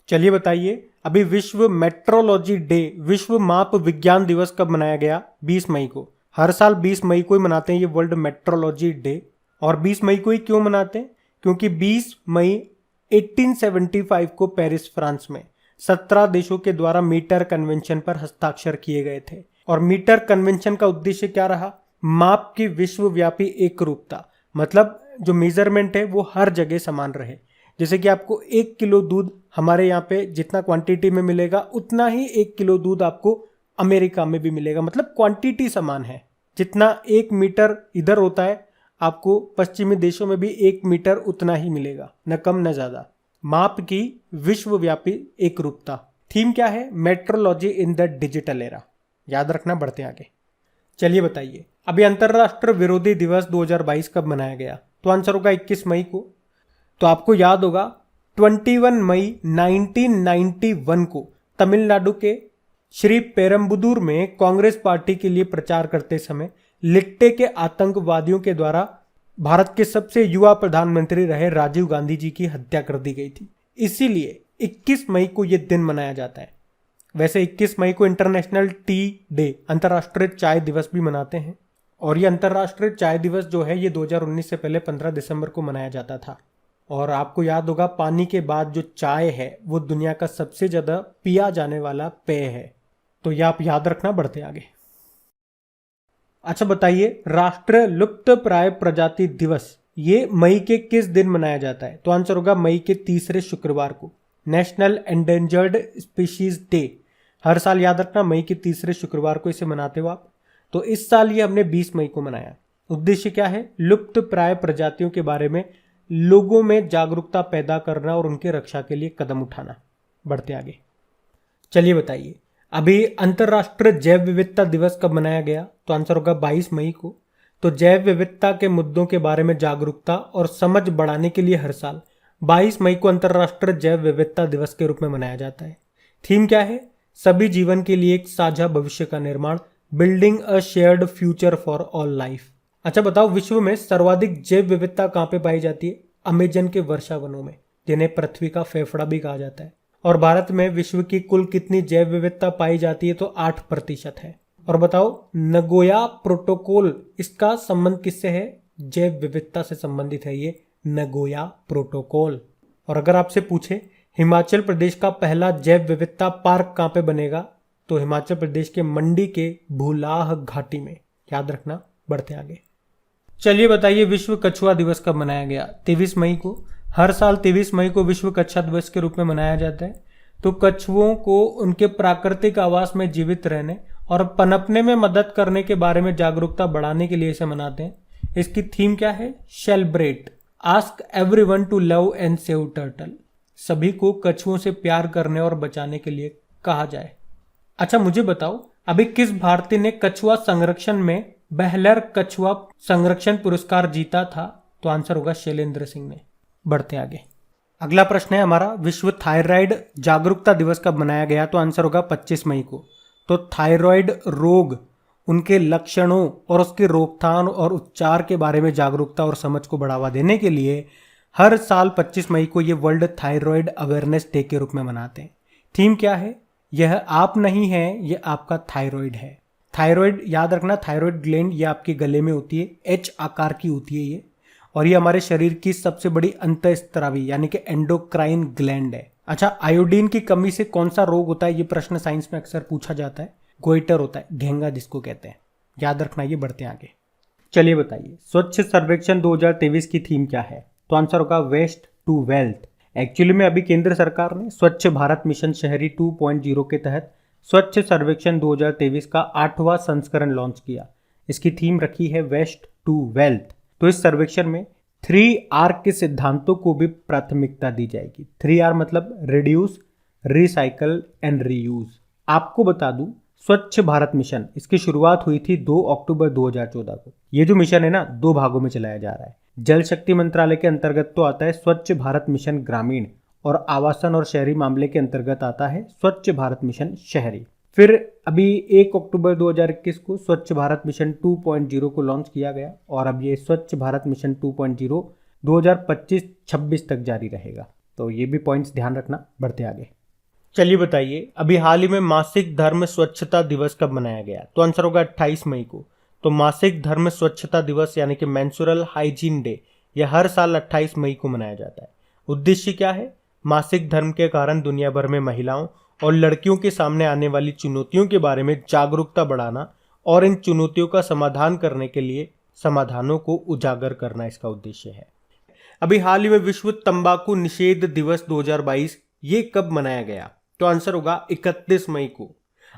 चलिए बताइए, अभी विश्व मेट्रोलॉजी डे, विश्व माप विज्ञान दिवस कब मनाया गया? 20 मई को। हर साल 20 मई को ही मनाते हैं ये वर्ल्ड मेट्रोलॉजी डे। और 20 मई को ही क्यों मनाते हैं? क्योंकि 20 मई 1875 को पेरिस फ्रांस में 17 देशों के द्वारा मीटर कन्वेंशन पर हस्ताक्षर किए गए थे। और मीटर कन्वेंशन का उद्देश्य क्या रहा? माप की विश्वव्यापी एकरूपता, मतलब जो मेजरमेंट है वो हर जगह समान रहे। जैसे कि आपको 1 किलो दूध हमारे यहाँ पे जितना क्वांटिटी में मिलेगा उतना ही 1 किलो दूध आपको अमेरिका में भी मिलेगा, मतलब क्वांटिटी समान है। जितना 1 मीटर इधर होता है आपको पश्चिमी देशों में भी 1 मीटर उतना ही मिलेगा, न कम न ज्यादा। माप की विश्वव्यापी एकरूपता। थीम क्या है? Metrology in the digital era. याद रखना, बढ़ते आगे। चलिए बताइए, अभी अंतरराष्ट्रीय विरोधी दिवस 2022 कब मनाया गया? तो आंसर होगा 21 मई को। तो आपको याद होगा 21 मई 1991 को तमिलनाडु के श्री पेरम्बुदूर में कांग्रेस पार्टी के लिए प्रचार करते समय लिट्टे के आतंकवादियों के द्वारा भारत के सबसे युवा प्रधानमंत्री रहे राजीव गांधी जी की हत्या कर दी गई थी। इसीलिए 21 मई को यह दिन मनाया जाता है। वैसे 21 मई को इंटरनेशनल टी डे, अंतर्राष्ट्रीय चाय दिवस भी मनाते हैं। और ये अंतर्राष्ट्रीय चाय दिवस जो है ये 2019 से पहले 15 दिसंबर को मनाया जाता था। और आपको याद होगा पानी के बाद जो चाय है वो दुनिया का सबसे ज्यादा पिया जाने वाला पेय है। तो ये आप याद रखना, बढ़ते आगे। अच्छा बताइए, राष्ट्रीय लुप्त प्राय प्रजाति दिवस ये मई के किस दिन मनाया जाता है? तो आंसर होगा मई के तीसरे शुक्रवार को, नेशनल एंडेंजर्ड स्पीशीज डे। हर साल याद रखना, मई के तीसरे शुक्रवार को इसे मनाते हो आप। तो इस साल ये हमने 20 मई को मनाया। उद्देश्य क्या है? लुप्त प्राय प्रजातियों के बारे में लोगों में जागरूकता पैदा करना और उनकी रक्षा के लिए कदम उठाना। बढ़ते आगे। चलिए बताइए, अभी अंतर्राष्ट्रीय जैव विविधता दिवस कब मनाया गया? तो आंसर होगा 22 मई को। तो जैव विविधता के मुद्दों के बारे में जागरूकता और समझ बढ़ाने के लिए हर साल 22 मई को अंतर्राष्ट्रीय जैव विविधता दिवस के रूप में मनाया जाता है। थीम क्या है? सभी जीवन के लिए एक साझा भविष्य का निर्माण, building a shared future for all life. अच्छा बताओ, विश्व में सर्वाधिक जैव विविधता कहाँ पे पाई जाती है? अमेजन के वर्षा वनों में, जिन्हें पृथ्वी का फेफड़ा भी कहा जाता है। और भारत में विश्व की कुल कितनी जैव विविधता पाई जाती है? तो 8% है। और बताओ, नगोया प्रोटोकॉल, इसका संबंध किससे है? जैव विविधता से संबंधित है ये नगोया प्रोटोकॉल। और अगर आपसे पूछे हिमाचल प्रदेश का पहला जैव विविधता पार्क कहाँ पे बनेगा? तो हिमाचल प्रदेश के मंडी के भूलाह घाटी में। याद रखना, बढ़ते आगे। चलिए बताइए, विश्व कछुआ दिवस कब मनाया गया? 23 मई को। हर साल 23 मई को विश्व कछुआ दिवस के रूप में मनाया जाता है। तो कछुओं को उनके प्राकृतिक आवास में जीवित रहने और पनपने में मदद करने के बारे में जागरूकता बढ़ाने के लिए इसे मनाते हैं। इसकी थीम क्या है? Celebrate, ask everyone to love and save turtle. सभी को कछुओं से प्यार करने और बचाने के लिए कहा जाए। अच्छा मुझे बताओ, अभी किस भारतीय ने कछुआ संरक्षण में बेहतर कछुआ संरक्षण पुरस्कार जीता था? तो आंसर होगा शैलेंद्र सिंह ने। बढ़ते आगे। अगला प्रश्न है हमारा, विश्व थायराइड जागरूकता दिवस कब मनाया गया? तो आंसर होगा 25 मई को। तो थायराइड रोग, उनके लक्षणों और उसके रोकथाम और उपचार के बारे में जागरूकता और समझ को बढ़ावा देने के लिए हर साल 25 मई को ये वर्ल्ड थायराइड अवेयरनेस डे के रूप में मनाते हैं। थीम क्या है? यह आप नहीं है, यह आपका थायराइड है। थायराइड याद रखना, थायराइड ग्लैंड ये आपके गले में होती है, एच आकार की होती है ये। और ये हमारे शरीर की सबसे बड़ी अंतःस्त्रावी यानी कि एंडोक्राइन ग्लैंड है। अच्छा, आयोडीन की कमी से कौन सा रोग होता है? ये प्रश्न साइंस में अक्सर पूछा जाता है। गोइटर होता है, घेंगा जिसको कहते हैं। याद रखना, ये बढ़ते आगे। चलिए बताइए, स्वच्छ सर्वेक्षण 2023 की थीम क्या है? तो आंसर होगा वेस्ट टू वेल्थ। एक्चुअली में अभी केंद्र सरकार ने स्वच्छ भारत मिशन शहरी 2.0 के तहत स्वच्छ सर्वेक्षण 2023 का 8वां संस्करण लॉन्च किया। इसकी थीम रखी है वेस्ट टू वेल्थ। तो इस सर्वेक्षण में 3R के सिद्धांतों को भी प्राथमिकता दी जाएगी। 3R मतलब रिड्यूस, रिसाइकल एंड रीयूज। आपको बता दूं, स्वच्छ भारत मिशन, इसकी शुरुआत हुई थी 2 अक्टूबर 2014 को। ये जो मिशन है ना, 2 भागों में चलाया जा रहा है। जल शक्ति मंत्रालय के अंतर्गत तो आता है स्वच्छ भारत मिशन ग्रामीण, और आवासन और शहरी मामले के अंतर्गत आता है स्वच्छ भारत मिशन शहरी। फिर अभी 1 अक्टूबर 2021 को स्वच्छ भारत मिशन 2.0 को लॉन्च किया गया, और अब ये स्वच्छ भारत मिशन 2.0 2025-26 तक जारी रहेगा। तो ये भी पॉइंट्स ध्यान रखना। बढ़ते आगे। चलिए बताइए, अभी हाल ही में मासिक धर्म स्वच्छता दिवस कब मनाया गया? तो आंसर होगा 28 मई को। तो मासिक धर्म स्वच्छता दिवस यानी कि मेंस्ट्रुअल हाइजीन डे, यह हर साल 28 मई को मनाया जाता है। उद्देश्य क्या है? मासिक धर्म के कारण दुनिया भर में महिलाओं और लड़कियों के सामने आने वाली चुनौतियों के बारे में जागरूकता बढ़ाना और इन चुनौतियों का समाधान करने के लिए समाधानों को उजागर करना इसका उद्देश्य है। अभी हाल ही में विश्व तंबाकू निषेध दिवस 2022 ये कब मनाया गया? तो आंसर होगा 31 मई को।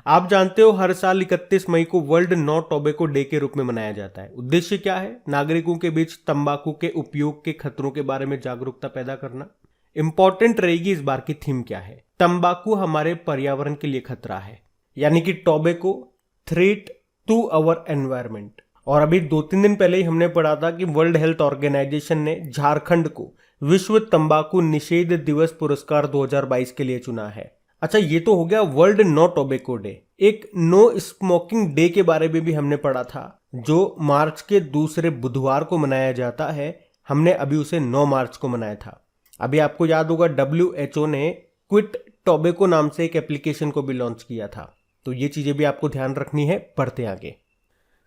आप जानते हो हर साल 31 मई को वर्ल्ड नो टोबैको डे के रूप में मनाया जाता है। उद्देश्य क्या है? नागरिकों के बीच तंबाकू के उपयोग के खतरों के बारे में जागरूकता पैदा करना। इंपॉर्टेंट रहेगी इस बार की थीम क्या है? तंबाकू हमारे पर्यावरण के लिए खतरा है, यानी कि tobacco threat to our environment. और अभी 2-3 दिन पहले ही हमने पढ़ा था कि वर्ल्ड हेल्थ ऑर्गेनाइजेशन ने झारखंड को विश्व तंबाकू निषेध दिवस पुरस्कार 2022 के लिए चुना है। अच्छा, ये तो हो गया वर्ल्ड नो टोबैको डे। एक नो स्मोकिंग डे के बारे में भी हमने पढ़ा था, जो मार्च के दूसरे बुधवार को मनाया जाता है। हमने अभी उसे 9 मार्च को मनाया था। अभी आपको याद होगा WHO ने क्विट टोबैको नाम से एक एप्लीकेशन को भी लॉन्च किया था। तो ये चीजें भी आपको ध्यान रखनी है। बढ़ते आगे।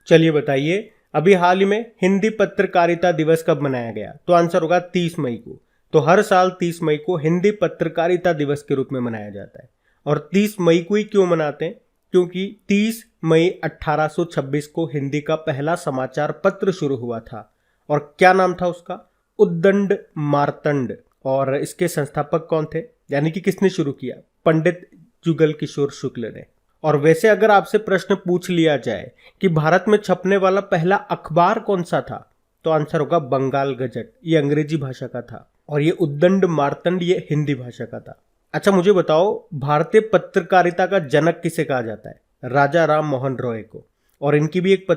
चलिए बताइए, अभी हाल ही में हिंदी पत्रकारिता दिवस कब मनाया गया? तो आंसर होगा 30 मई को। तो हर साल 30 मई को हिंदी पत्रकारिता दिवस के रूप में मनाया जाता है। और 30 मई को ही क्यों मनाते हैं? क्योंकि 30 मई 1826 को हिंदी का पहला समाचार पत्र शुरू हुआ था। और क्या नाम था उसका? उद्दंड मार्तंड। और इसके संस्थापक कौन थे, यानी कि किसने शुरू किया? पंडित जुगल किशोर शुक्ल ने। और वैसे अगर आपसे प्रश्न पूछ लिया जाए कि भारत में छपने वाला पहला अखबार कौन सा था, तो आंसर होगा बंगाल गजट। ये अंग्रेजी भाषा का था और ये उद्दंड मार्तंड ये हिंदी भाषा का था। अच्छा, मुझे बताओ, भारतीय पत्रकारिता का जनक किसे कहा जाता है? राजा राम मोहन रॉय को। और इनकी भी एक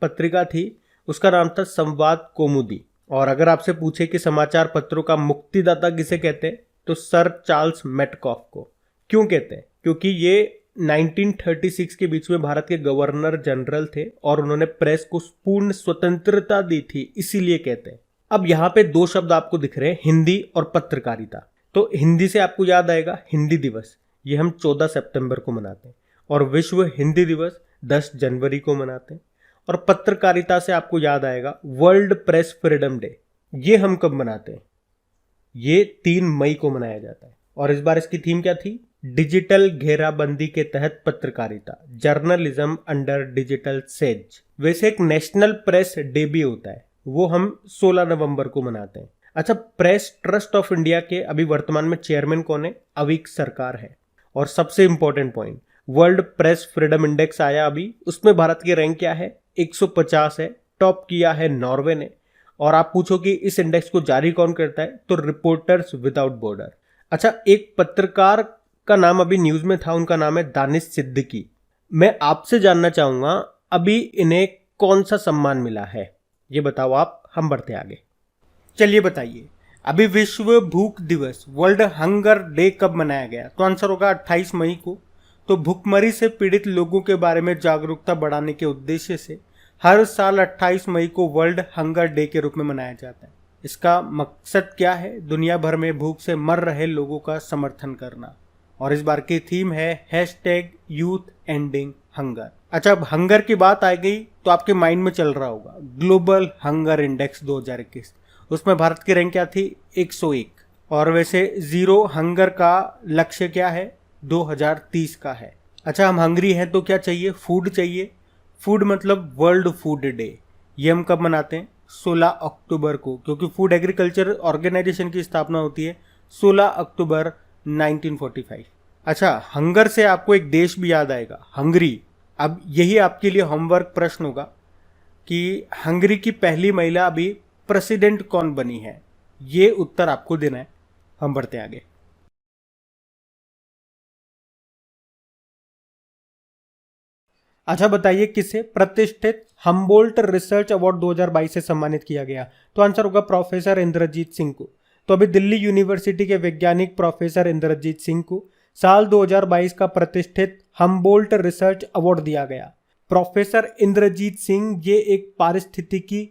पत्रिका थी, उसका नाम था संवाद कौमुदी। और अगर आपसे पूछे कि समाचार पत्रों का मुक्तिदाता किसे कहते हैं, तो सर चार्ल्स मेटकॉफ को। क्यों कहते हैं? क्योंकि ये 1936 के बीच में भारत के गवर्नर जनरल थे और उन्होंने प्रेस को पूर्ण स्वतंत्रता दी थी, इसीलिए कहते हैं। अब यहाँ पे 2 शब्द आपको दिख रहे हैं, हिंदी और पत्रकारिता। तो हिंदी से आपको याद आएगा हिंदी दिवस, ये हम 14 सितंबर को मनाते हैं। और विश्व हिंदी दिवस 10 जनवरी को मनाते हैं। और पत्रकारिता से आपको याद आएगा वर्ल्ड प्रेस फ्रीडम डे, ये हम कब मनाते हैं? ये 3 मई को मनाया जाता है। और इस बार इसकी थीम क्या थी? डिजिटल घेराबंदी के तहत पत्रकारिता, जर्नलिज्म अंडर डिजिटल सेज। वैसे एक नेशनल प्रेस डे भी होता है, वो हम 16 नवंबर को मनाते हैं। अच्छा, प्रेस ट्रस्ट ऑफ इंडिया के अभी वर्तमान में चेयरमैन कौन है? अविक सरकार है। और सबसे important point, world press freedom index आया अभी, उसमें भारत की रैंक क्या है? 150 है। टॉप किया है नॉर्वे ने। और आप पूछो कि इस इंडेक्स को जारी कौन करता है, तो रिपोर्टर्स विदाउट बॉर्डर। अच्छा, एक पत्रकार का नाम अभी न्यूज में था, उनका नाम है दानिश सिद्दीकी। मैं आपसे जानना चाहूंगा अभी इन्हें कौन सा सम्मान मिला है, ये बताओ आप। हम बढ़ते आगे। चलिए बताइए, अभी विश्व भूख दिवस वर्ल्ड हंगर डे कब मनाया गया? तो आंसर होगा 28 मई को। तो भूखमरी से पीड़ित लोगों के बारे में जागरूकता बढ़ाने के उद्देश्य से हर साल 28 मई को वर्ल्ड हंगर डे के रूप में मनाया जाता है। इसका मकसद क्या है? दुनिया भर में भूख से मर रहे लोगों का समर्थन करना। और इस बार की थीम है #यूथ एंडिंग हंगर। अच्छा, अब हंगर की बात आ गई तो आपके माइंड में चल रहा होगा ग्लोबल हंगर इंडेक्स 2021, उसमें भारत की रैंक क्या थी? 101। और वैसे जीरो हंगर का लक्ष्य क्या है? 2030 का है। अच्छा, हम हंगरी हैं तो क्या चाहिए? फूड चाहिए। फूड मतलब वर्ल्ड फूड डे, ये हम कब मनाते हैं? 16 अक्टूबर को, क्योंकि फूड एग्रीकल्चर ऑर्गेनाइजेशन की स्थापना होती है 16 अक्टूबर 1945। अच्छा, हंगर से आपको एक देश भी याद आएगा, हंगरी। अब यही आपके लिए होमवर्क प्रश्न होगा कि हंगरी की पहली महिला अभी प्रेसिडेंट कौन बनी है, ये उत्तर आपको देना है। हम बढ़ते हैं आगे। अच्छा बताइए, किसे प्रतिष्ठित हम्बोल्ट रिसर्च अवार्ड 2022 से सम्मानित किया गया? तो आंसर होगा प्रोफेसर इंद्रजीत सिंह को। तो अभी दिल्ली यूनिवर्सिटी के वैज्ञानिक प्रोफेसर इंद्रजीत सिंह को साल 2022 का प्रतिष्ठित हम्बोल्ट रिसर्च अवार्ड दिया गया। प्रोफेसर इंद्रजीत सिंह ये एक पारिस्थितिकी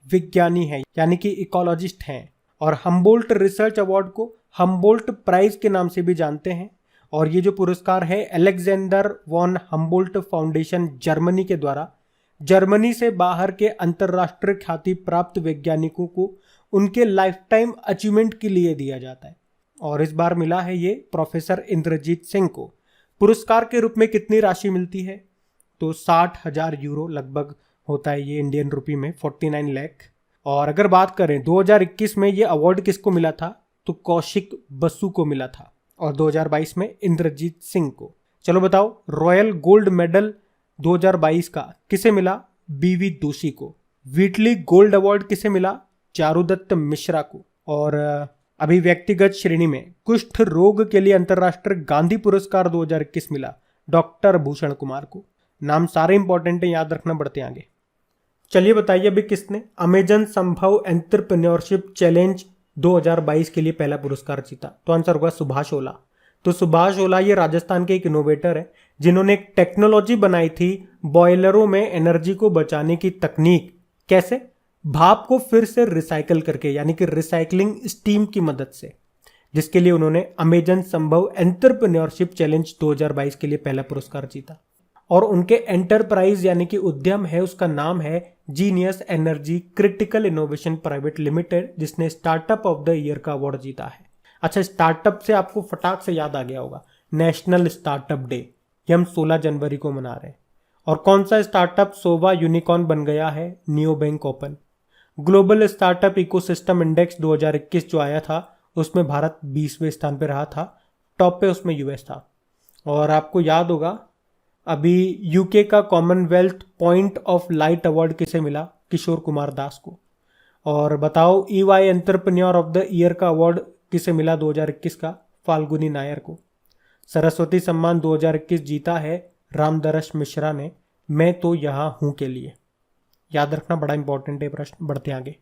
विज्ञानी है, यानी कि इकोलॉजिस्ट हैं। और हम्बोल्ट रिसर्च अवार्ड को हम्बोल्ट प्राइज के नाम से भी जानते हैं। और ये जो पुरस्कार है Alexander von Humboldt Foundation Germany के द्वारा जर्मनी से बाहर के अंतर्राष्ट्रीय ख्याति प्राप्त वैज्ञानिकों को उनके लाइफ टाइम अचीवमेंट के लिए दिया जाता है। और इस बार मिला है ये प्रोफेसर इंद्रजीत सिंह को। पुरस्कार के रूप में कितनी राशि मिलती है? तो 60,000 यूरो लगभग होता है ये इंडियन रुपी में, 49 लाख। और अगर बात करें 2021 में ये अवार्ड किसको मिला था, तो कौशिक बसु को मिला था, और 2022 में इंद्रजीत सिंह को। चलो बताओ, रॉयल गोल्ड मेडल 2022 का किसे मिला? बीवी दोषी को। व्हीटली गोल्ड अवार्ड किसे मिला? चारुदत्त मिश्रा को। और अभी व्यक्तिगत श्रेणी में कुष्ठ रोग के लिए अंतर्राष्ट्रीय गांधी पुरस्कार 2021 मिला डॉक्टर भूषण कुमार को। नाम सारे इंपॉर्टेंट है, याद रखना। बढ़ते आगे। चलिए बताइए अभी किसने अमेजन संभव एंटरप्रेन्योरशिप चैलेंज 2022 के लिए पहला पुरस्कार जीता? तो आंसर होगा सुभाष ओला। तो सुभाष ओला ये राजस्थान के एक इनोवेटर है जिन्होंने एक टेक्नोलॉजी बनाई थी बॉयलरों में एनर्जी को बचाने की तकनीक। कैसे? भाप को फिर से रिसाइकल करके, यानी कि रिसाइकलिंग स्टीम की मदद से, जिसके लिए उन्होंने अमेजन संभव एंटरप्रेन्योरशिप चैलेंज 2022 के लिए पहला पुरस्कार जीता। और उनके एंटरप्राइज यानी कि उद्यम है, उसका नाम है genius energy critical innovation private limited, जिसने स्टार्टअप ऑफ द ईयर का अवार्ड जीता है। अच्छा, स्टार्टअप से आपको फटाक से याद आ गया होगा नेशनल स्टार्टअप डे, ये हम 16 जनवरी को मना रहे हैं। और कौन सा स्टार्टअप सोवा यूनिकॉर्न बन गया है? Neo bank open. Global startup ecosystem index 2021 जो आया था उसमें भारत 20वें स्थान पे रहा था, टॉप पे उसमें यूएस था। और आपको याद होगा अभी यूके का Commonwealth point of light award किसे मिला? किशोर कुमार दास को। और बताओ EY entrepreneur of the year का अवार्ड किसे मिला 2021 का? फाल्गुनी नायर को। सरस्वती सम्मान 2021 जीता है रामदरस मिश्रा ने, मैं तो यहाँ हूँ के लिए। याद रखना, बड़ा इंपॉर्टेंट है प्रश्न। बढ़ते आगे।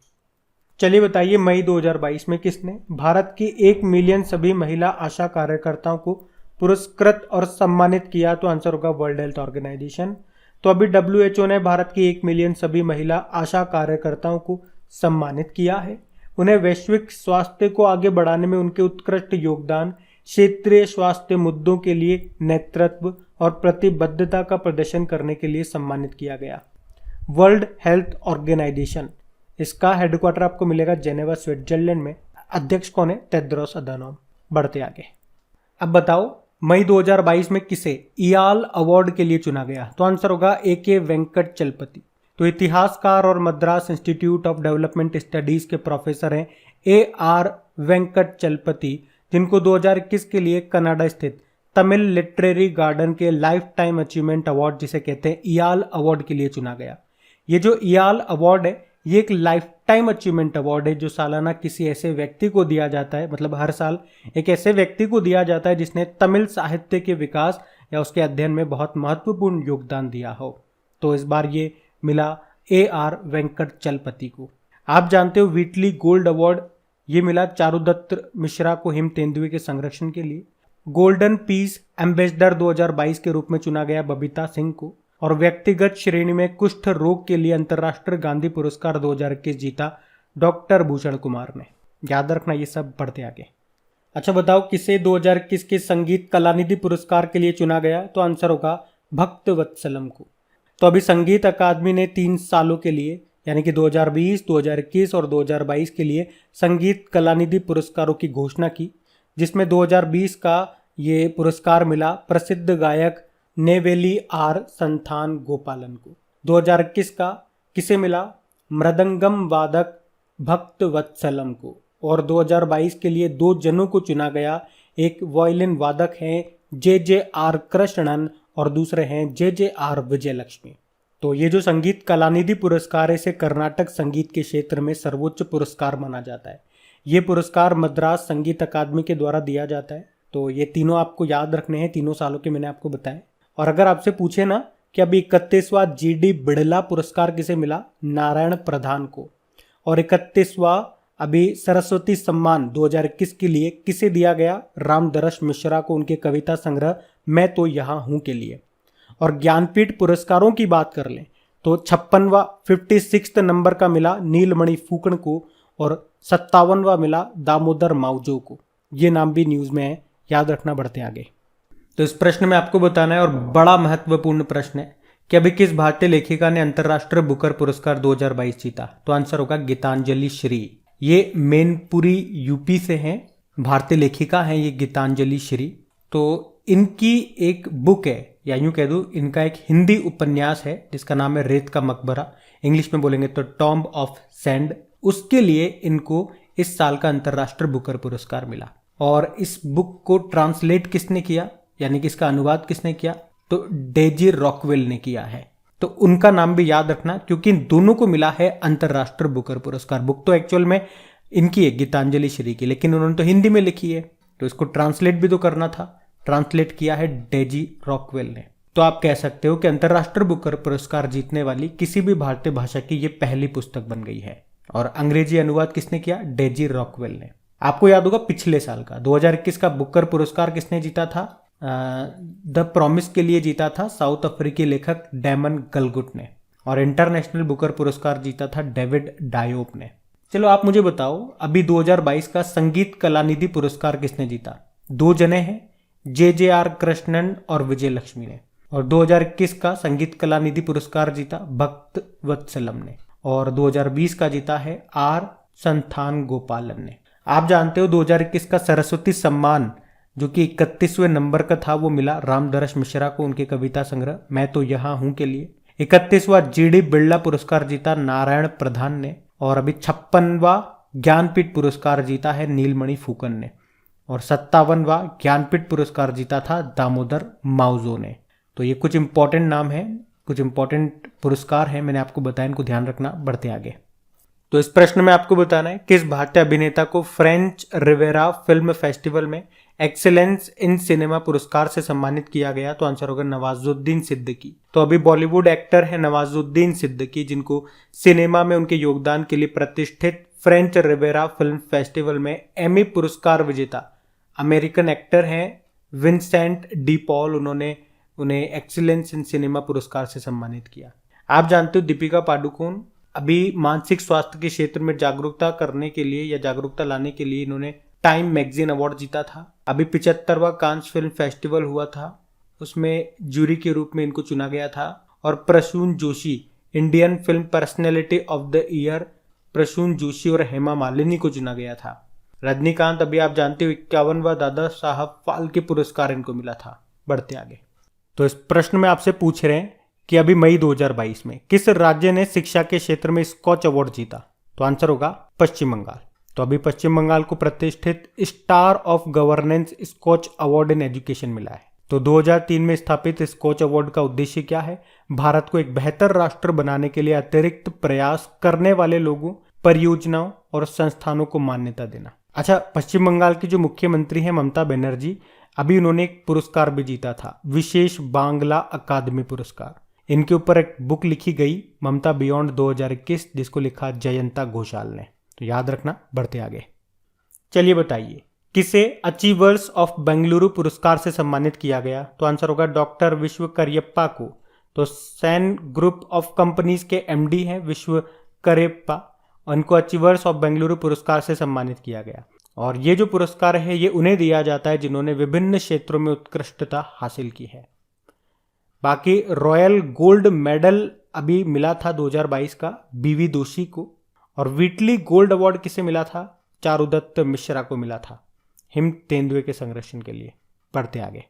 चलिए बताइए मई 2022 में किसने भारत की 1 मिलियन सभी महिला आशा कार्यकर्ताओं को पुरस्कृत और सम्मानित किया? तो आंसर होगा वर्ल्ड हेल्थ ऑर्गेनाइजेशन। तो अभी WHO ने भारत की 1 मिलियन सभी महिला आशा कार्यकर्ताओं को सम्मानित किया है। उन्हें वैश्विक स्वास्थ्य को आगे बढ़ाने में उनके उत्कृष्ट योगदान, क्षेत्रीय स्वास्थ्य मुद्दों के लिए नेतृत्व और प्रतिबद्धता का प्रदर्शन करने के लिए सम्मानित किया गया। वर्ल्ड हेल्थ ऑर्गेनाइजेशन, इसका हेडक्वार्टर आपको मिलेगा जेनेवा स्विट्जरलैंड में। अध्यक्ष कौन है? Tedros Adhanom. बढ़ते आगे। अब बताओ मई 2022 में किसे इयाल अवार्ड के लिए चुना गया? तो आंसर होगा AK वेंकट चलपति। तो इतिहासकार और Madras institute of development studies के प्रोफेसर हैं AR वेंकट चलपति, जिनको 2021 के लिए कनाडा स्थित तमिल लिटरेरी गार्डन के लाइफ टाइम अचीवमेंट अवार्ड, जिसे कहते हैं इयाल अवार्ड, के लिए चुना गया। ये जो इयाल अवार्ड है ये एक लाइफ टाइम अचीवमेंट अवार्ड है जो सालाना किसी ऐसे व्यक्ति को दिया जाता है, मतलब हर साल एक ऐसे व्यक्ति को दिया जाता है जिसने तमिल साहित्य के विकास या उसके अध्ययन में बहुत महत्वपूर्ण योगदान दिया हो। तो इस बार ये मिला AR वेंकट चलपति को। आप जानते हो व्हीटली गोल्ड अवार्ड ये मिला चारुदत्त मिश्रा को हिम तेंदुए के संरक्षण के लिए। गोल्डन पीस एम्बेसडर 2022 के रूप में चुना गया बबीता सिंह को। और व्यक्तिगत श्रेणी में कुष्ठ रोग के लिए अंतर्राष्ट्रीय गांधी पुरस्कार 2021 जीता डॉक्टर भूषण कुमार ने। याद रखना ये सब। बढ़ते आगे। अच्छा बताओ किसे 2021 के संगीत कलानिधि पुरस्कार के लिए चुना गया? तो आंसर होगा भक्त वत्सलम को। तो अभी संगीत अकादमी ने 3 सालों के लिए यानी कि 2020, 2021 और 2022 के लिए संगीत कलानिधि पुरस्कारों की घोषणा की, जिसमें 2020 का ये पुरस्कार मिला प्रसिद्ध गायक नेवेली R संथान गोपालन को। 2021 का किसे मिला? मृदंगम वादक भक्त वत्सलम को। और 2022 के लिए 2 जनों को चुना गया। एक वायलिन वादक हैं JJR कृष्णन और दूसरे हैं JJR विजयलक्ष्मी। तो ये जो संगीत कलानिधि पुरस्कार है इसे कर्नाटक संगीत के क्षेत्र में सर्वोच्च पुरस्कार माना जाता है। ये पुरस्कार मद्रास संगीत अकादमी के द्वारा दिया जाता है। तो ये तीनों आपको याद रखने हैं, 3 सालों के मैंने आपको बताए। और अगर आपसे पूछे ना कि अभी 31वां GD बिड़ला पुरस्कार किसे मिला? नारायण प्रधान को। और 31वां अभी सरस्वती सम्मान 2021 के लिए किसे दिया गया? रामदरस मिश्रा को, उनके कविता संग्रह मैं तो यहाँ हूँ के लिए। और ज्ञानपीठ पुरस्कारों की बात कर लें तो 56वां 56 नंबर का मिला नीलमणि फूकन को और 57वां मिला दामोदर मावजो को। ये नाम भी न्यूज़ में है, याद रखना। बढ़ते आगे। तो इस प्रश्न में आपको बताना है, और बड़ा महत्वपूर्ण प्रश्न है, कि अभी किस भारतीय लेखिका ने अंतर्राष्ट्रीय बुकर पुरस्कार 2022 जीता? तो आंसर होगा गीतांजलि श्री। ये मैनपुरी यूपी से हैं, भारतीय लेखिका हैं ये गीतांजलि श्री। तो इनकी एक बुक है, या यूं कह दूं इनका एक हिंदी उपन्यास है जिसका नाम है रेत का मकबरा, इंग्लिश में बोलेंगे तो टॉम्ब ऑफ सैंड। उसके लिए इनको इस साल का अंतर्राष्ट्रीय बुकर पुरस्कार मिला। और इस बुक को ट्रांसलेट किसने किया, यानी कि इसका अनुवाद किसने किया? तो डेजी रॉकवेल ने किया है। तो उनका नाम भी याद रखना, क्योंकि इन दोनों को मिला है अंतर्राष्ट्रीय बुकर पुरस्कार। बुक तो एक्चुअल में इनकी है, गीतांजलि श्री की, लेकिन उन्होंने तो हिंदी में लिखी है, तो इसको ट्रांसलेट भी तो करना था। ट्रांसलेट किया है डेजी रॉकवेल ने। तो आप कह सकते हो कि अंतर्राष्ट्रीय बुकर पुरस्कार जीतने वाली किसी भी भारतीय भाषा की ये पहली पुस्तक बन गई है। और अंग्रेजी अनुवाद किसने किया? डेजी रॉकवेल ने। आपको याद होगा पिछले साल का 2021 का बुकर पुरस्कार किसने जीता था? द प्रॉमिस के लिए जीता था साउथ अफ्रीकी लेखक डैमन गलगुट ने। और इंटरनेशनल बुकर पुरस्कार जीता था डेविड डायोप ने। चलो आप मुझे बताओ, अभी 2022 का संगीत कलानिधि पुरस्कार किसने जीता? दो जने हैं, JJR कृष्णन और विजय लक्ष्मी ने। और 2021 का संगीत कलानिधि पुरस्कार जीता भक्त वत्सलम ने। और 2020 का जीता है R संथान गोपालन ने। आप जानते हो 2021 का सरस्वती सम्मान जो कि 31वें नंबर का था, वो मिला रामदरस मिश्रा को, उनके कविता संग्रह मैं तो यहाँ हूं के लिए। 31वां GD बिरला पुरस्कार जीता नारायण प्रधान ने। और अभी 56वां ज्ञानपीठ पुरस्कार जीता है नीलमणि फूकन ने। और 57वां ज्ञानपीठ पुरस्कार जीता था दामोदर माउजो ने। तो ये कुछ इंपॉर्टेंट नाम है, कुछ इंपॉर्टेंट पुरस्कार हैं, मैंने आपको बताया, इनको ध्यान रखना। बढ़ते आगे। तो इस प्रश्न में आपको बताना है किस भारतीय अभिनेता को फ्रेंच रिवेरा फिल्म फेस्टिवल में एक्सेलेंस इन सिनेमा पुरस्कार से सम्मानित किया गया? तो आंसर होगा नवाजुद्दीन सिद्दीकी। तो अभी बॉलीवुड एक्टर है नवाजुद्दीन सिद्दीकी, जिनको सिनेमा में उनके योगदान के लिए प्रतिष्ठित फ्रेंच रिवेरा फिल्म फेस्टिवल में एमी पुरस्कार विजेता अमेरिकन एक्टर हैं विंसेंट डी पॉल, उन्होंने उन्हें एक्सीलेंस इन सिनेमा पुरस्कार से सम्मानित किया। आप जानते हो दीपिका पादुकोण अभी मानसिक स्वास्थ्य के क्षेत्र में जागरूकता करने के लिए या जागरूकता लाने के लिए इन्होंने टाइम मैगजीन अवार्ड जीता था। अभी 75वां कांस फिल्म फेस्टिवल हुआ था, उसमें जूरी के रूप में इनको चुना गया था। और Prasoon Joshi Indian film personality of the year, Prasoon Joshi और हेमा मालिनी को चुना गया था। रजनीकांत अभी आप जानते हो 51वां दादा साहब फाल्के पुरस्कार इनको मिला था। बढ़ते आगे। तो इस प्रश्न में आपसे पूछ रहे हैं कि अभी मई 2022 में किस राज्य ने शिक्षा के क्षेत्र में स्कॉच अवार्ड जीता? तो आंसर होगा पश्चिम बंगाल। तो अभी पश्चिम बंगाल को प्रतिष्ठित star of governance Skoch award in education मिला है। तो 2003 में स्थापित स्कॉच अवार्ड का उद्देश्य क्या है? भारत को एक बेहतर राष्ट्र बनाने के लिए अतिरिक्त प्रयास करने वाले लोगों, परियोजनाओं और संस्थानों को मान्यता देना। अच्छा, पश्चिम बंगाल की जो मुख्यमंत्री हैं ममता बनर्जी, अभी उन्होंने एक पुरस्कार भी जीता था, विशेष बांग्ला अकादमी पुरस्कार। इनके ऊपर एक बुक लिखी गई ममता बियॉन्ड 2021, जिसको लिखा जयंता घोषाल ने। तो याद रखना। बढ़ते आगे। चलिए बताइए किसे अचीवर्स ऑफ बेंगलुरु पुरस्कार से सम्मानित किया गया? तो आंसर होगा डॉक्टर विश्व करियप्पा को। तो सैन ग्रुप ऑफ कंपनीज के MD हैं विश्व करियप्पा, उनको अचीवर्स ऑफ बेंगलुरु पुरस्कार से सम्मानित किया गया। और ये जो पुरस्कार है ये उन्हें दिया जाता है जिन्होंने विभिन्न क्षेत्रों में उत्कृष्टता हासिल की है। बाकी रॉयल गोल्ड मेडल अभी मिला था 2022 का BV दोषी को। और व्हीटली गोल्ड अवार्ड किसे मिला था? चारुदत्त मिश्रा को मिला था हिम तेंदुए के संरक्षण के लिए। बढ़ते आगे।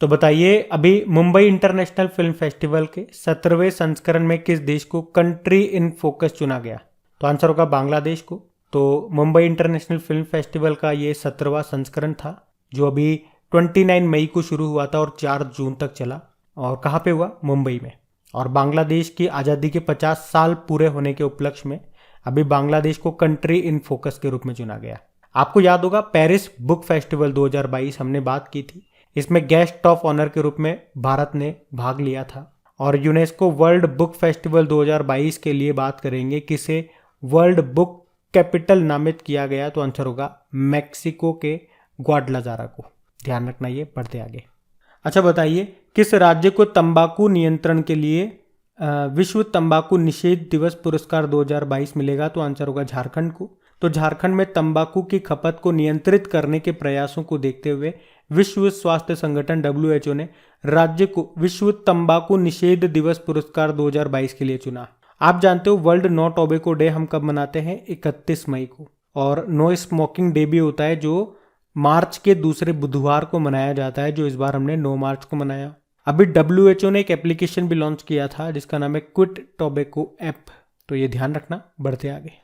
तो बताइए अभी मुंबई इंटरनेशनल फिल्म फेस्टिवल के 17वें संस्करण में किस देश को कंट्री इन फोकस चुना गया? तो आंसर होगा बांग्लादेश को। तो मुंबई इंटरनेशनल फिल्म फेस्टिवल का ये 17वां संस्करण था, जो अभी 29 मई को शुरू हुआ था और 4 जून तक चला। और कहाँ पे हुआ? मुंबई में। और बांग्लादेश की आज़ादी के 50 साल पूरे होने के उपलक्ष्य में अभी बांग्लादेश को कंट्री इन फोकस के रूप में चुना गया। आपको याद होगा पेरिस बुक फेस्टिवल 2022 हमने बात की थी, इसमें गेस्ट ऑफ ऑनर के रूप में भारत ने भाग लिया था। और यूनेस्को वर्ल्ड बुक फेस्टिवल 2022 के लिए बात करेंगे किसे वर्ल्ड बुक कैपिटल नामित किया गया? तो आंसर होगा मैक्सिको के ग्वाडलाजारा को। ध्यान रखना ये। बढ़ते आगे। अच्छा बताइए किस राज्य को तंबाकू नियंत्रण के लिए विश्व तंबाकू निषेध दिवस पुरस्कार 2022 मिलेगा? तो आंसर होगा झारखंड को। तो झारखंड में तंबाकू की खपत को नियंत्रित करने के प्रयासों को देखते हुए विश्व स्वास्थ्य संगठन WHO ने राज्य को विश्व तंबाकू निषेध दिवस पुरस्कार 2022 के लिए चुना। आप जानते हो वर्ल्ड नो टोबैको डे हम कब मनाते हैं? 31 मई को। और नो स्मोकिंग डे भी होता है जो मार्च के दूसरे बुधवार को मनाया जाता है, जो इस बार हमने 9 मार्च को मनाया। अभी WHO ने एक एप्लीकेशन भी लॉन्च किया था जिसका नाम है क्विट टोबैको ऐप, तो ये ध्यान रखना। बढ़ते आगे।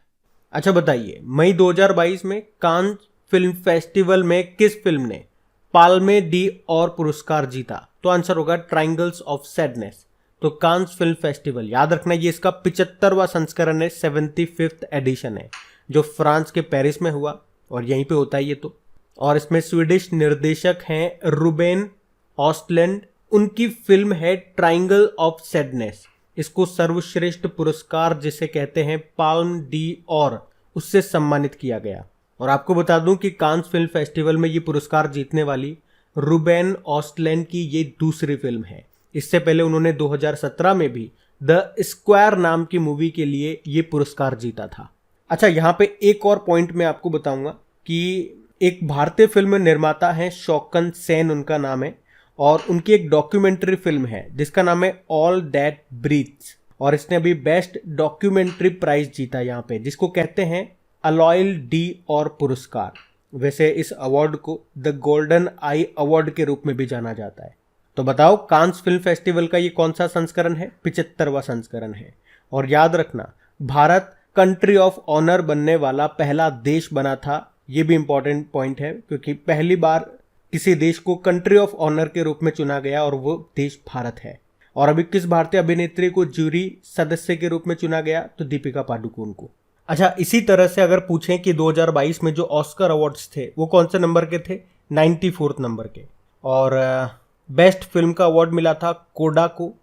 अच्छा बताइए, मई 2022 में कान फिल्म फेस्टिवल में किस फिल्म ने पाल्मे डी और पुरस्कार जीता? तो आंसर होगा ट्रायंगल्स ऑफ सैडनेस। तो कांस फिल्म फेस्टिवल याद रखना, ये इसका 75वां संस्करण है, 75th एडिशन है, जो फ्रांस के पेरिस में हुआ और यहीं पे होता है ये तो। और इसमें स्वीडिश निर्देशक हैं रूबेन ऑस्टलैंड। उनकी फिल्म है ट्रायंगल ऑफ सैडनेस। इसको सर्वश्रेष्ठ पुरस्कार जिसे कहते हैं पाल्म डी और उससे सम्मानित किया गया। और आपको बता दूं कि कांस फिल्म फेस्टिवल में ये पुरस्कार जीतने वाली रूबेन ऑस्टलैंड की ये दूसरी फिल्म है। इससे पहले उन्होंने 2017 में भी द स्क्वायर नाम की मूवी के लिए ये पुरस्कार जीता था। अच्छा, यहाँ पे एक और पॉइंट मैं आपको बताऊंगा कि एक भारतीय फिल्म निर्माता है शौकन सेन उनका नाम है, और उनकी एक डॉक्यूमेंट्री फिल्म है जिसका नाम है ऑल दैट ब्रीथ्स, और इसने अभी बेस्ट डॉक्यूमेंट्री प्राइज जीता यहाँ पे, जिसको कहते हैं अलॉयल डी और पुरस्कार। वैसे इस अवार्ड को द गोल्डन आई अवार्ड के रूप में भी जाना जाता है। तो बताओ कांस फिल्म फेस्टिवल का ये कौन सा संस्करण है? 75वां संस्करण है। और याद रखना, भारत कंट्री ऑफ ऑनर बनने वाला पहला देश बना था। ये भी इंपॉर्टेंट पॉइंट है क्योंकि पहली बार किसी देश को कंट्री ऑफ ऑनर के रूप में चुना गया और वो देश भारत है। और अभी किस भारतीय अभिनेत्री को जूरी सदस्य के रूप में चुना गया? तो दीपिका पादुकोण को। अच्छा, इसी तरह से अगर पूछें कि 2022 में जो ऑस्कर अवार्ड्स थे वो कौन से नंबर के थे? 94th नंबर के। और बेस्ट फिल्म का अवार्ड मिला था कोडा को।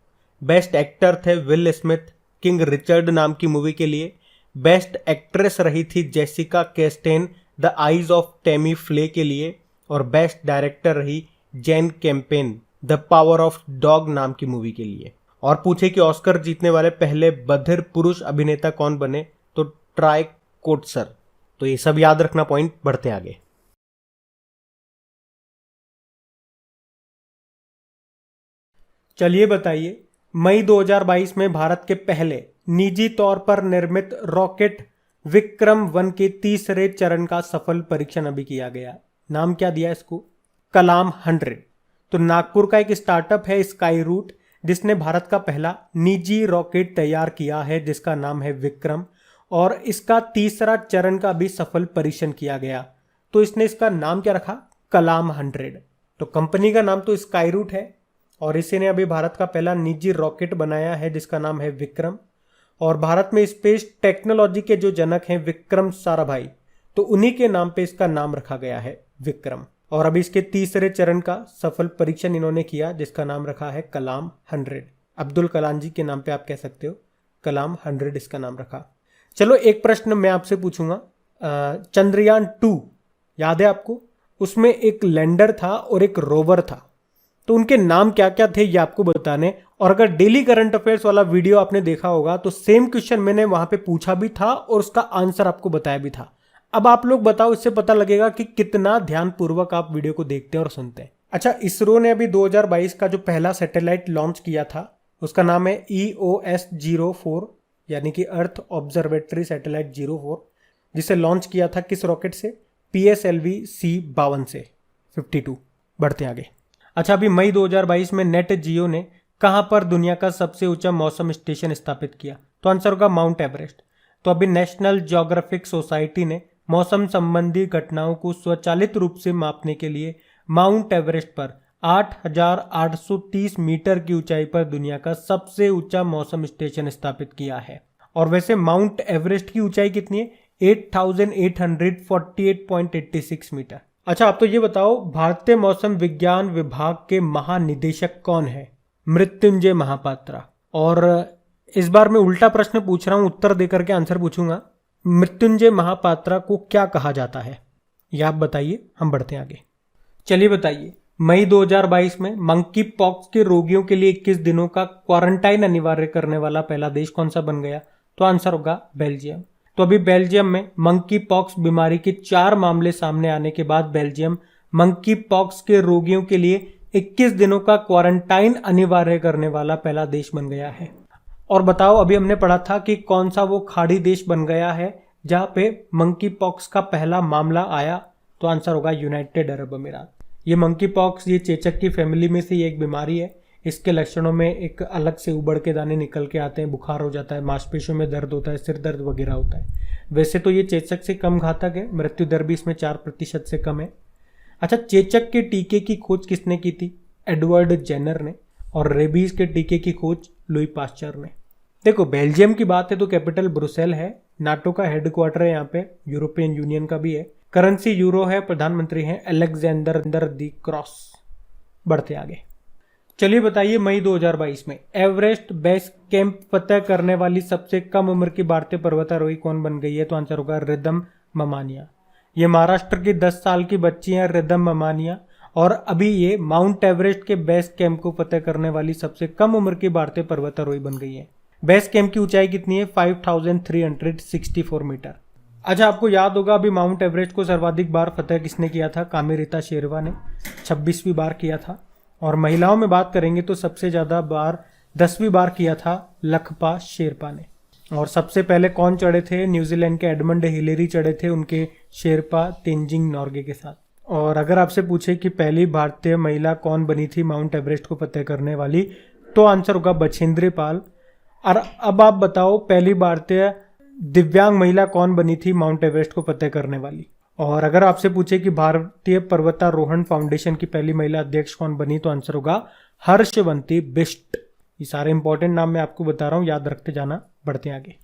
बेस्ट एक्टर थे विल स्मिथ किंग रिचर्ड नाम की मूवी के लिए। बेस्ट एक्ट्रेस रही थी Jessica Chastain the eyes of Temi Phule के लिए। और बेस्ट डायरेक्टर रही Jain campaign the power of dog नाम की मूवी के लिए। और पूछे कि ऑस्कर जीतने वाले पहले बधिर पुरुष अभिनेता कौन बने? तो ट्राई कोट्सर। तो ये सब याद रखना पॉइंट। बढ़ते आगे। चलिए बताइए, मई 2022 में भारत के पहले निजी तौर पर निर्मित रॉकेट विक्रम 1 के तीसरे चरण का सफल परीक्षण अभी किया गया। नाम क्या दिया इसको? कलाम 100। तो नागपुर का एक स्टार्टअप है स्काई रूट, जिसने भारत का पहला निजी रॉकेट तैयार किया है जिसका नाम है विक्रम, और इसका तीसरा चरण का भी सफल परीक्षण किया गया। तो इसने इसका नाम क्या रखा? कलाम 100। तो कंपनी का नाम तो स्काई रूट है और इसी ने अभी भारत का पहला निजी रॉकेट बनाया है जिसका नाम है विक्रम। और भारत में स्पेस टेक्नोलॉजी के जो जनक हैं विक्रम साराभाई, तो उन्हीं के नाम पे इसका नाम रखा गया है विक्रम। और अभी इसके तीसरे चरण का सफल परीक्षण इन्होंने किया जिसका नाम रखा है कलाम 100। अब्दुल कलाम जी के नाम पे आप कह सकते हो, कलाम 100 इसका नाम रखा। चलो एक प्रश्न मैं आपसे पूछूंगा। चंद्रयान 2 याद है आपको? उसमें एक लैंडर था और एक रोवर था, तो उनके नाम क्या क्या थे ये आपको बताने। और अगर डेली करंट अफेयर्स वाला वीडियो आपने देखा होगा तो सेम क्वेश्चन मैंने वहां पे पूछा भी था और उसका आंसर आपको बताया भी था। अब आप लोग बताओ, इससे पता लगेगा कि कितना ध्यानपूर्वक आप वीडियो को देखते हैं और सुनते हैं। अच्छा, इसरो ने अभी 2022 का जो पहला सैटेलाइट लॉन्च किया था उसका नाम है EOS-04, यानी कि अर्थ ऑब्जर्वेटरी सैटेलाइट 04, जिसे लॉन्च किया था किस रॉकेट से? PSLV-C52 से 52। बढ़ते आगे। अच्छा, अभी मई 2022 में नेट जियो ने कहां पर दुनिया का सबसे ऊंचा मौसम स्टेशन स्थापित किया? तो आंसर होगा माउंट एवरेस्ट। तो अभी नेशनल ज्योग्राफिक सोसाइटी ने मौसम संबंधी घटनाओं को स्वचालित रूप से मापने के लिए माउंट एवरेस्ट पर 8,830 मीटर की ऊंचाई पर दुनिया का सबसे ऊंचा मौसम स्टेशन स्थापित किया है। और वैसे माउंट एवरेस्ट की ऊंचाई कितनी है? 8,848.86 मीटर। अच्छा, आप तो ये बताओ, भारतीय मौसम विज्ञान विभाग के महानिदेशक कौन है? मृत्युंजय महापात्रा। और इस बार मैं उल्टा प्रश्न पूछ रहा हूं, उत्तर देकर के आंसर पूछूंगा। मृत्युंजय महापात्रा को क्या कहा जाता है ये आप बताइए, हम बढ़ते हैं आगे। चलिए बताइए, मई 2022 में मंकी पॉक्स के रोगियों के लिए 21 दिनों का क्वारंटाइन अनिवार्य करने वाला पहला देश कौन सा बन गया? तो आंसर होगा बेल्जियम। तो अभी बेल्जियम में मंकी पॉक्स बीमारी के 4 मामले सामने आने के बाद बेल्जियम मंकी पॉक्स के रोगियों के लिए 21 दिनों का क्वारंटाइन अनिवार्य करने वाला पहला देश बन गया है। और बताओ, अभी हमने पढ़ा था कि कौन सा वो खाड़ी देश बन गया है जहां पे मंकी पॉक्स का पहला मामला आया, तो आंसर होगा यूनाइटेड अरब अमीरात। ये मंकी पॉक्स ये चेचक की फैमिली में से एक बीमारी है। इसके लक्षणों में एक अलग से उबड़ के दाने निकल के आते हैं, बुखार हो जाता है, मांसपेशियों में दर्द होता है, सिर दर्द वगैरह होता है। वैसे तो ये चेचक से कम घातक है, मृत्यु दर भी इसमें 4% से कम है। अच्छा, चेचक के टीके की खोज किसने की थी? एडवर्ड जेनर ने। और रेबीज के टीके की खोज लुई पास्चर ने। देखो, बेल्जियम की बात है तो कैपिटल ब्रुसेल है, नाटो का हेडक्वार्टर है यहाँ पे, यूरोपियन यूनियन का भी है, करेंसी यूरो है, प्रधानमंत्री हैं अलेक्जेंडर दी क्रॉस। बढ़ते आगे, चलिए बताइए, मई 2022 में एवरेस्ट बेस कैंप फतह करने वाली सबसे कम उम्र की भारतीय पर्वतारोही कौन बन गई है? तो आंसर होगा रिदम ममानिया। ये महाराष्ट्र की 10 साल की बच्ची है रिदम ममानिया, और अभी ये माउंट एवरेस्ट के बेस कैंप को फतह करने वाली सबसे कम उम्र की भारतीय पर्वतारोही बन गई है। बेस कैंप की ऊंचाई कितनी है? 5364 मीटर। अच्छा, आपको याद होगा अभी माउंट एवरेस्ट को सर्वाधिक बार फतह किसने किया था? कामेरिता शेरवा ने 26वीं बार किया था। और महिलाओं में बात करेंगे तो सबसे ज्यादा बार 10वीं बार किया था लखपा शेरपा ने। और सबसे पहले कौन चढ़े थे? न्यूजीलैंड के एडमंड हिलेरी चढ़े थे उनके शेरपा तेंजिंग नॉर्गे के साथ। और अगर आपसे पूछे कि पहली भारतीय महिला कौन बनी थी माउंट एवरेस्ट को फतह करने वाली, तो आंसर होगा बछेंद्री पाल। और अब आप बताओ, पहली भारतीय दिव्यांग महिला कौन बनी थी माउंट एवरेस्ट को फतह करने वाली? और अगर आपसे पूछे कि भारतीय पर्वतारोहण फाउंडेशन की पहली महिला अध्यक्ष कौन बनी, तो आंसर होगा हर्षवंती बिष्ट। ये सारे इंपॉर्टेंट नाम मैं आपको बता रहा हूं, याद रखते जाना। बढ़ते आगे।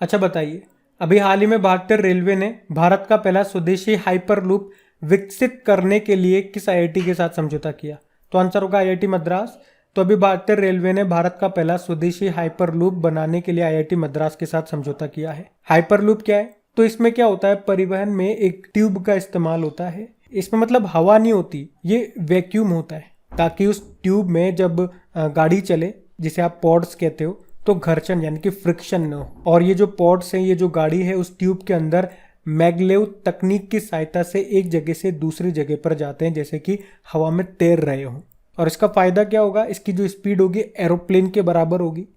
अच्छा बताइए, अभी हाल ही में भारतीय रेलवे ने भारत का पहला स्वदेशी हाइपरलूप विकसित करने के लिए किस आईआईटी के साथ समझौता किया? तो आंसर होगा आईआईटी मद्रास। तो अभी भारतीय रेलवे ने भारत का पहला स्वदेशी हाइपरलूप बनाने के लिए आईआईटी मद्रास के साथ समझौता किया है। हाइपरलूप क्या है? तो इसमें क्या होता है, परिवहन में एक ट्यूब का इस्तेमाल होता है। इसमें मतलब हवा नहीं होती, ये वैक्यूम होता है, ताकि उस ट्यूब में जब गाड़ी चले, जिसे आप पॉड्स कहते हो, तो घर्षण यानी कि फ्रिक्शन न हो। और ये जो पॉड्स हैं, ये जो गाड़ी है, उस ट्यूब के अंदर मैगलेव तकनीक की सहायता से एक जगह से दूसरी जगह पर जाते हैं, जैसे कि हवा में तैर रहे हों। और इसका फायदा क्या होगा? इसकी जो स्पीड होगी एरोप्लेन के बराबर होगी,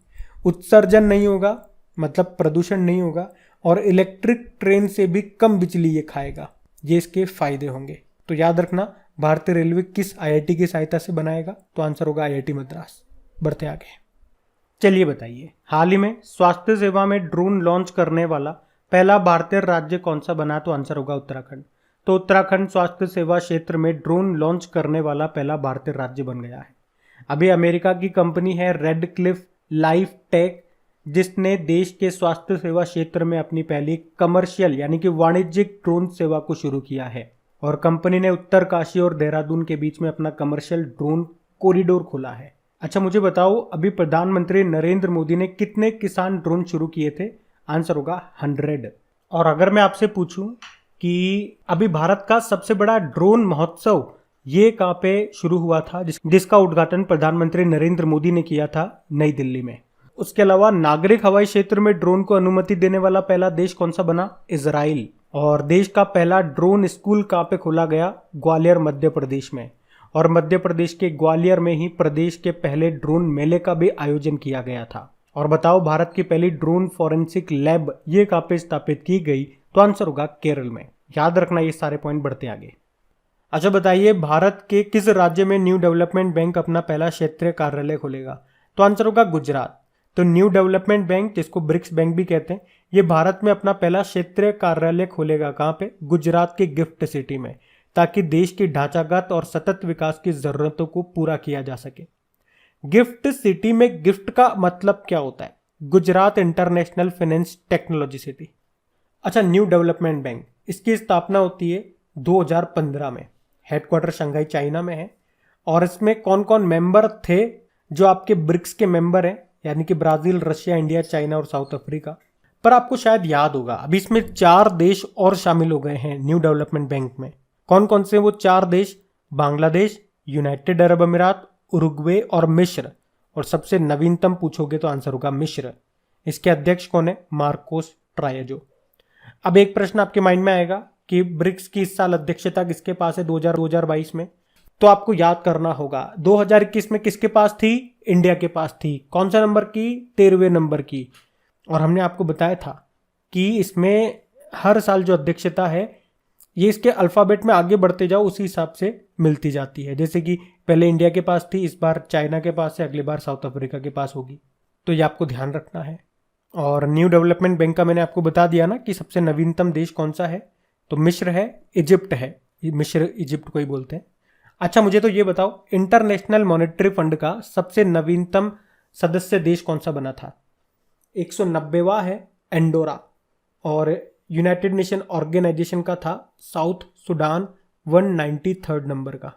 उत्सर्जन नहीं होगा, मतलब प्रदूषण नहीं होगा, और इलेक्ट्रिक ट्रेन से भी कम बिजली ये खाएगा। ये इसके फायदे होंगे। तो याद रखना, भारतीय रेलवे किस आईआईटी की सहायता से बनाएगा? तो आंसर होगा आईआईटी मद्रास। बढ़ते आगे। चलिए बताइए, हाल ही में स्वास्थ्य सेवा में ड्रोन लॉन्च करने वाला पहला भारतीय राज्य कौन सा बना? तो आंसर होगा उत्तराखंड। तो उत्तराखंड स्वास्थ्य सेवा क्षेत्र में ड्रोन लॉन्च करने वाला पहला भारतीय राज्य बन गया है। अभी अमेरिका की कंपनी है रेड क्लिफ लाइफ टेक, जिसने देश के स्वास्थ्य सेवा क्षेत्र में अपनी पहली कमर्शियल यानी कि वाणिज्यिक ड्रोन सेवा को शुरू किया है। और कंपनी ने उत्तरकाशी और देहरादून के बीच में अपना कमर्शियल ड्रोन कॉरिडोर खोला है। अच्छा, मुझे बताओ, अभी प्रधानमंत्री नरेंद्र मोदी ने कितने किसान ड्रोन शुरू किए थे? आंसर होगा 100। और अगर मैं आपसे पूछूं कि अभी भारत का सबसे बड़ा ड्रोन महोत्सव ये कहाँ पे शुरू हुआ था, जिसका उद्घाटन प्रधानमंत्री नरेंद्र मोदी ने किया था नई दिल्ली में। उसके अलावा नागरिक हवाई क्षेत्र में ड्रोन को अनुमति देने वाला पहला देश कौन सा बना? इजराइल। और देश का पहला ड्रोन स्कूल कहाँ पे खोला गया? ग्वालियर मध्य प्रदेश में। और मध्य प्रदेश के ग्वालियर में ही प्रदेश के पहले ड्रोन मेले का भी आयोजन किया गया था। और बताओ, भारत की पहली ड्रोन फॉरेंसिक लैब ये कहाँ पे स्थापित की गई? तो आंसर होगा केरल में। याद रखना ये सारे पॉइंट। बढ़ते आगे। अच्छा बताइए, भारत के किस राज्य में न्यू डेवलपमेंट बैंक अपना पहला क्षेत्रीय कार्यालय खोलेगा? तो आंसर होगा गुजरात। तो न्यू डेवलपमेंट बैंक, जिसको ब्रिक्स बैंक भी कहते हैं, ये भारत में अपना पहला क्षेत्रीय कार्यालय खोलेगा। कहाँ पे? गुजरात के गिफ्ट सिटी में, ताकि देश की ढांचागत और सतत विकास की जरूरतों को पूरा किया जा सके। गिफ्ट सिटी में गिफ्ट का मतलब क्या होता है? Gujarat international finance technology city. अच्छा, न्यू डेवलपमेंट बैंक, इसकी स्थापना होती है 2015 में। हेडक्वार्टर शंघाई चाइना में है। और इसमें कौन कौन मेंबर थे जो आपके ब्रिक्स के मेंबर हैं, यानी कि ब्राजील, रशिया, इंडिया, चाइना और साउथ अफ्रीका। पर आपको शायद याद होगा, अभी इसमें 4 देश और शामिल हो गए हैं न्यू डेवलपमेंट बैंक में। कौन कौन से वो 4 देश? बांग्लादेश, यूनाइटेड अरब अमीरात, उरुग्वे और मिस्र। और सबसे नवीनतम पूछोगे तो आंसर होगा मिस्र। इसके अध्यक्ष कौन है? मार्कोस ट्रायजो। अब एक प्रश्न आपके माइंड में आएगा कि ब्रिक्स की इस साल अध्यक्षता किसके पास है 2022 में, तो आपको याद करना होगा 2021 में किसके पास थी, इंडिया के पास थी। कौन सा नंबर की, 13वें नंबर की। और हमने आपको बताया था कि इसमें हर साल जो अध्यक्षता है ये इसके अल्फाबेट में आगे बढ़ते जाओ उसी हिसाब से मिलती जाती है। जैसे कि पहले इंडिया के पास थी, इस बार चाइना के पास है, अगली बार साउथ अफ्रीका के पास होगी, तो ये आपको ध्यान रखना है। और न्यू डेवलपमेंट बैंक का मैंने आपको बता दिया ना कि सबसे नवीनतम देश कौन सा है, तो मिस्र है, इजिप्ट है, मिस्र इजिप्ट को ही बोलते हैं। अच्छा मुझे तो ये बताओ इंटरनेशनल मॉनेटरी फंड का सबसे नवीनतम सदस्य देश कौन सा बना था। 190वां है एंडोरा, और यूनाइटेड नेशन ऑर्गेनाइजेशन का था साउथ सुडान 193rd नंबर का।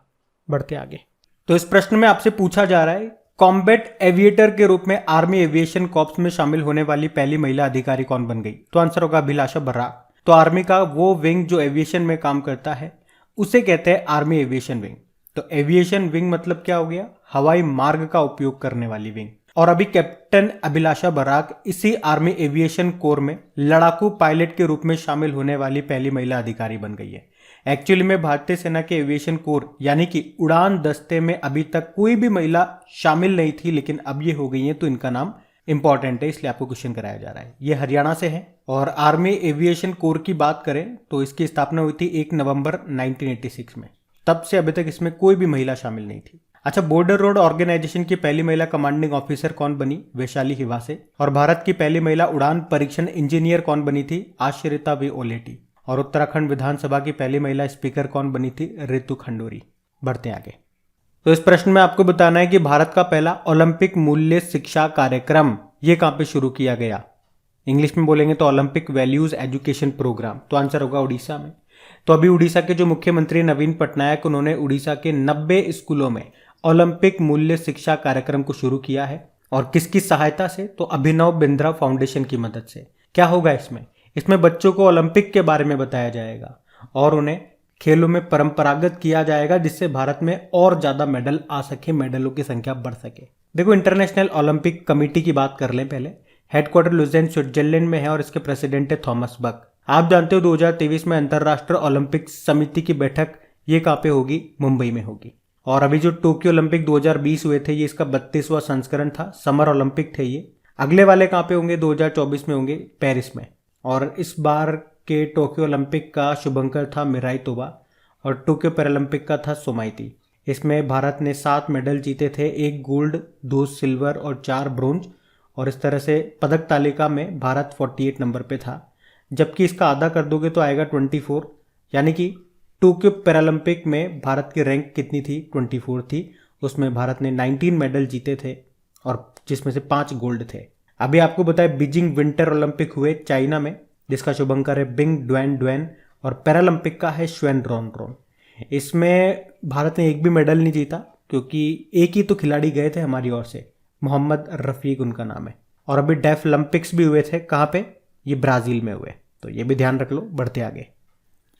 बढ़ते आगे, तो इस प्रश्न में आपसे पूछा जा रहा है कॉम्बैट एविएटर के रूप में आर्मी एविएशन कॉर्प्स में शामिल होने वाली पहली महिला अधिकारी कौन बन गई, तो आंसर होगा अभिलाषा बर्राक। तो आर्मी का वो विंग जो एविएशन में काम करता है उसे कहते हैं आर्मी एविएशन विंग। तो एविएशन विंग मतलब क्या हो गया, हवाई मार्ग का उपयोग करने वाली विंग। और अभी कैप्टन अभिलाषा बर्राक इसी आर्मी एविएशन कोर में लड़ाकू पायलट के रूप में शामिल होने वाली पहली महिला अधिकारी बन गई है। एक्चुअली में भारतीय सेना के एविएशन कोर यानी कि उड़ान दस्ते में अभी तक कोई भी महिला शामिल नहीं थी, लेकिन अब ये हो गई है, तो इनका नाम इंपॉर्टेंट है, इसलिए आपको क्वेश्चन कराया जा रहा है। ये हरियाणा से है। और आर्मी एविएशन कोर की बात करें तो इसकी स्थापना हुई थी 1 नवंबर 1986 में। तब से अभी तक इसमें कोई भी महिला शामिल नहीं थी। अच्छा, बॉर्डर रोड ऑर्गेनाइजेशन की पहली महिला कमांडिंग ऑफिसर कौन बनी, वैशाली हिवासे। और भारत की पहली महिला उड़ान परीक्षण इंजीनियर कौन बनी थी, आश्रिता वी ओलेटी। और उत्तराखंड विधानसभा की पहली महिला स्पीकर कौन बनी थी, रितु खंडूरी। बढ़ते आगे, तो इस प्रश्न में आपको बताना है कि भारत का पहला ओलंपिक मूल्य शिक्षा कार्यक्रम ये कहां पे शुरू किया गया। इंग्लिश में बोलेंगे तो ओलंपिक वैल्यूज एजुकेशन प्रोग्राम, तो आंसर होगा उड़ीसा में। तो अभी उड़ीसा के जो मुख्यमंत्री नवीन पटनायक, उन्होंने उड़ीसा के 90 स्कूलों में ओलंपिक मूल्य शिक्षा कार्यक्रम को शुरू किया है। और किसकी सहायता से, तो अभिनव बिंद्रा फाउंडेशन की मदद से। क्या होगा इसमें बच्चों को ओलंपिक के बारे में बताया जाएगा और उन्हें खेलों में परंपरागत किया जाएगा, जिससे भारत में और ज्यादा मेडल आ सके, मेडलों की संख्या बढ़ सके। देखो, इंटरनेशनल ओलंपिक कमेटी की बात कर लें पहले। हेडक्वार्टर लुज़ेन स्विट्जरलैंड में है और इसके प्रेसिडेंट है थॉमस बक। आप जानते हो 2023 में अंतर्राष्ट्रीय ओलंपिक समिति की बैठक ये कहाँ पे होगी, मुंबई में होगी। और अभी जो टोक्यो ओलंपिक 2020 हुए थे, ये इसका 32वां संस्करण था, समर ओलंपिक थे ये। अगले वाले कहाँ पे होंगे, 2024 में होंगे पेरिस में। और इस बार के टोक्यो ओलंपिक का शुभंकर था मिराई तोबा और टोक्यो पैरालंपिक का था सोमाइती। इसमें भारत ने 7 मेडल जीते थे, 1 गोल्ड, 2 सिल्वर और 4 ब्रोंज। और इस तरह से पदक तालिका में भारत 48 नंबर पे था। जबकि इसका आधा कर दोगे तो आएगा 24, यानी कि टोक्यो पैरालंपिक में भारत की रैंक कितनी थी, 24 थी। उसमें भारत ने 19 मेडल जीते थे और जिसमें से 5 गोल्ड थे। अभी आपको बताए बीजिंग विंटर ओलंपिक हुए चाइना में, जिसका शुभंकर है बिंग ड्वेन ड्वेन और पैरालंपिक का है श्वेन ड्रोन ड्रोन। इसमें भारत ने एक भी मेडल नहीं जीता, क्योंकि एक ही तो खिलाड़ी गए थे हमारी ओर से, मोहम्मद रफीक उनका नाम है। और अभी डेफ ओलंपिक्स भी हुए थे, कहाँ पे, ये ब्राजील में हुए, तो ये भी ध्यान रख लो। बढ़ते आगे,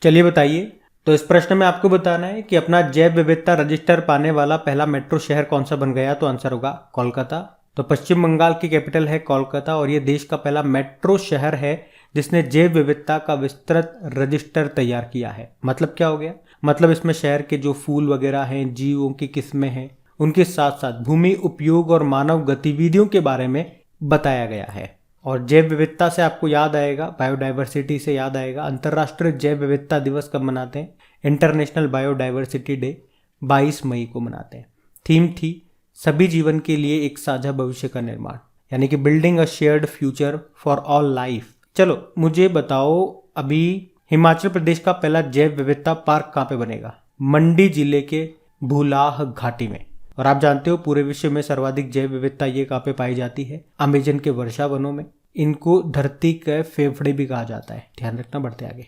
चलिए बताइए। तो इस प्रश्न में आपको बताना है कि अपना जैव विविधता रजिस्टर पाने वाला पहला मेट्रो शहर कौन सा बन गया, तो आंसर होगा कोलकाता। तो पश्चिम बंगाल की कैपिटल है कोलकाता और ये देश का पहला मेट्रो शहर है जिसने जैव विविधता का विस्तृत रजिस्टर तैयार किया है। मतलब क्या हो गया, मतलब इसमें शहर के जो फूल वगैरह हैं, जीवों की किस्में हैं, उनके साथ साथ भूमि उपयोग और मानव गतिविधियों के बारे में बताया गया है। और जैव विविधता से आपको याद आएगा, बायोडाइवर्सिटी से याद आएगा, अंतर्राष्ट्रीय जैव विविधता दिवस कब मनाते हैं, इंटरनेशनल बायोडाइवर्सिटी डे 22 मई को मनाते हैं। थीम थी सभी जीवन के लिए एक साझा भविष्य का निर्माण, यानी कि building a shared future for all life. चलो मुझे बताओ, अभी हिमाचल प्रदेश का पहला जैव विविधता पार्क कहाँ पे बनेगा, मंडी जिले के भूलाह घाटी में। और आप जानते हो पूरे विश्व में सर्वाधिक जैव विविधता ये कहाँ पे पाई जाती है, अमेजन के वर्षा वनों में। इनको धरती के फेफड़े भी कहा जाता है, ध्यान रखना। बढ़ते आगे,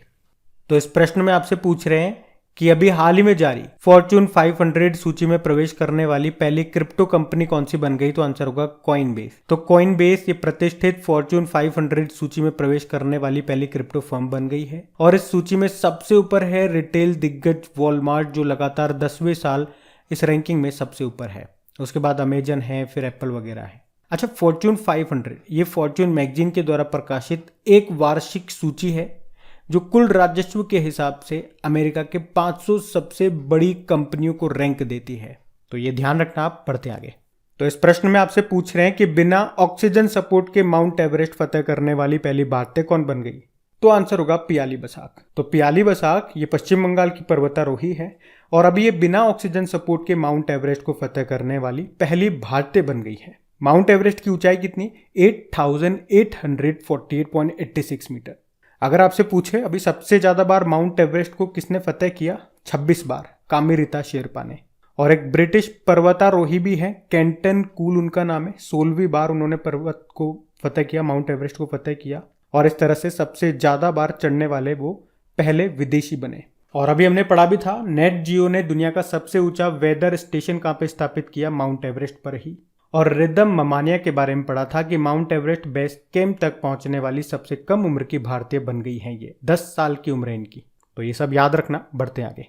तो इस प्रश्न में आपसे पूछ रहे हैं कि अभी हाल ही में जारी फॉर्च्यून 500 सूची में प्रवेश करने वाली पहली क्रिप्टो कंपनी कौन सी बन गई, तो आंसर होगा कॉइनबेस। तो कॉइनबेस ये प्रतिष्ठित फॉर्च्यून 500 सूची में प्रवेश करने वाली पहली क्रिप्टो फर्म बन गई है। और इस सूची में सबसे ऊपर है रिटेल दिग्गज वॉलमार्ट, जो लगातार 10वें साल इस रैंकिंग में सबसे ऊपर है। उसके बाद अमेजन है, फिर एप्पल वगैरह है। अच्छा, फॉर्च्यून 500 ये फॉर्च्यून मैगजीन के द्वारा प्रकाशित एक वार्षिक सूची है जो कुल राजस्व के हिसाब से अमेरिका के 500 सबसे बड़ी कंपनियों को रैंक देती है। तो ये ध्यान रखना। आप पढ़ते आगे। तो इस प्रश्न में आपसे पूछ रहे हैं कि बिना ऑक्सीजन सपोर्ट के माउंट एवरेस्ट फतेह करने वाली पहली भारतीय कौन बन गई? तो आंसर होगा पियाली बसाक। तो पियाली बसाक ये पश्चिम बंगाल की पर्वतारोही है और अभी ये बिना ऑक्सीजन सपोर्ट के माउंट एवरेस्ट को फतेह करने वाली पहली भारतीय बन गई है। माउंट एवरेस्ट की ऊंचाई कितनी? 8848.86 मीटर। अगर आपसे पूछे अभी सबसे ज्यादा बार माउंट एवरेस्ट को किसने फतेह किया? 26 बार, कामिरिता शेरपा ने। और एक ब्रिटिश पर्वतारोही भी है, कैंटन कूल उनका नाम है, 16वीं बार उन्होंने पर्वत को फतेह किया, माउंट एवरेस्ट को फतेह किया। और इस तरह से सबसे ज्यादा बार चढ़ने वाले वो पहले विदेशी बने। और अभी हमने पढ़ा भी था, नेट जियो ने दुनिया का सबसे ऊंचा वेदर स्टेशन कहाँ पे स्थापित किया? माउंट एवरेस्ट पर ही। और रिदम ममानिया के बारे में पढ़ा था कि माउंट एवरेस्ट बेस कैंप तक पहुंचने वाली सबसे कम उम्र की भारतीय बन गई हैं ये, 10 साल की उम्र है इनकी। तो ये सब याद रखना। बढ़ते आगे।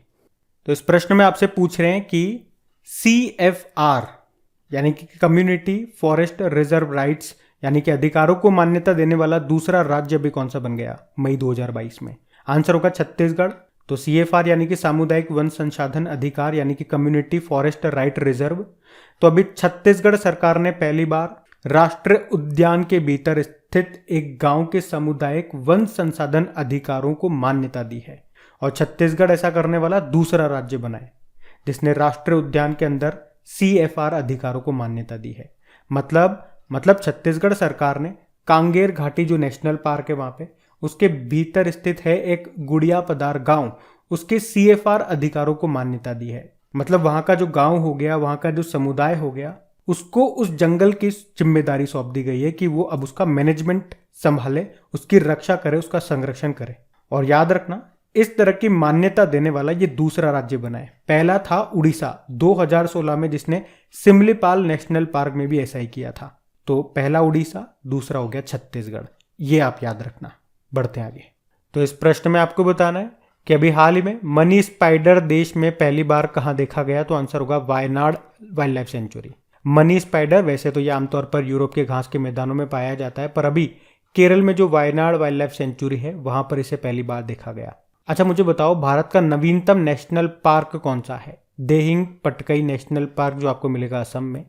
तो इस प्रश्न में आपसे पूछ रहे हैं कि CFR यानी कि कम्युनिटी फॉरेस्ट रिजर्व राइट्स यानी कि अधिकारों को मान्यता देने वाला दूसरा राज्य भी कौन सा बन गया मई 2022 में? आंसर होगा छत्तीसगढ़। तो CFR यानी कि सामुदायिक वन संसाधन अधिकार यानी कि कम्युनिटी फॉरेस्ट राइट रिजर्व। तो अभी छत्तीसगढ़ सरकार ने पहली बार राष्ट्रीय उद्यान के भीतर स्थित एक गांव के सामुदायिक वन संसाधन अधिकारों को मान्यता दी है और छत्तीसगढ़ ऐसा करने वाला दूसरा राज्य बना है जिसने राष्ट्रीय उद्यान के अंदर CFR अधिकारों को मान्यता दी है। मतलब छत्तीसगढ़ सरकार ने कांगेर घाटी जो नेशनल पार्क है वहां पे, उसके भीतर स्थित है एक गुड़िया पदार गांव, उसके CFR अधिकारों को मान्यता दी है। मतलब वहां का जो गांव हो गया, वहां का जो समुदाय हो गया, उसको उस जंगल की जिम्मेदारी सौंप दी गई है कि वो अब उसका मैनेजमेंट संभाले, उसकी रक्षा करे, उसका संरक्षण करे। और याद रखना, इस तरह की मान्यता देने वाला ये दूसरा राज्य बना है। पहला था उड़ीसा 2016 में, जिसने सिमलीपाल नेशनल पार्क में भी ऐसा ही किया था। तो पहला उड़ीसा, दूसरा हो गया छत्तीसगढ़। ये आप याद रखना। बढ़ते आगे। तो इस प्रश्न में आपको बताना है कि अभी हाल ही में मनी स्पाइडर देश में पहली बार कहां देखा गया? तो आंसर होगा Wayanad wild life sanctuary. Money spider वैसे तो ये आमतौर पर यूरोप के घास के मैदानों में पाया जाता है, पर अभी केरल में जो वायनाड वाइल्ड लाइफ सेंचुरी है वहां पर इसे पहली बार देखा गया। अच्छा, मुझे बताओ भारत का नवीनतम नेशनल पार्क कौन सा है? देहिंग पटकई नेशनल पार्क जो आपको मिलेगा असम में।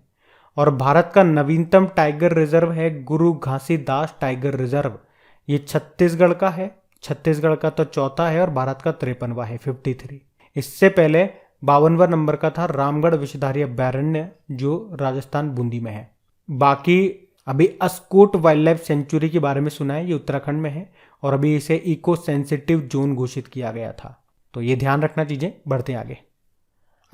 और भारत का नवीनतम टाइगर रिजर्व है गुरु घासीदास टाइगर रिजर्व। ये छत्तीसगढ़ का है। छत्तीसगढ़ का तो चौथा है और भारत का 53वां है, 53। इससे पहले 52वां नंबर का था रामगढ़ विषधारी अभयारण्य जो राजस्थान बूंदी में है। बाकी अभी अस्कोट वाइल्ड लाइफ सेंचुरी के बारे में सुना है, ये उत्तराखंड में है और अभी इसे इको सेंसिटिव जोन घोषित किया गया था। तो ये ध्यान रखना चीजें। बढ़ते आगे।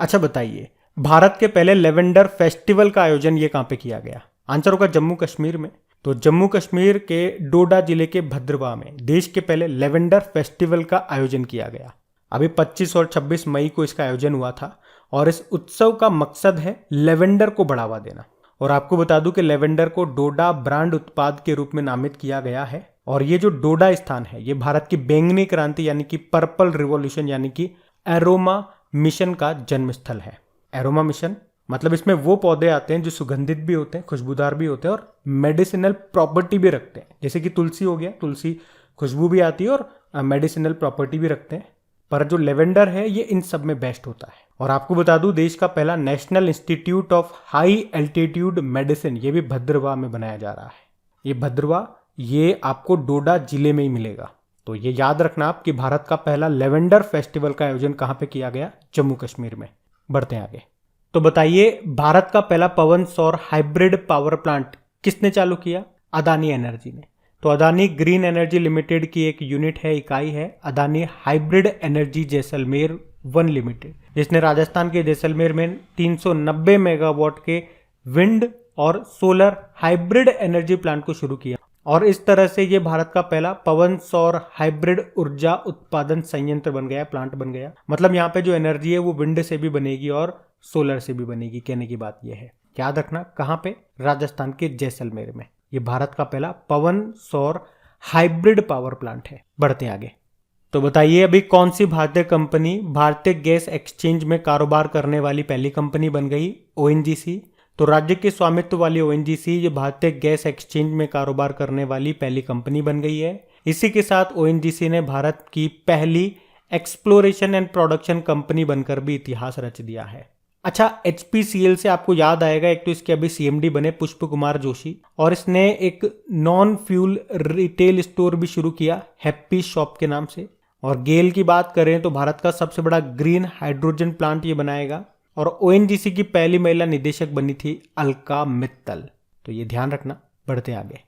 अच्छा बताइए, भारत के पहले लेवेंडर फेस्टिवल का आयोजन ये कहां पे किया गया? आंसर होगा जम्मू कश्मीर में। तो जम्मू कश्मीर के डोडा जिले के भद्रवाह में देश के पहले लेवेंडर फेस्टिवल का आयोजन किया गया। अभी 25 और 26 मई को इसका आयोजन हुआ था और इस उत्सव का मकसद है लेवेंडर को बढ़ावा देना। और आपको बता दूं कि लेवेंडर को डोडा ब्रांड उत्पाद के रूप में नामित किया गया है। और ये जो डोडा स्थान है ये भारत की बैंगनी क्रांति यानी कि पर्पल रिवॉल्यूशन यानी कि एरोमा मिशन का जन्म स्थल है। एरोमा मिशन मतलब इसमें वो पौधे आते हैं जो सुगंधित भी होते हैं, खुशबूदार भी होते हैं और मेडिसिनल प्रॉपर्टी भी रखते हैं। जैसे कि तुलसी हो गया, तुलसी खुशबू भी आती है और मेडिसिनल प्रॉपर्टी भी रखते हैं। पर जो लेवेंडर है ये इन सब में बेस्ट होता है। और आपको बता दूं, देश का पहला national institute of high altitude medicine ये भी भद्रवाह में बनाया जा रहा है। ये भद्रवाह ये आपको डोडा जिले में ही मिलेगा। तो ये याद रखना आप कि भारत का पहला लेवेंडर फेस्टिवल का आयोजन कहां पे किया गया? जम्मू कश्मीर में। बढ़ते हैं आगे। तो बताइए, भारत का पहला पवन सौर हाइब्रिड पावर प्लांट किसने चालू किया? अदानी एनर्जी ने। तो अदानी ग्रीन एनर्जी लिमिटेड की एक यूनिट है, इकाई है Adani hybrid energy Jaisalmer 1 limited, जिसने राजस्थान के जैसलमेर में 390 मेगावाट के विंड और सोलर हाइब्रिड एनर्जी प्लांट को शुरू किया। और इस तरह से ये भारत का पहला पवन सौर हाइब्रिड ऊर्जा उत्पादन संयंत्र बन गया, प्लांट बन गया। मतलब यहाँ पे जो एनर्जी है वो विंड से भी बनेगी और सोलर से भी बनेगी। कहने की बात यह है, याद रखना कहाँ पे? राजस्थान के जैसलमेर में। ये भारत का पहला पवन सौर हाइब्रिड पावर प्लांट है। बढ़ते आगे। तो बताइए, अभी कौन सी भारतीय कंपनी भारतीय गैस एक्सचेंज में कारोबार करने वाली पहली कंपनी बन गई? ONGC। तो राज्य के स्वामित्व वाली ओएनजीसी ये भारतीय गैस एक्सचेंज में कारोबार करने वाली पहली कंपनी बन गई है। इसी के साथ ओएनजीसी ने भारत की पहली एक्सप्लोरेशन एंड प्रोडक्शन कंपनी बनकर भी इतिहास रच दिया है। अच्छा, एचपीसीएल से आपको याद आएगा, एक तो इसके अभी सीएमडी बने पुष्प कुमार जोशी, और इसने एक नॉन फ्यूल रिटेल स्टोर भी शुरू किया हैप्पी शॉप के नाम से। और गेल की बात करें तो भारत का सबसे बड़ा ग्रीन हाइड्रोजन प्लांट ये बनाएगा। और ओएनजीसी की पहली महिला निदेशक बनी थी अलका मित्तल। तो ये ध्यान रखना। बढ़ते आगे।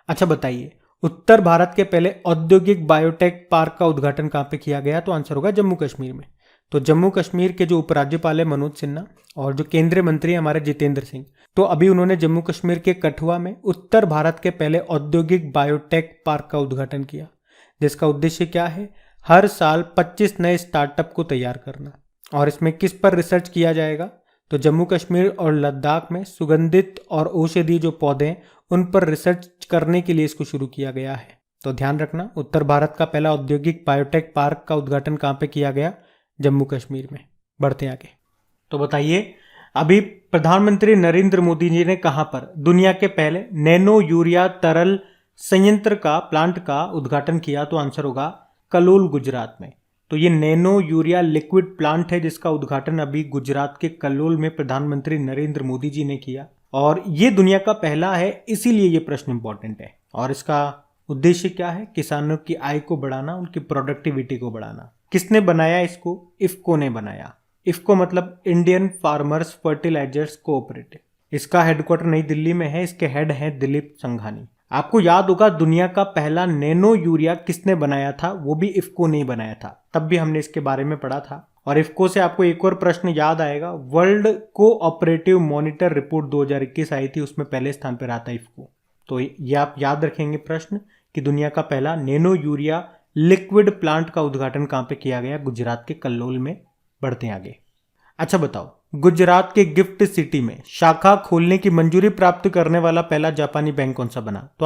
अच्छा बताइए, उत्तर भारत के पहले औद्योगिक बायोटेक पार्क का उद्घाटन कहाँ पे किया गया? तो आंसर होगा जम्मू कश्मीर में। तो जम्मू कश्मीर के जो उपराज्यपाल है मनोज सिन्हा और जो केंद्रीय मंत्री है हमारे जितेंद्र सिंह, तो अभी उन्होंने जम्मू कश्मीर के कठुआ में उत्तर भारत के पहले औद्योगिक बायोटेक पार्क का उद्घाटन किया, जिसका उद्देश्य क्या है? हर साल 25 नए स्टार्टअप को तैयार करना। और इसमें किस पर रिसर्च किया जाएगा? तो जम्मू कश्मीर और लद्दाख में सुगंधित और औषधीय जो पौधे हैं उन पर रिसर्च करने के लिए इसको शुरू किया गया है। तो ध्यान रखना, उत्तर भारत का पहला औद्योगिक बायोटेक पार्क का उद्घाटन कहाँ पे किया गया? जम्मू कश्मीर में। बढ़ते आगे। तो बताइए, अभी प्रधानमंत्री नरेंद्र मोदी जी ने कहां पर दुनिया के पहले नैनो यूरिया तरल संयंत्र का प्लांट का उद्घाटन किया? तो आंसर होगा कलोल, गुजरात में। तो ये नैनो यूरिया लिक्विड प्लांट है जिसका उद्घाटन अभी गुजरात के कलोल में प्रधानमंत्री नरेंद्र मोदी जी ने किया। और ये दुनिया का पहला है, इसीलिए ये प्रश्न इंपॉर्टेंट है। और इसका उद्देश्य क्या है? किसानों की आय को बढ़ाना, उनकी प्रोडक्टिविटी को बढ़ाना। किसने बनाया इसको? इफ्को ने बनाया। इफ्को मतलब इंडियन फार्मर्स फर्टिलाइजर्स कोऑपरेटिव। इसका हेडक्वार्टर नई दिल्ली में है। इसके हेड हैं दिलीप संघानी। आपको याद होगा, दुनिया का पहला नैनो यूरिया किसने बनाया था? वो भी इफ्को ने बनाया था। तब भी हमने इसके बारे में पढ़ा था। और इफ्को से आपको एक और प्रश्न याद आएगा, वर्ल्ड कोऑपरेटिव मॉनिटर रिपोर्ट 2021 आई थी, उसमें पहले स्थान पर रहा था इफ्को। तो ये आप याद रखेंगे प्रश्न कि दुनिया का पहला नैनो यूरिया लिक्विड प्लांट का उद्घाटन कहां पे किया गया? गुजरात के कल्लोल में। बढ़ते आगे। अच्छा बताओ, गुजरात के गिफ्ट सिटी में शाखा खोलने की मंजूरी प्राप्त करने वाला पहला जापानी बैंक कौन सा बना? तो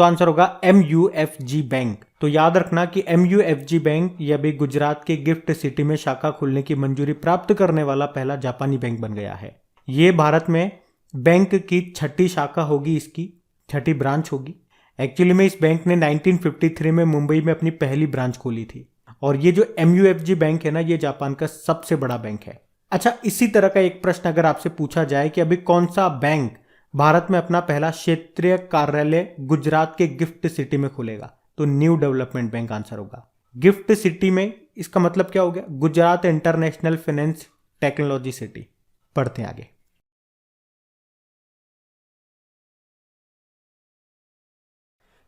आंसर होगा MUFG बैंक। तो याद रखना कि MUFG बैंक ये अभी गुजरात के गिफ्ट सिटी में शाखा खोलने की मंजूरी प्राप्त करने वाला पहला जापानी बैंक बन गया है। ये भारत में बैंक की 6ठी शाखा होगी, इसकी 6ठी ब्रांच होगी। एक्चुअली में इस बैंक ने 1953 में मुंबई में अपनी पहली ब्रांच खोली थी। और ये जो MUFG बैंक है ना, ये जापान का सबसे बड़ा बैंक है। अच्छा, इसी तरह का एक प्रश्न अगर आपसे पूछा जाए कि अभी कौन सा बैंक भारत में अपना पहला क्षेत्रीय कार्यालय गुजरात के गिफ्ट सिटी में खोलेगा? तो न्यू डेवलपमेंट बैंक आंसर होगा। गिफ्ट सिटी में इसका मतलब क्या हो गया? Gujarat international finance technology city. पढ़ते आगे।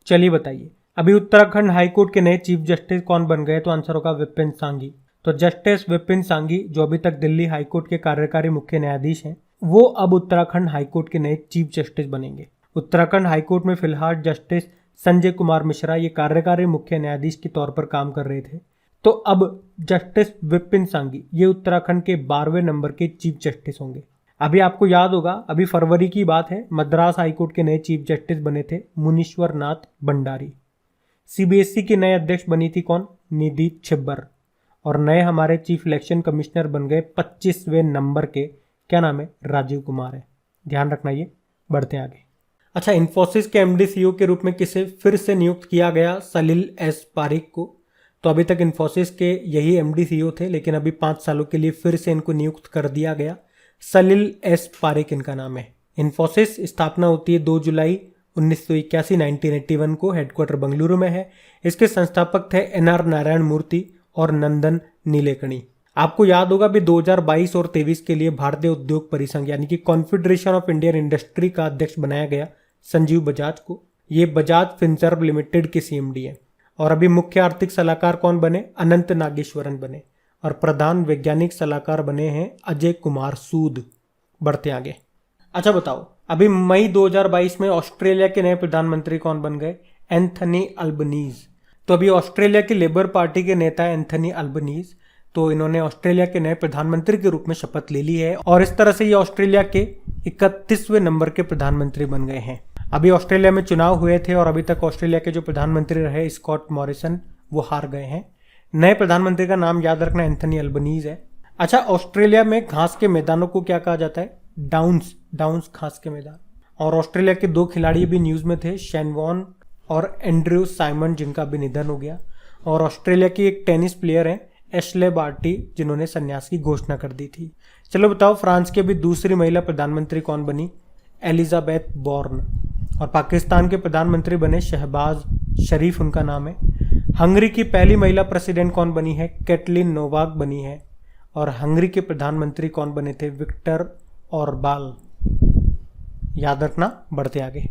चलिए बताइए, अभी उत्तराखंड हाईकोर्ट के नए चीफ जस्टिस कौन बन गए? तो आंसर होगा विपिन सांघी। तो जस्टिस विपिन सांघी, जो अभी तक दिल्ली हाईकोर्ट के कार्यकारी मुख्य न्यायाधीश हैं, वो अब उत्तराखंड हाईकोर्ट के नए चीफ जस्टिस बनेंगे। उत्तराखंड हाईकोर्ट में फिलहाल जस्टिस संजय कुमार मिश्रा ये कार्यकारी मुख्य न्यायाधीश के तौर पर काम कर रहे थे। तो अब जस्टिस विपिन सांघी ये उत्तराखंड के 12वें नंबर के चीफ जस्टिस होंगे। अभी आपको याद होगा, अभी फरवरी की बात है, मद्रास हाईकोर्ट के नए चीफ जस्टिस बने थे मुनीश्वर नाथ भंडारी। सीबीएसई की नए अध्यक्ष बनी थी कौन? निधि छिब्बर। और नए हमारे चीफ इलेक्शन कमिश्नर बन गए 25वें नंबर के, क्या नाम है? राजीव कुमार है। ध्यान रखना ये। बढ़ते आगे। अच्छा, इन्फोसिस के MD CEO के रूप में किसे फिर से नियुक्त किया गया? सलिल एस पारिक को। तो अभी तक इन्फोसिस के यही MD CEO थे, लेकिन अभी 5 सालों के लिए फिर से इनको नियुक्त कर दिया गया। सलिल एस पारिक इनका नाम है। इन्फोसिस स्थापना होती है 2 जुलाई 1981 1981 को। हेडक्वार्टर बंगलुरु में है। इसके संस्थापक थे NR नारायण मूर्ति और नंदन नीलेकणी। आपको याद होगा भी 2022 और 23 के लिए भारतीय उद्योग परिसंघ यानी कि कॉन्फेडरेशन ऑफ इंडियन इंडस्ट्री का अध्यक्ष बनाया गया संजीव बजाज को। ये बजाज फिनसर्व लिमिटेड के CMD है। और अभी मुख्य आर्थिक सलाहकार कौन बने? अनंत नागेश्वरन बने। और प्रधान वैज्ञानिक सलाहकार बने हैं अजय कुमार सूद। बढ़ते आगे। अच्छा बताओ, अभी मई 2022 में ऑस्ट्रेलिया के नए प्रधानमंत्री कौन बन गए? Anthony Albanese. तो अभी ऑस्ट्रेलिया की लेबर पार्टी के नेता एंथनी अल्बनीज, तो इन्होंने ऑस्ट्रेलिया के नए प्रधानमंत्री के रूप में शपथ ले ली है। और इस तरह से ये ऑस्ट्रेलिया के 31वें नंबर के प्रधानमंत्री बन गए हैं। अभी ऑस्ट्रेलिया में चुनाव हुए थे और अभी तक ऑस्ट्रेलिया के जो प्रधानमंत्री रहे स्कॉट मॉरिसन, वो हार गए हैं। नए प्रधानमंत्री का नाम याद रखना एंथनी अल्बनीज है। अच्छा, ऑस्ट्रेलिया में घास के मैदानों को क्या कहा जाता है? डाउन्स घास के मैदान। और ऑस्ट्रेलिया के 2 खिलाड़ी भी न्यूज़ में थे, शेन वॉन और एंड्रयू साइमन, जिनका भी निधन हो गया। और ऑस्ट्रेलिया की एक टेनिस प्लेयर है एशले बार्टी, जिन्होंने संन्यास की घोषणा कर दी थी। चलो बताओ, फ्रांस की अभी दूसरी महिला प्रधानमंत्री कौन बनी? Elizabeth born. और पाकिस्तान के प्रधानमंत्री बने शहबाज शरीफ, उनका नाम है। हंगरी की पहली महिला प्रेसिडेंट कौन बनी है? कैटलिन नोवाक बनी है। और हंगरी के प्रधानमंत्री कौन बने थे? Viktor Orban. याद रखना, बढ़ते आगे।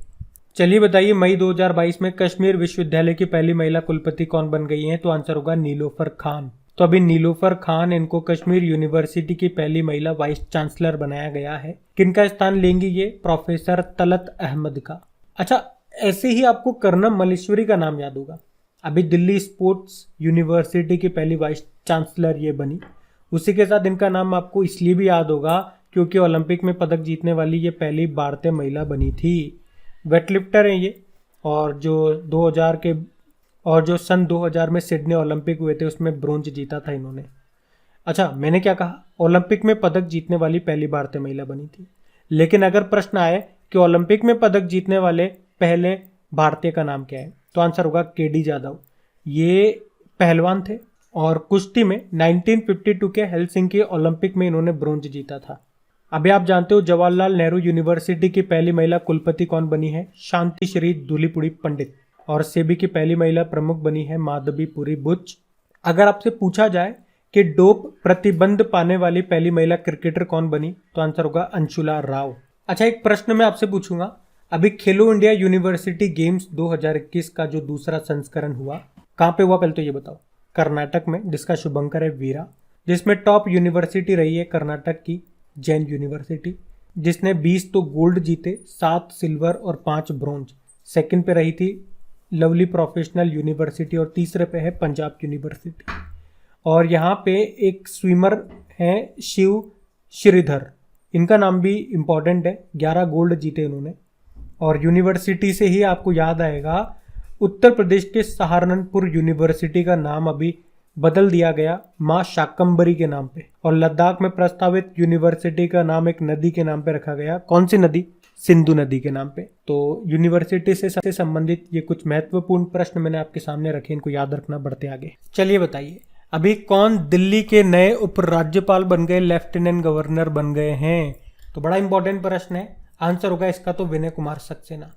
चलिए बताइए, मई 2022 में कश्मीर विश्वविद्यालय की पहली महिला कुलपति कौन बन गई है? तो आंसर होगा नीलोफर खान। तो अभी नीलोफर खान, इनको कश्मीर यूनिवर्सिटी की पहली महिला वाइस चांसलर बनाया गया है। किनका स्थान लेंगी ये? प्रोफेसर तलत अहमद का। अच्छा, ऐसे ही आपको कर्नम मल्लेश्वरी का नाम याद होगा। अभी दिल्ली स्पोर्ट्स यूनिवर्सिटी की पहली वाइस चांसलर ये बनी। उसी के साथ इनका नाम आपको इसलिए भी याद होगा क्योंकि ओलंपिक में पदक जीतने वाली ये पहली भारतीय महिला बनी थी। वेटलिफ्टर हैं ये। और जो सन 2000 में सिडनी ओलंपिक हुए थे उसमें ब्रोंज जीता था इन्होंने। अच्छा, मैंने क्या कहा? ओलंपिक में पदक जीतने वाली पहली भारतीय महिला बनी थी। लेकिन अगर प्रश्न आए कि ओलंपिक में पदक जीतने वाले पहले भारतीय का नाम क्या है, तो आंसर होगा केडी जाधव। ये पहलवान थे और कुश्ती में 1952 के हेलसिंकी ओलंपिक में इन्होंने ब्रोंज जीता था। अभी आप जानते हो जवाहरलाल नेहरू यूनिवर्सिटी की पहली महिला कुलपति कौन बनी है? शांति श्री धूलीपुड़ी पंडित। और सेबी की पहली महिला प्रमुख बनी है माधवीपुरी बुच। अगर आपसे पूछा जाए कि डोप प्रतिबंध पाने वाली पहली महिला क्रिकेटर कौन बनी, तो आंसर होगा अंशुला राव। अच्छा, एक प्रश्न मैं आपसे पूछूंगा, अभी खेलो इंडिया यूनिवर्सिटी गेम्स 2021 का जो दूसरा संस्करण हुआ, कहाँ पे हुआ? पहले तो ये बताओ। कर्नाटक में, जिसका शुभंकर है वीरा। जिसमें टॉप यूनिवर्सिटी रही है कर्नाटक की जैन यूनिवर्सिटी, जिसने 20 तो गोल्ड जीते, 7 सिल्वर और 5 ब्रोंज। सेकंड पे रही थी लवली प्रोफेशनल यूनिवर्सिटी और तीसरे पे है पंजाब यूनिवर्सिटी। और यहाँ पे एक स्विमर हैं शिव श्रीधर, इनका नाम भी इम्पॉर्टेंट है, 11 गोल्ड जीते इन्होंने। और यूनिवर्सिटी से ही आपको याद आएगा, उत्तर प्रदेश के सहारनपुर यूनिवर्सिटी का नाम अभी बदल दिया गया माँ शाकंबरी के नाम पे। और लद्दाख में प्रस्तावित यूनिवर्सिटी का नाम एक नदी के नाम पे रखा गया। कौन सी नदी? सिंधु नदी के नाम पे। तो यूनिवर्सिटी से संबंधित ये कुछ महत्वपूर्ण प्रश्न मैंने आपके सामने रखे, इनको याद रखना। बढ़ते आगे। चलिए बताइए, अभी कौन दिल्ली के नए उपराज्यपाल बन गए, लेफ्टिनेंट गवर्नर बन गए हैं? तो बड़ा इंपॉर्टेंट प्रश्न है। आंसर होगा इसका तो विनय कुमार सक्सेना।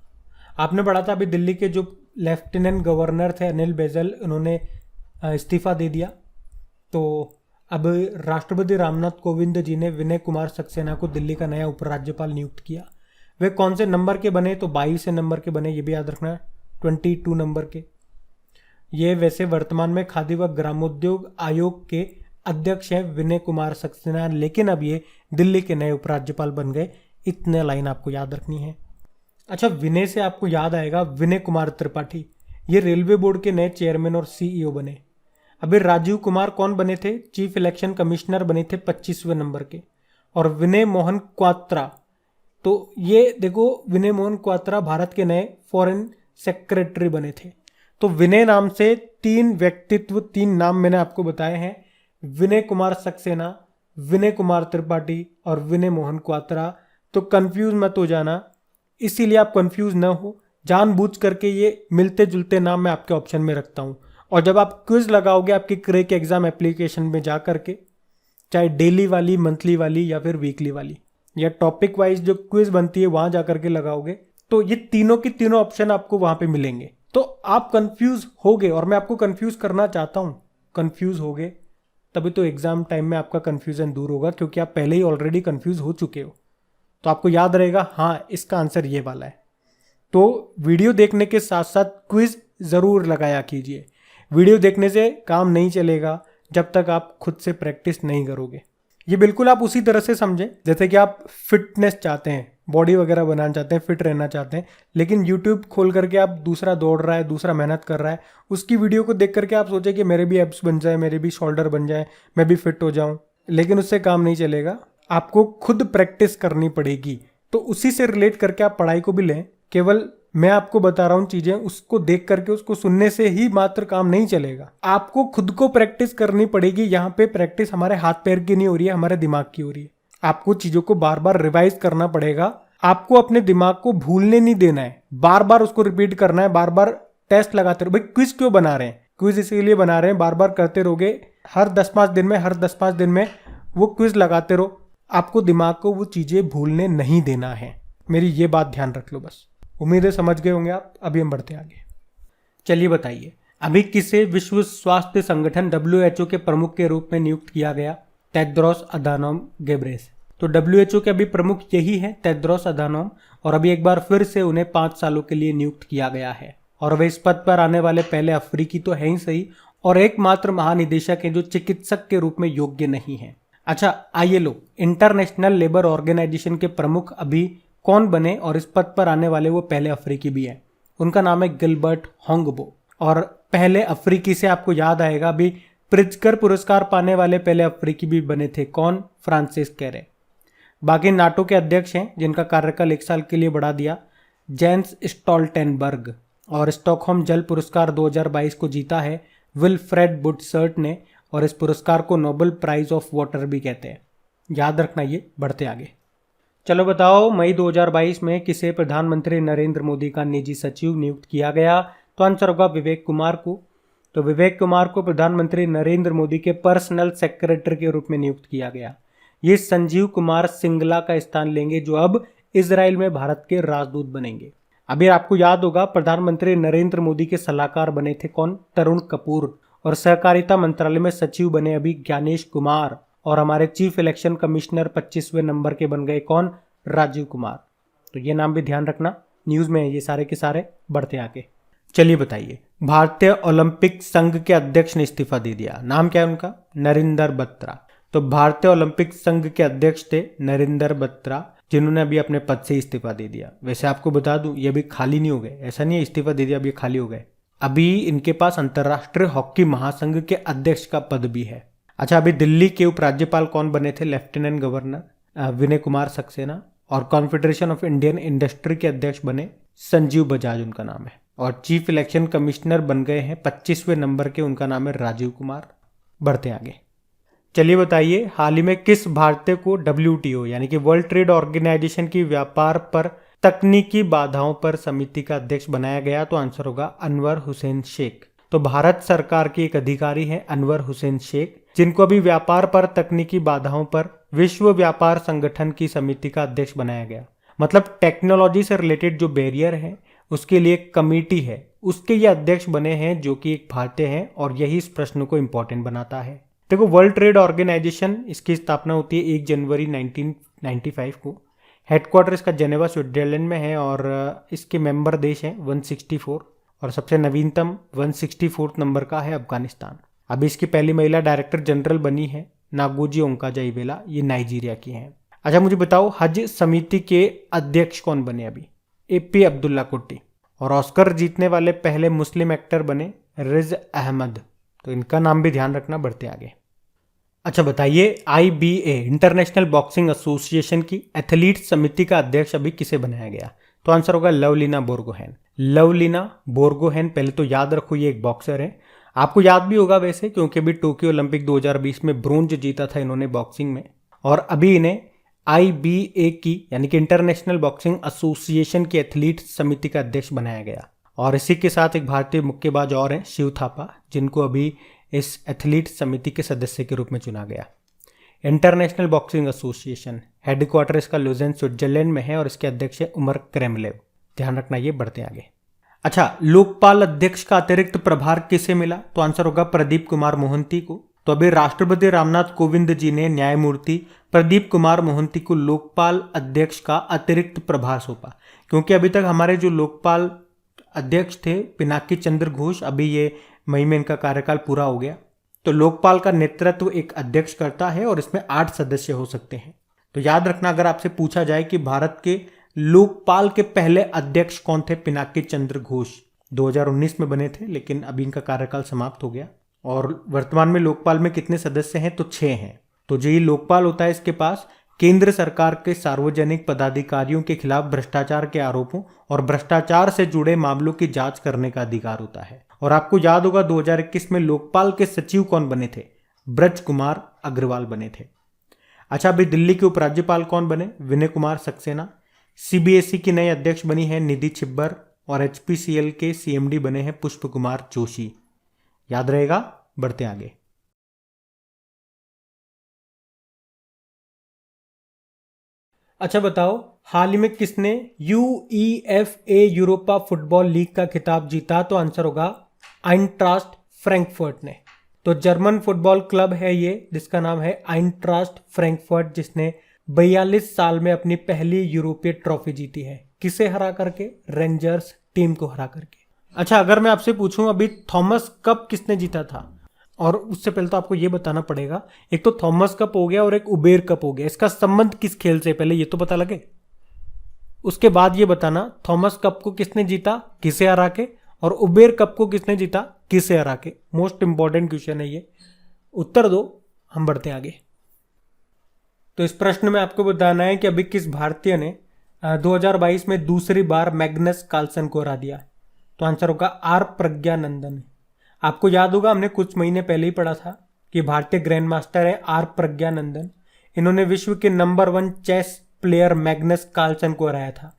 आपने पढ़ा था अभी दिल्ली के जो लेफ्टिनेंट गवर्नर थे अनिल बैजल, उन्होंने इस्तीफा दे दिया। तो अब राष्ट्रपति रामनाथ कोविंद जी ने विनय कुमार सक्सेना को दिल्ली का नया उपराज्यपाल नियुक्त किया। वे कौन से नंबर के बने? तो 22 नंबर के बने, ये भी याद रखना, 22 नंबर के। ये वैसे वर्तमान में खादी व ग्रामोद्योग आयोग के अध्यक्ष हैं विनय कुमार सक्सेना, लेकिन अब ये दिल्ली के नए उपराज्यपाल बन गए। इतने लाइन आपको याद रखनी है। अच्छा, विनय से आपको याद आएगा विनय कुमार त्रिपाठी, ये रेलवे बोर्ड के नए चेयरमैन और सीईओ बने। अभी राजीव कुमार कौन बने थे? चीफ इलेक्शन कमिश्नर बने थे 25वें नंबर के। और विनय मोहन क्वात्रा, तो ये देखो, विनय मोहन क्वात्रा भारत के नए फॉरेन सेक्रेटरी बने थे। तो विनय नाम से 3 व्यक्तित्व, 3 नाम मैंने आपको बताए हैं, विनय कुमार सक्सेना, विनय कुमार त्रिपाठी और विनय मोहन क्वात्रा। तो कंफ्यूज मत हो जाना, इसीलिए आप कंफ्यूज ना हो, जानबूझ करके ये मिलते जुलते नाम मैं आपके ऑप्शन में रखता हूँ। और जब आप क्विज लगाओगे आपकी क्रेक एग्जाम एप्लीकेशन में जा करके, चाहे डेली वाली, मंथली वाली या फिर वीकली वाली, या टॉपिक वाइज जो क्विज बनती है वहां जा करके लगाओगे, तो ये तीनों की तीनों ऑप्शन आपको वहां पे मिलेंगे। तो आप कंफ्यूज होगे और मैं आपको कंफ्यूज करना चाहता हूँ। कंफ्यूज होगे तभी तो एग्जाम टाइम में आपका कंफ्यूजन दूर होगा, क्योंकि आप पहले ही ऑलरेडी कंफ्यूज हो चुके हो। तो आपको याद रहेगा, हाँ इसका आंसर ये वाला है। तो वीडियो देखने के साथ साथ क्विज ज़रूर लगाया कीजिए। वीडियो देखने से काम नहीं चलेगा जब तक आप खुद से प्रैक्टिस नहीं करोगे। ये बिल्कुल आप उसी तरह से समझें जैसे कि आप फिटनेस चाहते हैं, बॉडी वगैरह बनाना चाहते हैं, फिट रहना चाहते हैं, लेकिन यूट्यूब खोल करके आप दूसरा दौड़ रहा है, दूसरा मेहनत कर रहा है, उसकी वीडियो को देख करके आप सोचें कि मेरे भी एब्स बन जाए, मेरे भी शोल्डर बन जाए, मैं भी फिट हो जाऊं, लेकिन उससे काम नहीं चलेगा। आपको खुद प्रैक्टिस करनी पड़ेगी। तो उसी से रिलेट करके आप पढ़ाई को भी लें। केवल मैं आपको बता रहा हूँ चीजें, उसको देख करके, उसको सुनने से ही मात्र काम नहीं चलेगा। आपको खुद को प्रैक्टिस करनी पड़ेगी। यहाँ पे प्रैक्टिस हमारे हाथ पैर की नहीं हो रही है, हमारे दिमाग की हो रही है। आपको चीजों को बार बार रिवाइज करना पड़ेगा। आपको अपने दिमाग को भूलने नहीं देना है, बार बार उसको रिपीट करना है, बार बार टेस्ट लगाते रहो। भाई क्विज क्यों बना रहे हैं? क्विज इसीलिए बना रहे हैं, बार बार करते रहोगे, हर 10-5 दिन में वो क्विज लगाते रहो। आपको दिमाग को वो चीजें भूलने नहीं देना है, मेरी ये बात ध्यान रख लो बस। उम्मीद है समझ गए होंगे आप। अभी हम बढ़ते आगे। चलिए बताइए, अभी किसे विश्व स्वास्थ्य संगठन WHO के प्रमुख के रूप में नियुक्त किया गया? Tedros Adhanom Ghebreyesus. तो WHO के अभी प्रमुख यही है, टेड्रोस अधानोम, और अभी एक बार फिर से उन्हें 5 सालों के लिए नियुक्त किया गया है। और वे इस पद पर आने वाले पहले अफ्रीकी तो है ही सही, और एकमात्र महानिदेशक हैं जो चिकित्सक के रूप में योग्य नहीं है। अच्छा, ILO इंटरनेशनल लेबर ऑर्गेनाइजेशन के प्रमुख अभी कौन बने और इस पद पर आने वाले वो पहले अफ्रीकी भी हैं? उनका नाम है गिलबर्ट होंगबो। और पहले अफ्रीकी से आपको याद आएगा, अभी प्रित्जकर पुरस्कार पाने वाले पहले अफ्रीकी भी बने थे। कौन? फ्रांसिस कैरे। बाकी नाटो के अध्यक्ष हैं जिनका कार्यकाल 1 साल के लिए बढ़ा दिया, जेंस स्टोल्टेनबर्ग। और स्टॉकहोम जल पुरस्कार 2022 को जीता है विल्फ्रेड बुटसर्ट ने, और इस पुरस्कार को नोबेल प्राइज ऑफ वाटर भी कहते हैं। याद रखना ये। बढ़ते आगे। चलो बताओ, मई 2022 में किसे प्रधानमंत्री नरेंद्र मोदी का निजी सचिव नियुक्त किया गया? तो आंसर होगा विवेक कुमार को। तो विवेक कुमार को प्रधानमंत्री नरेंद्र मोदी के पर्सनल सेक्रेटरी के रूप में नियुक्त किया गया। ये संजीव कुमार सिंगला का स्थान लेंगे जो अब इजराइल में भारत के राजदूत बनेंगे। अभी आपको याद होगा, प्रधानमंत्री नरेंद्र मोदी के सलाहकार बने थे कौन? तरुण कपूर। और सहकारिता मंत्रालय में सचिव बने अभी ज्ञानेश कुमार। और हमारे चीफ इलेक्शन कमिश्नर 25वें नंबर के बन गए कौन? राजीव कुमार। तो ये नाम भी ध्यान रखना, न्यूज में है ये सारे के सारे। बढ़ते आगे। चलिए बताइए, भारतीय ओलंपिक संघ के अध्यक्ष ने इस्तीफा दे दिया। नाम क्या है उनका? नरिंदर बत्रा। तो भारतीय ओलंपिक संघ के अध्यक्ष थे नरिंदर बत्रा, जिन्होंने अभी अपने पद से इस्तीफा दे दिया। वैसे आपको बता दूं, ये अभी खाली नहीं हो गए, ऐसा नहीं है इस्तीफा दे दिया अभी खाली हो गए। अभी इनके पास अंतर्राष्ट्रीय हॉकी महासंघ के अध्यक्ष का पद भी है। अच्छा, अभी दिल्ली के उपराज्यपाल कौन बने थे? Lieutenant governor Vinay Kumar Saxena. और कॉन्फेडरेशन ऑफ इंडियन इंडस्ट्री के अध्यक्ष बने संजीव बजाज, उनका नाम है। और चीफ इलेक्शन कमिश्नर बन गए हैं 25वें नंबर के, उनका नाम है राजीव कुमार। बढ़ते आगे। चलिए बताइए, हाल ही में किस भारतीय को WTO यानी कि वर्ल्ड ट्रेड ऑर्गेनाइजेशन की व्यापार पर तकनीकी बाधाओं पर समिति का अध्यक्ष बनाया गया? तो आंसर होगा अनवर हुसैन शेख। तो भारत सरकार के एक अधिकारी हैं अनवर हुसैन शेख, जिनको अभी व्यापार पर तकनीकी बाधाओं पर विश्व व्यापार संगठन की समिति का अध्यक्ष बनाया गया। मतलब टेक्नोलॉजी से रिलेटेड जो बैरियर है उसके लिए एक कमेटी है, उसके ये अध्यक्ष बने हैं जो कि एक भारतीय हैं, और यही इस प्रश्न को इंपॉर्टेंट बनाता है। देखो, वर्ल्ड ट्रेड ऑर्गेनाइजेशन, इसकी स्थापना होती है 1 जनवरी 1995 को। हेडक्वार्टर इसका जेनेवा स्विट्जरलैंड में है, और इसके मेंबर देश हैं 164, और सबसे नवीनतम 164 नंबर का है अफगानिस्तान। अभी इसकी पहली महिला डायरेक्टर जनरल बनी है नागोजी ओंकाजाइवेला, ये नाइजीरिया की हैं। अच्छा, मुझे बताओ, हज समिति के अध्यक्ष कौन बने अभी? AP अब्दुल्ला कुट्टी। और ऑस्कर जीतने वाले पहले मुस्लिम एक्टर बने रिज अहमद। तो इनका नाम भी ध्यान रखना। बढ़ते आगे। अच्छा बताइए, IBA इंटरनेशनल बॉक्सिंग एसोसिएशन की एथलीट समिति का अध्यक्ष अभी किसे बनाया गया? तो आंसर होगा लवलीना बोर्गोहेन। लवलीना बोर्गोहेन, पहले तो याद रखो ये एक बॉक्सर है। आपको याद भी होगा वैसे, क्योंकि अभी टोक्यो ओलंपिक 2020 में ब्रोंज जीता था इन्होंने बॉक्सिंग में। और अभी इन्हें IBA की यानी कि इंटरनेशनल बॉक्सिंग एसोसिएशन की एथलीट समिति का अध्यक्ष बनाया गया। और इसी के साथ एक भारतीय मुक्केबाज और हैं शिव थापा, जिनको अभी इस एथलीट समिति के सदस्य के रूप में चुना गया। इंटरनेशनल बॉक्सिंग एसोसिएशन हेडक्वार्टर इसका लुजेन स्विट्जरलैंड में है, और इसके अध्यक्ष है उमर क्रेमलेव। ध्यान रखना ये। बढ़ते आगे। अच्छा, लोकपाल अध्यक्ष का अतिरिक्त प्रभार किसे मिला? तो आंसर होगा प्रदीप कुमार मोहंती को। तो अभी राष्ट्रपति रामनाथ कोविंद जी ने न्यायमूर्ति प्रदीप कुमार मोहंती को लोकपाल अध्यक्ष का अतिरिक्त प्रभार सौंपा, क्योंकि अभी तक हमारे जो लोकपाल अध्यक्ष थे पिनाकी चंद्र घोष, अभी ये मई में इनका कार्यकाल पूरा हो गया। तो लोकपाल का नेतृत्व एक अध्यक्ष करता है, और इसमें 8 सदस्य हो सकते हैं। तो याद रखना, अगर आपसे पूछा जाए कि भारत के लोकपाल के पहले अध्यक्ष कौन थे? पिनाकी चंद्र घोष 2019 में बने थे, लेकिन अभी इनका कार्यकाल समाप्त हो गया। और वर्तमान में लोकपाल में कितने सदस्य हैं? तो 6 हैं। तो जो ये लोकपाल होता है, इसके पास केंद्र सरकार के सार्वजनिक पदाधिकारियों के खिलाफ भ्रष्टाचार के आरोपों और भ्रष्टाचार से जुड़े मामलों की जांच करने का अधिकार होता है। और आपको याद होगा 2021 में लोकपाल के सचिव कौन बने थे? ब्रज कुमार अग्रवाल बने थे। अच्छा, अभी दिल्ली के उपराज्यपाल कौन बने? विनय कुमार सक्सेना। सीबीएसई की नई अध्यक्ष बनी है निधि छिब्बर और एचपीसीएल के सीएमडी बने हैं पुष्प कुमार जोशी। याद रहेगा, बढ़ते आगे। अच्छा बताओ, हाल ही में किसने यूईएफए यूरोपा फुटबॉल लीग का खिताब जीता? तो आंसर होगा आइनट्रास्ट फ्रैंकफर्ट ने। तो जर्मन फुटबॉल क्लब है ये, जिसका नाम है आइनट्रास्ट फ्रैंकफर्ट, जिसने 42 साल में अपनी पहली यूरोपीय ट्रॉफी जीती है। किसे हरा करके? रेंजर्स टीम को हरा करके। अच्छा, अगर मैं आपसे पूछूं अभी थॉमस कप किसने जीता था, और उससे पहले तो आपको ये बताना पड़ेगा, एक तो थॉमस कप हो गया और एक उबेर कप हो गया, इसका संबंध किस खेल से, पहले ये तो पता लगे। उसके बाद ये बताना थॉमस कप को किसने जीता, किसे हरा के, और उबेर कप को किसने जीता, किसे हरा के। मोस्ट इंपॉर्टेंट क्वेश्चन है ये, उत्तर दो, हम बढ़ते आगे। तो इस प्रश्न में आपको बताना है कि अभी किस भारतीय ने 2022 में दूसरी बार मैग्नस कार्लसन को हरा दिया। तो आंसर होगा आर प्रज्ञानंदन। आपको याद होगा, हमने कुछ महीने पहले ही पढ़ा था कि भारतीय ग्रैंड मास्टर है आर प्रज्ञानंदन। इन्होंने विश्व के number 1 chess player Magnus Carlsen को हराया था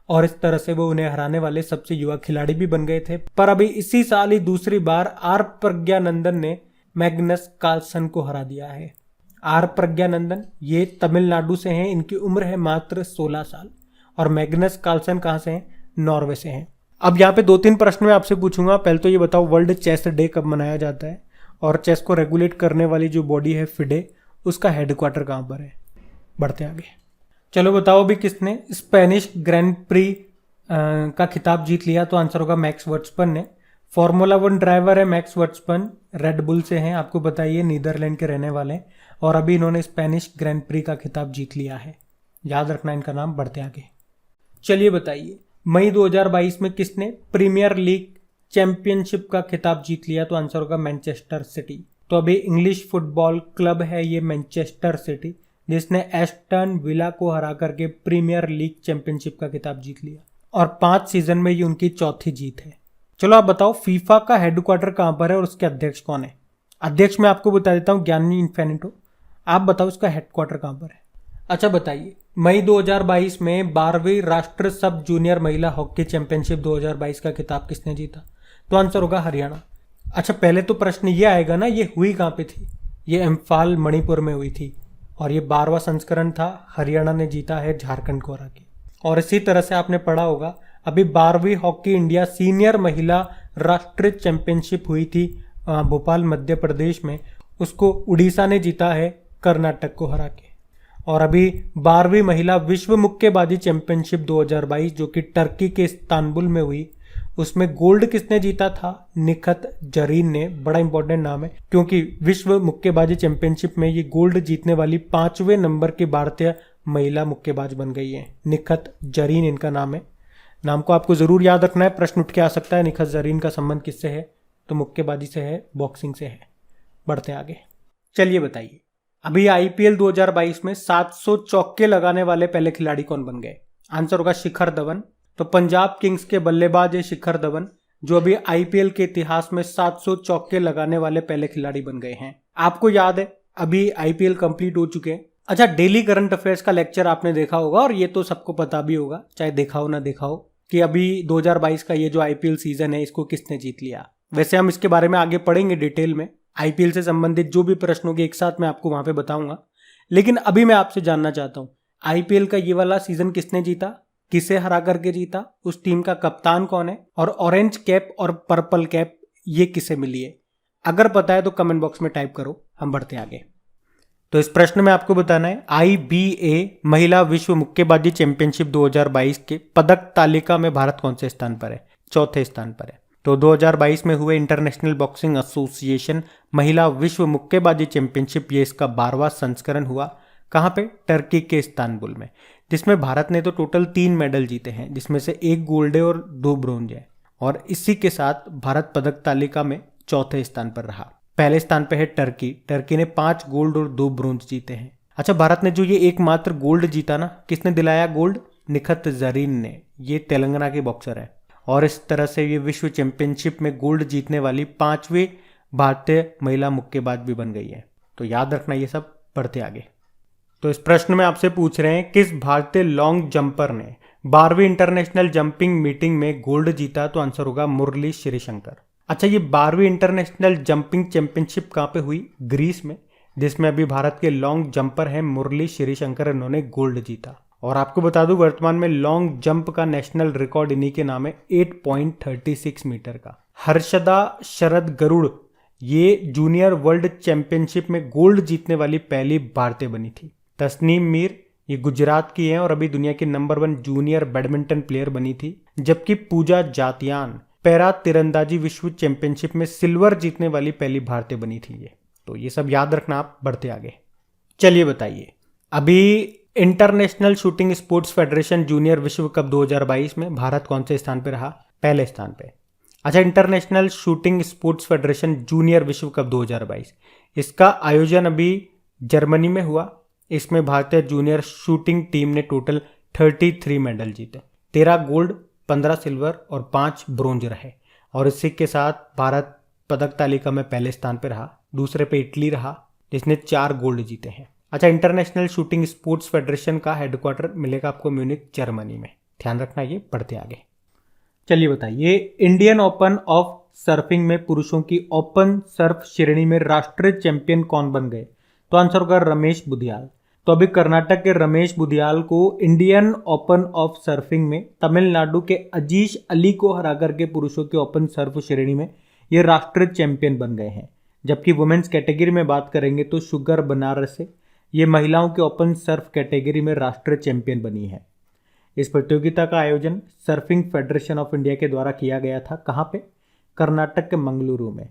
और इस तरह से वो उन्हें हराने वाले सबसे युवा खिलाड़ी भी बन गए थे। पर अभी इसी साल ही दूसरी बार आर प्रज्ञानंदन ने मैग्नस कार्लसन को हरा दिया है। आर प्रज्ञानंदन ये तमिलनाडु से हैं, इनकी उम्र है मात्र 16 साल, और मैग्नस कार्लसन कहाँ से हैं? नॉर्वे से हैं। अब यहाँ पे 2-3 प्रश्न मैं आपसे पूछूंगा। पहले तो ये बताओ, वर्ल्ड चेस डे कब मनाया जाता है, और चेस को रेगुलेट करने वाली जो बॉडी है फिडे, उसका हेडक्वार्टर कहाँ पर है। बढ़ते आगे। चलो बताओ, अभी किसने स्पेनिश ग्रैंड प्री का खिताब जीत लिया? तो आंसर होगा मैक्स वर्स्टपन ने। फॉर्मूला 1 ड्राइवर है मैक्स वर्स्टपन, रेड बुल से हैं, आपको बताइए, नीदरलैंड के रहने वाले हैं, और अभी इन्होंने स्पेनिश ग्रैंड प्री का खिताब जीत लिया है। याद रखना इनका नाम। बढ़ते आगे। चलिए बताइए, मई 2022 में किसने प्रीमियर लीग चैंपियनशिप का खिताब जीत लिया? तो आंसर होगा मैनचेस्टर सिटी। तो अभी इंग्लिश फुटबॉल क्लब है ये मैनचेस्टर सिटी, जिसने एस्टन विला को हरा करके प्रीमियर लीग चैंपियनशिप का खिताब जीत लिया, और 5 सीजन में ये उनकी चौथी जीत है। चलो आप बताओ, फीफा का हेडक्वार्टर कहां पर है और उसके अध्यक्ष कौन है? अध्यक्ष मैं आपको बता देता हूं, गियानी इन्फेनिटो। आप बताओ उसका हेडक्वार्टर कहां पर है। अच्छा बताइए, मई 2022 में 12वीं राष्ट्र सब जूनियर महिला हॉकी चैंपियनशिप 2022 का खिताब किसने जीता? तो आंसर होगा हरियाणा। अच्छा, पहले तो प्रश्न ये आएगा ना, ये हुई कहाँ पे थी? ये इम्फाल मणिपुर में हुई थी, और ये 12वां संस्करण था। हरियाणा ने जीता है झारखंड को हरा के। और इसी तरह से आपने पढ़ा होगा, अभी 12वीं हॉकी इंडिया सीनियर महिला राष्ट्रीय चैंपियनशिप हुई थी भोपाल मध्य प्रदेश में, उसको उड़ीसा ने जीता है कर्नाटक को हरा के। और अभी 12वीं महिला विश्व मुक्केबाजी चैंपियनशिप 2022 जो कि टर्की के इस्तांबुल में हुई, उसमें गोल्ड किसने जीता था? निखत जरीन ने। बड़ा इंपॉर्टेंट नाम है, क्योंकि विश्व मुक्केबाजी चैंपियनशिप में ये गोल्ड जीतने वाली 5वें नंबर की भारतीय महिला मुक्केबाज बन गई है। निखत जरीन इनका नाम है। नाम को आपको जरूर याद रखना है, प्रश्न उठ के आ सकता है। निखत जरीन का संबंध किससे है? तो मुक्केबाजी से है, बॉक्सिंग से है। बढ़ते आगे। चलिए बताइए, अभी आईपीएल 2022 में 700 चौके लगाने वाले पहले खिलाड़ी कौन बन गए? आंसर होगा शिखर धवन। तो पंजाब किंग्स के बल्लेबाज है शिखर धवन, जो अभी आईपीएल के इतिहास में 700 चौके लगाने वाले पहले खिलाड़ी बन गए हैं। आपको याद है, अभी आईपीएल कंप्लीट हो चुके हैं। अच्छा, डेली करंट अफेयर्स का लेक्चर आपने देखा होगा, और ये तो सबको पता भी होगा, चाहे देखा हो ना देखा हो, कि अभी 2022 का ये जो आईपीएल सीजन है, इसको किसने जीत लिया। वैसे हम इसके बारे में आगे पढ़ेंगे डिटेल में, आईपीएल से संबंधित जो भी प्रश्न होंगे एक साथ मैं आपको वहां पे बताऊंगा। लेकिन अभी मैं आपसे जानना चाहता हूं, आईपीएल का ये वाला सीजन किसने जीता, किसे हरा करके जीता, उस टीम का कप्तान कौन है, और ऑरेंज कैप और पर्पल कैप ये किसे मिली है? अगर पता है तो कमेंट बॉक्स में टाइप करो। हम बढ़ते आगे। तो इस प्रश्न में आपको बताना है, आईबीए महिला विश्व मुक्केबाजी चैंपियनशिप 2022 के पदक तालिका में भारत कौन से स्थान पर है? चौथे स्थान पर है। तो 2022 में हुए इंटरनेशनल बॉक्सिंग एसोसिएशन महिला विश्व मुक्केबाजी चैंपियनशिप, ये इसका 12वां संस्करण हुआ। कहाँ पे? टर्की के इस्तांबुल में, जिसमें भारत ने तो टोटल 3 मेडल जीते हैं, जिसमें से 1 गोल्ड है और 2 ब्रोंज है। और इसी के साथ भारत पदक तालिका में चौथे स्थान पर रहा। पहले स्थान पे है टर्की, टर्की ने 5 गोल्ड और 2 ब्रोंज जीते हैं। अच्छा, भारत ने जो ये एकमात्र गोल्ड जीता ना, किसने दिलाया गोल्ड? निखत जरीन ने। ये तेलंगाना के बॉक्सर है, और इस तरह से ये विश्व चैंपियनशिप में गोल्ड जीतने वाली 5वीं भारतीय महिला मुक्केबाज भी बन गई है। तो याद रखना ये सब। बढ़ते आगे। तो इस प्रश्न में आपसे पूछ रहे हैं किस भारतीय लॉन्ग जंपर ने 12वीं इंटरनेशनल जंपिंग मीटिंग में गोल्ड जीता? तो आंसर होगा मुरली श्रीशंकर। अच्छा, ये 12वीं इंटरनेशनल जंपिंग चैंपियनशिप कहाँ पे हुई? ग्रीस में, जिसमें अभी भारत के लॉन्ग जंपर हैं मुरली श्रीशंकर, इन्होंने गोल्ड जीता। और आपको बता दूं, वर्तमान में लॉन्ग जंप का नेशनल रिकॉर्ड इन्हीं के नाम है 8.36 मीटर का। हर्षदा शरद गरुड़ ये जूनियर वर्ल्ड चैंपियनशिप में गोल्ड जीतने वाली पहली भारतीय बनी थी। तस्नीम मीर ये गुजरात की हैं और अभी दुनिया की नंबर 1 जूनियर बैडमिंटन प्लेयर बनी थी। जबकि पूजा जातियान पैरा तीरंदाजी विश्व चैंपियनशिप में सिल्वर जीतने वाली पहली भारतीय बनी थी ये। तो ये सब याद रखना, आप बढ़ते आगे। चलिए बताइए, अभी international shooting sports federation junior विश्व कप 2022 में भारत कौन से स्थान पे रहा? पहले स्थान पे। अच्छा, international shooting sports federation junior विश्व कप 2022 इसका आयोजन अभी जर्मनी में हुआ। इसमें भारतीय जूनियर शूटिंग टीम ने टोटल 33 मेडल जीते, 13 गोल्ड, 15 सिल्वर और 5 ब्रोंज रहे। और इसी के साथ भारत पदक तालिका में पहले स्थान पर रहा। दूसरे पे इटली रहा जिसने 4 गोल्ड जीते हैं। अच्छा, इंटरनेशनल शूटिंग स्पोर्ट्स फेडरेशन का हेडक्वार्टर मिलेगा आपको म्यूनिक जर्मनी में, ध्यान रखना। ये बढ़ते आगे। चलिए बताइए, इंडियन ओपन ऑफ सर्फिंग में पुरुषों की ओपन सर्फ श्रेणी में राष्ट्रीय चैंपियन कौन बन गए? तो आंसर होगा रमेश बुधियाल। तो अभी कर्नाटक के रमेश बुधियाल को इंडियन ओपन ऑफ सर्फिंग में तमिलनाडु के अजीश अली को हरा करके पुरुषों के ओपन सर्फ श्रेणी में ये राष्ट्रीय चैंपियन बन गए हैं। जबकि वुमेन्स कैटेगरी में बात करेंगे तो शुगर बनारसे ये महिलाओं के ओपन सर्फ कैटेगरी में राष्ट्रीय चैंपियन बनी है। इस प्रतियोगिता का आयोजन सर्फिंग फेडरेशन ऑफ इंडिया के द्वारा किया गया था। कहाँ पे? कर्नाटक के मंगलुरु में।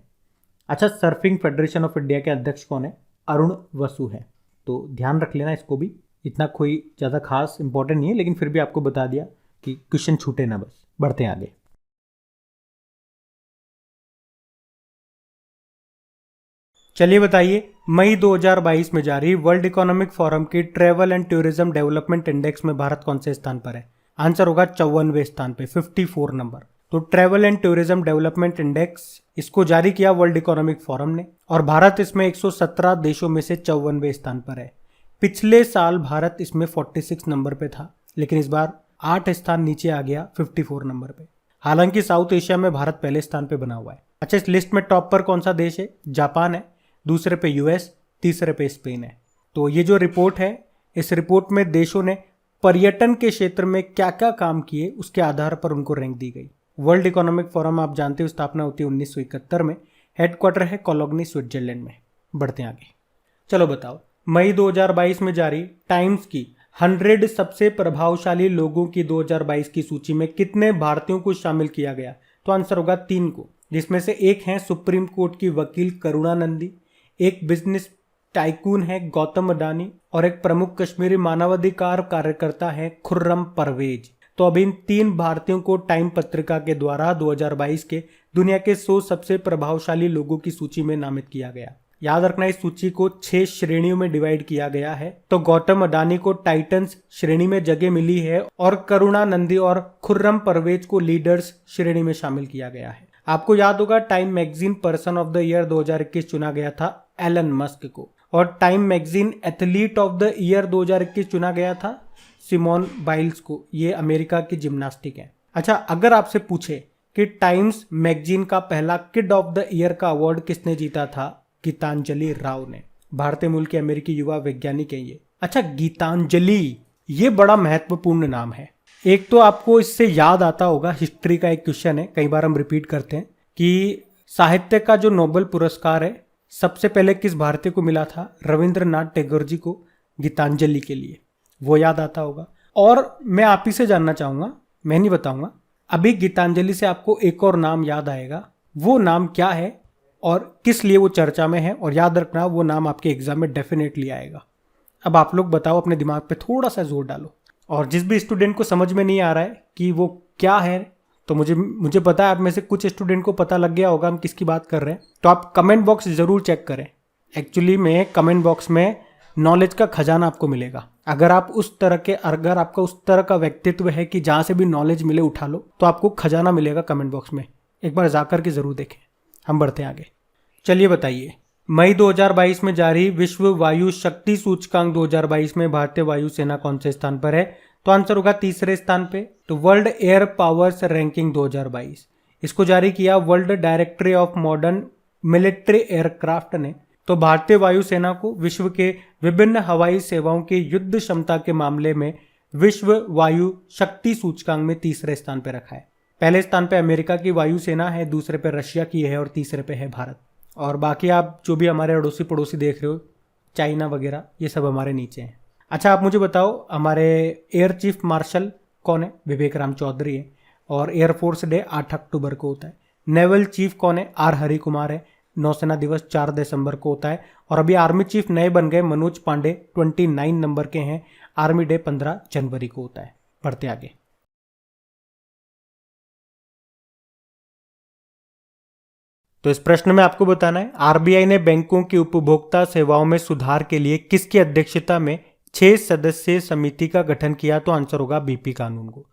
अच्छा, सर्फिंग फेडरेशन ऑफ इंडिया के अध्यक्ष कौन है? अरुण वसु है। तो ध्यान रख लेना इसको भी, इतना कोई ज़्यादा खास इंपॉर्टेंट नहीं है, लेकिन फिर भी आपको बता दिया कि क्वेश्चन छूटे ना बस। बढ़ते हैं आगे। चलिए बताइए, मई 2022 में जारी वर्ल्ड इकोनॉमिक फोरम की travel and tourism development index में भारत कौन से स्थान पर है? आंसर होगा 54वें स्थान पे, 54 नंबर। तो travel and tourism development index इसको जारी किया वर्ल्ड इकोनॉमिक फोरम ने और भारत इसमें 117 देशों में से 54वें स्थान पर है। पिछले साल भारत इसमें 46 नंबर पे था, लेकिन इस बार 8 स्थान नीचे आ गया 54 नंबर पे। हालांकि साउथ एशिया में भारत पहले स्थान पे बना हुआ है। अच्छा, इस लिस्ट में टॉप पर कौन सा देश है? जापान है, दूसरे पे यूएस, तीसरे पे स्पेन है। तो ये जो रिपोर्ट है, इस रिपोर्ट में देशों ने पर्यटन के क्षेत्र में क्या क्या काम किए उसके आधार पर उनको रैंक दी गई। वर्ल्ड इकोनॉमिक फोरम आप जानते हो स्थापना होती है 1971 में, हेडक्वार्टर है कोलोग्नी स्विट्जरलैंड में। बढ़ते हैं आगे। चलो बताओ, मई 2022 में जारी टाइम्स की 100 सबसे प्रभावशाली लोगों की 2022 की सूची में कितने भारतीयों को शामिल किया गया? तो आंसर होगा 3 को, जिसमें से एक है सुप्रीम कोर्ट की वकील करुणा नंदी, एक बिजनेस टाइकून है गौतम अडानी और एक प्रमुख कश्मीरी मानवाधिकार कार्यकर्ता है खुर्रम परवेज। तो अब इन 3 भारतीयों को टाइम पत्रिका के द्वारा 2022 के दुनिया के 100 सबसे प्रभावशाली लोगों की सूची में नामित किया गया। याद रखना, इस सूची को 6 श्रेणियों में डिवाइड किया गया है। तो गौतम अडानी को टाइटन्स श्रेणी में जगह मिली है और करुणा नंदी और खुर्रम परवेज को लीडर्स श्रेणी में शामिल किया गया है। आपको याद होगा, time magazine person of the year 2021 चुना गया था एलन मस्क को, और time magazine athlete of the year 2021 चुना गया था सिमोन बाइल्स को। ये अमेरिका की जिम्नास्टिक है। अच्छा, अगर आपसे पूछे कि टाइम्स मैगजीन का पहला किड ऑफ द ईयर का अवार्ड किसने जीता था? गीतांजलि राव ने। भारतीय मूल के अमेरिकी युवा वैज्ञानिक हैं ये। अच्छा, गीतांजलि ये बड़ा महत्वपूर्ण नाम है। एक तो आपको इससे याद आता होगा, हिस्ट्री का एक क्वेश्चन है, कई बार हम रिपीट करते हैं कि साहित्य का जो नोबेल पुरस्कार है सबसे पहले किस भारतीय को मिला था? रविंद्रनाथ टैगोर जी को गीतांजलि के लिए, वो याद आता होगा। और मैं आप ही से जानना चाहूंगा, मैं नहीं बताऊंगा, अभी गीतांजलि से आपको एक और नाम याद आएगा, वो नाम क्या है और किस लिए वो चर्चा में है? और याद रखना, वो नाम आपके एग्जाम में डेफिनेटली आएगा। अब आप लोग बताओ, अपने दिमाग पे थोड़ा सा जोर डालो। और जिस भी स्टूडेंट को समझ में नहीं आ रहा है कि वो क्या है, तो मुझे पता है आप में से कुछ स्टूडेंट को पता लग गया होगा हम किसकी बात कर रहे हैं। तो आप कमेंट बॉक्स जरूर चेक करें। एक्चुअली में कमेंट बॉक्स में नॉलेज का खजाना आपको मिलेगा। अगर आपका उस तरह का व्यक्तित्व है कि जहां से भी नॉलेज मिले उठा लो, तो आपको खजाना मिलेगा कमेंट बॉक्स में। एक बार जाकर के जरूर देखें। हम बढ़ते हैं आगे। चलिए बताइए, मई 2022 में जारी विश्व वायु शक्ति सूचकांक 2022 में भारतीय वायुसेना कौन से स्थान पर है? तो आंसर होगा तीसरे स्थान पे। तो वर्ल्ड एयर पावर्स रैंकिंग 2022 इसको जारी किया world directory of modern military aircraft ने। तो भारतीय वायुसेना को विश्व के विभिन्न हवाई सेवाओं की युद्ध क्षमता के मामले में विश्व वायु शक्ति सूचकांक में तीसरे स्थान पर रखा है। पहले स्थान पे अमेरिका की वायुसेना है, दूसरे पे रशिया की है और तीसरे पे है भारत। और बाकी आप जो भी हमारे अड़ोसी पड़ोसी देख रहे हो, चाइना वगैरह, ये सब हमारे नीचे हैं। अच्छा, आप मुझे बताओ हमारे एयर चीफ मार्शल कौन है? विवेक राम चौधरी है। और एयरफोर्स डे 8 अक्टूबर को होता है। नेवल चीफ कौन है? आर हरि कुमार है। नौसेना दिवस 4 दिसंबर को होता है। और अभी आर्मी चीफ नए बन गए, मनोज पांडे 29 नंबर के हैं। आर्मी डे 15 जनवरी को होता है। बढ़ते आगे। तो इस प्रश्न में आपको बताना है, आरबीआई ने बैंकों की उपभोक्ता सेवाओं में सुधार के लिए किसकी अध्यक्षता में 6 सदस्यीय समिति का गठन किया? तो आंसर होगा बीपी कानून को।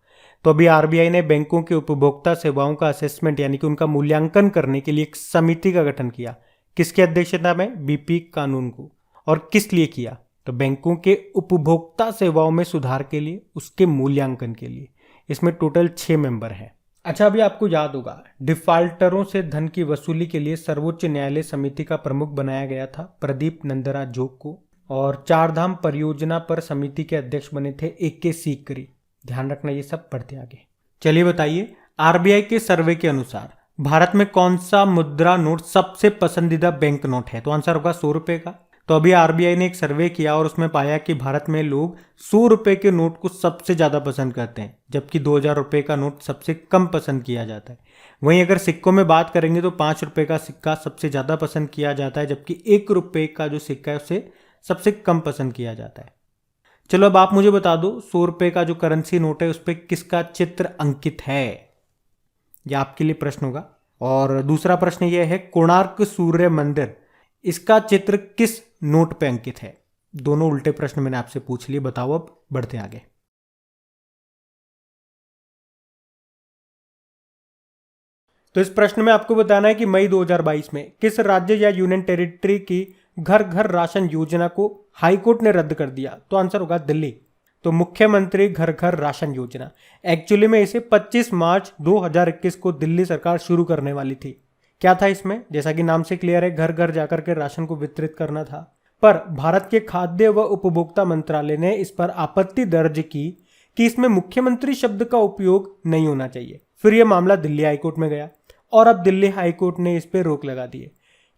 तो अभी आरबीआई ने बैंकों की उपभोक्ता सेवाओं का असेसमेंट यानी कि उनका मूल्यांकन करने के लिए एक समिति का गठन किया। किसकी अध्यक्षता में? बीपी कानून को। और किस लिए किया? तो बैंकों के उपभोक्ता सेवाओं में सुधार के लिए, उसके मूल्यांकन के लिए। इसमें टोटल 6 मेंबर हैं। अच्छा, अभी आपको याद होगा डिफाल्टरों से धन की वसूली के लिए सर्वोच्च न्यायालय समिति का प्रमुख बनाया गया था प्रदीप नंदराज जोग को। और चारधाम परियोजना पर समिति के अध्यक्ष बने थे AK सीकरी। ध्यान रखना ये सब। बढ़ते आगे। चलिए बताइए, आरबीआई के सर्वे के अनुसार भारत में कौन सा मुद्रा नोट सबसे पसंदीदा बैंक नोट है? तो आंसर होगा 100 रुपए का। तो अभी आरबीआई ने एक सर्वे किया और उसमें पाया कि भारत में लोग 100 रुपए के नोट को सबसे ज्यादा पसंद करते हैं, जबकि 2000 रुपए का नोट सबसे कम पसंद किया जाता है। वहीं अगर सिक्कों में बात करेंगे तो 5 रुपए का सिक्का सबसे ज्यादा पसंद किया जाता है, जबकि 1 रुपए का जो सिक्का है उसे सबसे कम पसंद किया जाता है। चलो अब आप मुझे बता दो, 100 रुपए का जो करेंसी नोट है उस पर किसका चित्र अंकित है? यह आपके लिए प्रश्न होगा। और दूसरा प्रश्न यह है, कोणार्क सूर्य मंदिर, इसका चित्र किस नोट पे अंकित है? दोनों उल्टे प्रश्न मैंने आपसे पूछ लिए, बताओ अब। बढ़ते आगे। तो इस प्रश्न में आपको बताना है कि मई 2022 में किस राज्य या यूनियन टेरिटरी की घर घर राशन योजना को हाईकोर्ट ने रद्द कर दिया? तो आंसर होगा दिल्ली। तो मुख्यमंत्री घर घर राशन योजना, एक्चुअली में इसे 25 मार्च 2021 को दिल्ली सरकार शुरू करने वाली थी। क्या था इसमें? जैसा कि नाम से क्लियर है, घर घर जाकर के राशन को वितरित करना था। पर भारत के खाद्य व उपभोक्ता मंत्रालय ने इस पर आपत्ति दर्ज की कि इसमें मुख्यमंत्री शब्द का उपयोग नहीं होना चाहिए। फिर यह मामला दिल्ली हाईकोर्ट में गया और अब दिल्ली हाईकोर्ट ने इस पर रोक लगा दी है।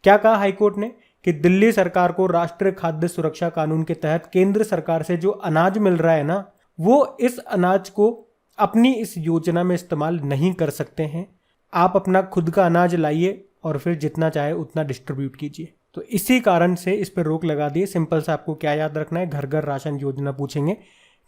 क्या कहा हाईकोर्ट ने? कि दिल्ली सरकार को राष्ट्रीय खाद्य सुरक्षा कानून के तहत केंद्र सरकार से जो अनाज मिल रहा है ना, वो इस अनाज को अपनी इस योजना में इस्तेमाल नहीं कर सकते हैं। आप अपना खुद का अनाज लाइए और फिर जितना चाहे उतना डिस्ट्रीब्यूट कीजिए। तो इसी कारण से इस पर रोक लगा दी। सिंपल सा आपको क्या याद रखना है, घर घर राशन योजना पूछेंगे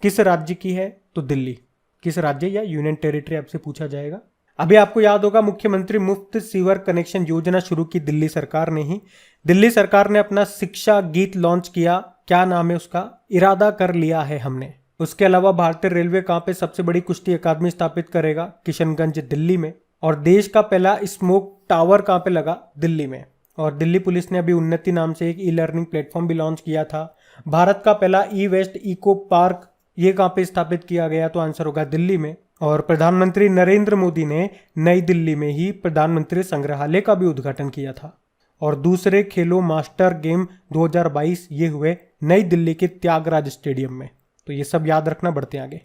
किस राज्य की है तो दिल्ली। किस राज्य या यूनियन टेरिटरी आपसे पूछा जाएगा। अभी आपको याद होगा मुख्यमंत्री मुफ्त सीवर कनेक्शन योजना शुरू की दिल्ली सरकार ने ही। दिल्ली सरकार ने अपना शिक्षा गीत लॉन्च किया। क्या नाम है उसका? इरादा कर लिया है हमने। उसके अलावा भारतीय रेलवे कहाँ पे सबसे बड़ी कुश्ती अकादमी स्थापित करेगा? किशनगंज दिल्ली में। और देश का पहला स्मोक टावर कहाँ पे लगा? दिल्ली में। और दिल्ली पुलिस ने अभी उन्नति नाम से एक ई लर्निंग प्लेटफॉर्म भी लॉन्च किया था। भारत का पहला ई वेस्ट इको पार्क ये कहाँ पे स्थापित किया गया? तो आंसर होगा दिल्ली में। और प्रधानमंत्री नरेंद्र मोदी ने नई दिल्ली में ही प्रधानमंत्री संग्रहालय का भी उद्घाटन किया था। और दूसरे खेलो मास्टर गेम 2022 ये हुए नई दिल्ली के त्यागराज स्टेडियम में। तो ये सब याद रखना। बढ़ते आगे।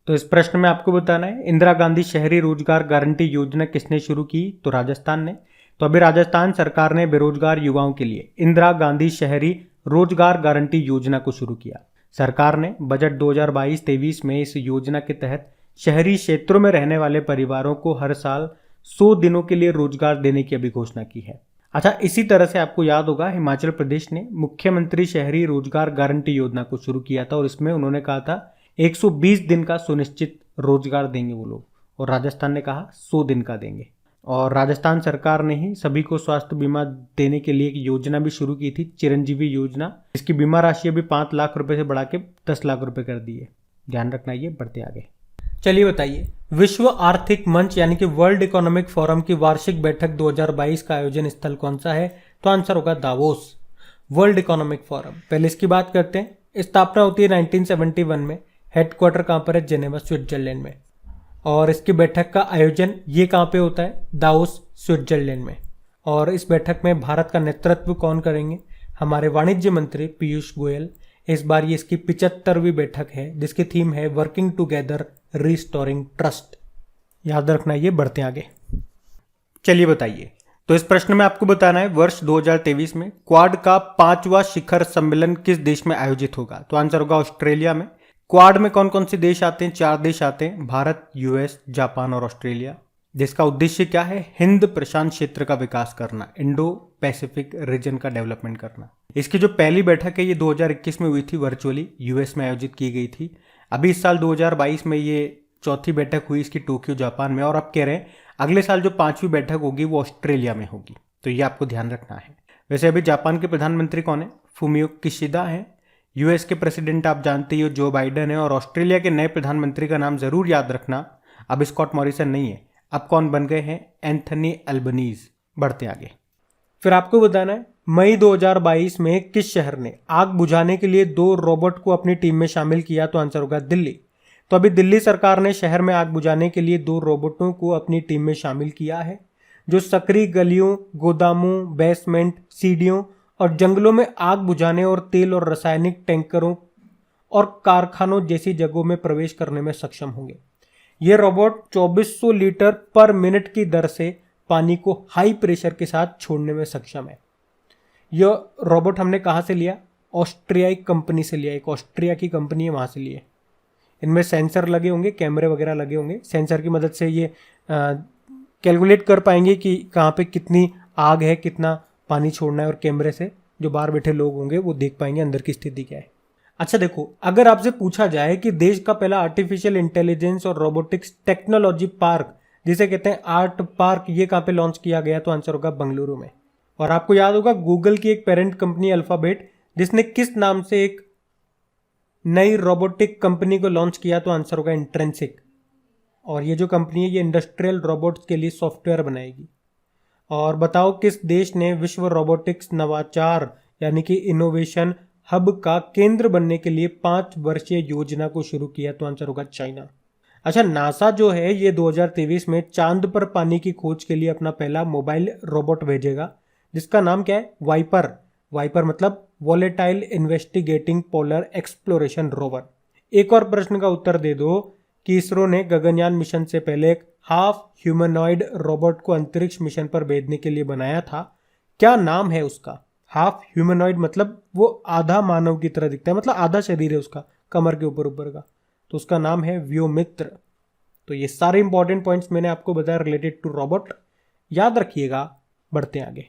तो इस प्रश्न में आपको बताना है, इंदिरा गांधी शहरी रोजगार गारंटी योजना किसने शुरू की? तो राजस्थान ने। तो अभी राजस्थान सरकार ने बेरोजगार युवाओं के लिए इंदिरा गांधी शहरी रोजगार गारंटी योजना को शुरू किया। सरकार ने बजट 2022-23 में इस योजना के तहत शहरी क्षेत्रों में रहने वाले परिवारों को हर साल 100 दिनों के लिए रोजगार देने की अभी घोषणा की है। अच्छा, इसी तरह से आपको याद होगा हिमाचल प्रदेश ने मुख्यमंत्री शहरी रोजगार गारंटी योजना को शुरू किया था और इसमें उन्होंने कहा था 120 दिन का सुनिश्चित रोजगार देंगे वो लोग, और राजस्थान ने कहा 100 दिन का देंगे। और राजस्थान सरकार ने ही सभी को स्वास्थ्य बीमा देने के लिए एक योजना भी शुरू की थी, चिरंजीवी योजना। इसकी बीमा राशि अभी 5 लाख रुपए से बढ़ा के 10 लाख रुपए कर दी है। ध्यान रखना ये। बढ़ते आगे। चलिए बताइए, विश्व आर्थिक मंच यानी कि वर्ल्ड इकोनॉमिक फोरम की वार्षिक बैठक 2022 का आयोजन स्थल कौन सा है? तो आंसर होगा दावोस, वर्ल्ड इकोनॉमिक फोरम। पहले इसकी बात करते हैं। स्थापना होती है 1971 में। हेडक्वार्टर कहाँ पर है? जेनेवा, स्विट्जरलैंड में। और इसकी बैठक का आयोजन ये कहाँ पे होता है? दावोस, स्विट्जरलैंड में। और इस बैठक में भारत का नेतृत्व कौन करेंगे? हमारे वाणिज्य मंत्री पीयूष गोयल। इस बार ये इसकी 75वीं बैठक है जिसकी थीम है वर्किंग टुगेदर रिस्टोरिंग ट्रस्ट। याद रखना, ये बढ़ते आगे। चलिए बताइए, तो इस प्रश्न में आपको बताना है वर्ष 2023 में क्वाड का 5वां शिखर सम्मेलन किस देश में आयोजित होगा? तो आंसर होगा ऑस्ट्रेलिया में। क्वाड में कौन कौन से देश आते हैं? 4 देश आते हैं, भारत, यूएस, जापान और ऑस्ट्रेलिया। जिसका उद्देश्य क्या है? हिंद प्रशांत क्षेत्र का विकास करना, इंडो पैसिफिक रीजन का डेवलपमेंट करना। इसकी जो पहली बैठक है ये 2021 में हुई थी, वर्चुअली यूएस में आयोजित की गई थी। अभी इस साल 2022 में ये चौथी बैठक हुई इसकी टोक्यो, जापान में। और अब कह रहे हैं अगले साल जो 5वीं बैठक होगी वो ऑस्ट्रेलिया में होगी। तो ये आपको ध्यान रखना है। वैसे अभी जापान के प्रधानमंत्री कौन है? फूमियो किशिदा है। यूएस के प्रेसिडेंट आप जानते ही हो, जो बाइडेन है। और ऑस्ट्रेलिया के नए प्रधानमंत्री का नाम जरूर याद रखना, अब स्कॉट मॉरिसन नहीं है, अब कौन बन गए हैं? Anthony Albanese. बढ़ते आगे। फिर आपको बताना है मई 2022 में किस शहर ने आग बुझाने के लिए 2 रोबोट को अपनी टीम में शामिल किया? तो आंसर होगा दिल्ली। तो अभी दिल्ली सरकार ने शहर में आग बुझाने के लिए 2 रोबोटों को अपनी टीम में शामिल किया है, जो सक्रिय गलियों, गोदामों, बेसमेंट, सीढ़ियों और जंगलों में आग बुझाने और तेल और रासायनिक टैंकरों और कारखानों जैसी जगहों में प्रवेश करने में सक्षम होंगे। ये रोबोट 2400 लीटर पर मिनट की दर से पानी को हाई प्रेशर के साथ छोड़ने में सक्षम है। यह रोबोट हमने कहाँ से लिया? ऑस्ट्रियाई कंपनी से लिया। एक ऑस्ट्रिया की कंपनी है, वहाँ से लिए। इनमें सेंसर लगे होंगे, कैमरे वगैरह लगे होंगे। सेंसर की मदद से ये कैलकुलेट कर पाएंगे कि कहाँ पे कितनी आग है, कितना पानी छोड़ना है। और कैमरे से जो बाहर बैठे लोग होंगे वो देख पाएंगे अंदर की स्थिति क्या है। अच्छा देखो, अगर आपसे पूछा जाए कि देश का पहला आर्टिफिशियल इंटेलिजेंस और रोबोटिक्स टेक्नोलॉजी पार्क, जिसे कहते हैं आर्ट पार्क, ये कहाँ पे लॉन्च किया गया? तो आंसर होगा बेंगलुरु में। और आपको याद होगा गूगल की एक पेरेंट कंपनी अल्फाबेट, जिसने किस नाम से एक नई रोबोटिक कंपनी को लॉन्च किया? तो आंसर होगा इंट्रिंसिक। और ये जो कंपनी है ये इंडस्ट्रियल रोबोट्स के लिए सॉफ्टवेयर बनाएगी। और बताओ किस देश ने विश्व रोबोटिक्स नवाचार यानी कि इनोवेशन हब का केंद्र बनने के लिए 5 वर्षीय योजना को शुरू किया? तो आंसर होगा चाइना। अच्छा, नासा जो है ये 2023 में चांद पर पानी की खोज के लिए अपना पहला मोबाइल रोबोट भेजेगा, जिसका नाम क्या है? वाइपर। वाइपर मतलब volatile investigating polar exploration rover. एक और प्रश्न का उत्तर दे दो कि इसरो ने गगनयान मिशन से पहले एक हाफ ह्यूमनॉइड रोबोट को अंतरिक्ष मिशन पर भेजने के लिए बनाया था। क्या नाम है उसका? हाफ ह्यूमनॉइड मतलब वो आधा मानव की तरह दिखता है, मतलब आधा शरीर है उसका, कमर के ऊपर ऊपर का। तो उसका नाम है व्योमित्र। तो ये सारे इंपॉर्टेंट पॉइंट्स मैंने आपको बताया रिलेटेड टू रोबोट, याद रखिएगा। बढ़ते हैं आगे।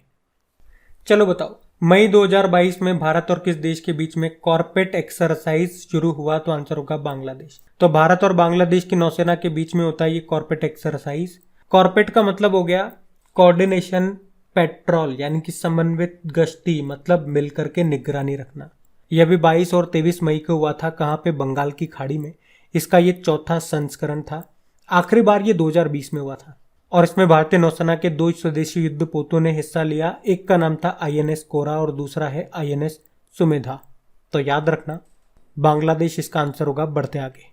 चलो बताओ, मई 2022 में भारत और किस देश के बीच में कॉर्पेट एक्सरसाइज शुरू हुआ? तो आंसर होगा बांग्लादेश। तो भारत और बांग्लादेश की नौसेना के बीच में होता है ये कॉर्पेट एक्सरसाइज। कॉर्पेट का मतलब हो गया कोऑर्डिनेशन पेट्रोल, यानी कि समन्वित गश्ती, मतलब मिलकर के निगरानी रखना। यह भी 22 और 23 मई को हुआ था। कहाँ पे? बंगाल की खाड़ी में। इसका ये 4था संस्करण था। आखिरी बार ये 2020 में हुआ था। और इसमें भारतीय नौसेना के 2 स्वदेशी युद्धपोतों ने हिस्सा लिया। एक का नाम था INS कोरा और दूसरा है INS सुमेधा। तो याद रखना बांग्लादेश इसका आंसर होगा। बढ़ते आगे।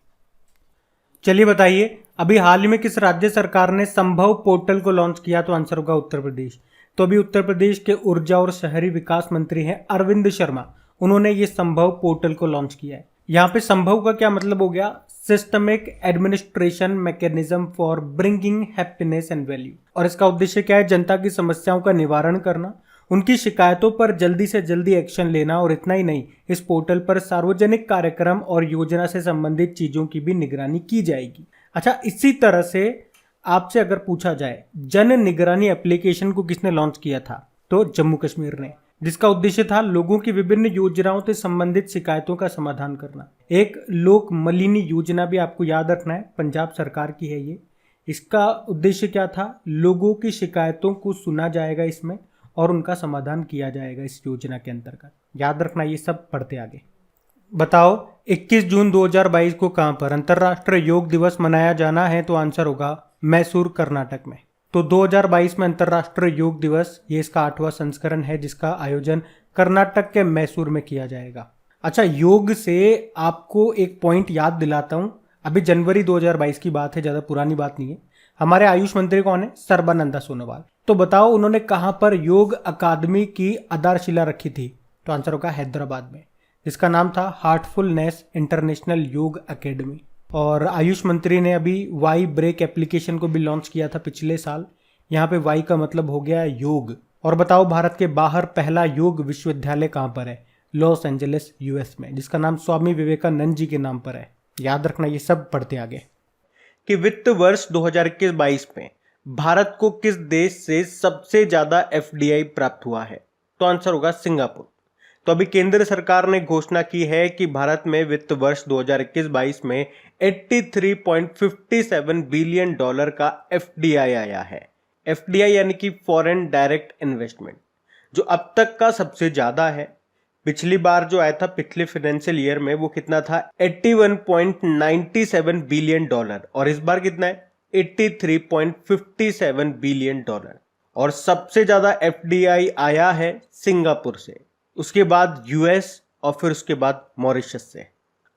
चलिए बताइए, अभी हाल ही में किस राज्य सरकार ने संभव पोर्टल को लॉन्च किया? तो आंसर होगा उत्तर प्रदेश। तो अभी उत्तर प्रदेश के ऊर्जा और शहरी विकास मंत्री हैं अरविंद शर्मा, उन्होंने ये संभव पोर्टल को लॉन्च किया है। यहाँ पे संभव का क्या मतलब हो गया? Systemic administration mechanism for bringing happiness and value. और इसका उद्देश्य क्या है? जनता की समस्याओं का निवारण करना, उनकी शिकायतों पर जल्दी से जल्दी एक्शन लेना। और इतना ही नहीं, इस पोर्टल पर सार्वजनिक कार्यक्रम और योजना से संबंधित चीजों की भी निगरानी की जाएगी। अच्छा, इसी तरह से आपसे अगर पूछा जाए जन निगरानी एप्लीकेशन को किसने लॉन्च किया था? तो जम्मू कश्मीर ने, जिसका उद्देश्य था लोगों की विभिन्न योजनाओं से संबंधित शिकायतों का समाधान करना। एक लोक मलिनी योजना भी आपको याद रखना है, पंजाब सरकार की है ये। इसका उद्देश्य क्या था? लोगों की शिकायतों को सुना जाएगा इसमें और उनका समाधान किया जाएगा इस योजना के अंतर्गत। याद रखना ये सब। पढ़ते आगे। बताओ 21 जून 2022 को कहां पर अंतर्राष्ट्रीय योग दिवस मनाया जाना है? तो आंसर होगा मैसूर, कर्नाटक में। तो 2022 में अंतर्राष्ट्रीय योग दिवस, ये इसका 8वां संस्करण है जिसका आयोजन कर्नाटक के मैसूर में किया जाएगा। अच्छा, योग से आपको एक पॉइंट याद दिलाता हूं। अभी जनवरी 2022 की बात है, ज्यादा पुरानी बात नहीं है। हमारे आयुष मंत्री कौन है? सर्बानंदा सोनोवाल। तो बताओ उन्होंने कहां पर योग अकादमी की आधारशिला रखी थी? तो आंसर होगा हैदराबाद में, जिसका नाम था हार्टफुलनेस इंटरनेशनल योग एकेडमी। और आयुष मंत्री ने अभी वाई ब्रेक एप्लीकेशन को भी लॉन्च किया था पिछले साल। यहाँ पे वाई का मतलब हो गया योग। और बताओ भारत के बाहर पहला योग विश्वविद्यालय कहाँ पर है? लॉस एंजलिस यूएस में, जिसका नाम स्वामी विवेकानंद जी के नाम पर है। याद रखना, ये सब पढ़ते आगे। कि वित्त वर्ष 2021-22 में भारत को किस देश से सबसे ज्यादा एफडीआई प्राप्त हुआ है? तो आंसर होगा सिंगापुर। तो अभी केंद्र सरकार ने घोषणा की है कि भारत में वित्त वर्ष 2021-22 में 83.57 बिलियन डॉलर का एफडीआई आया है। एफडीआई यानी कि फॉरेन डायरेक्ट इन्वेस्टमेंट, जो अब तक का सबसे ज्यादा है। पिछली बार जो आया था पिछले फाइनेंशियल ईयर में, वो कितना था? 81.97 बिलियन डॉलर। और इस बार कितना है? 83.57 बिलियन डॉलर। और सबसे ज्यादा एफडीआई आया है सिंगापुर से, उसके बाद यूएस और फिर उसके बाद मॉरिशस से।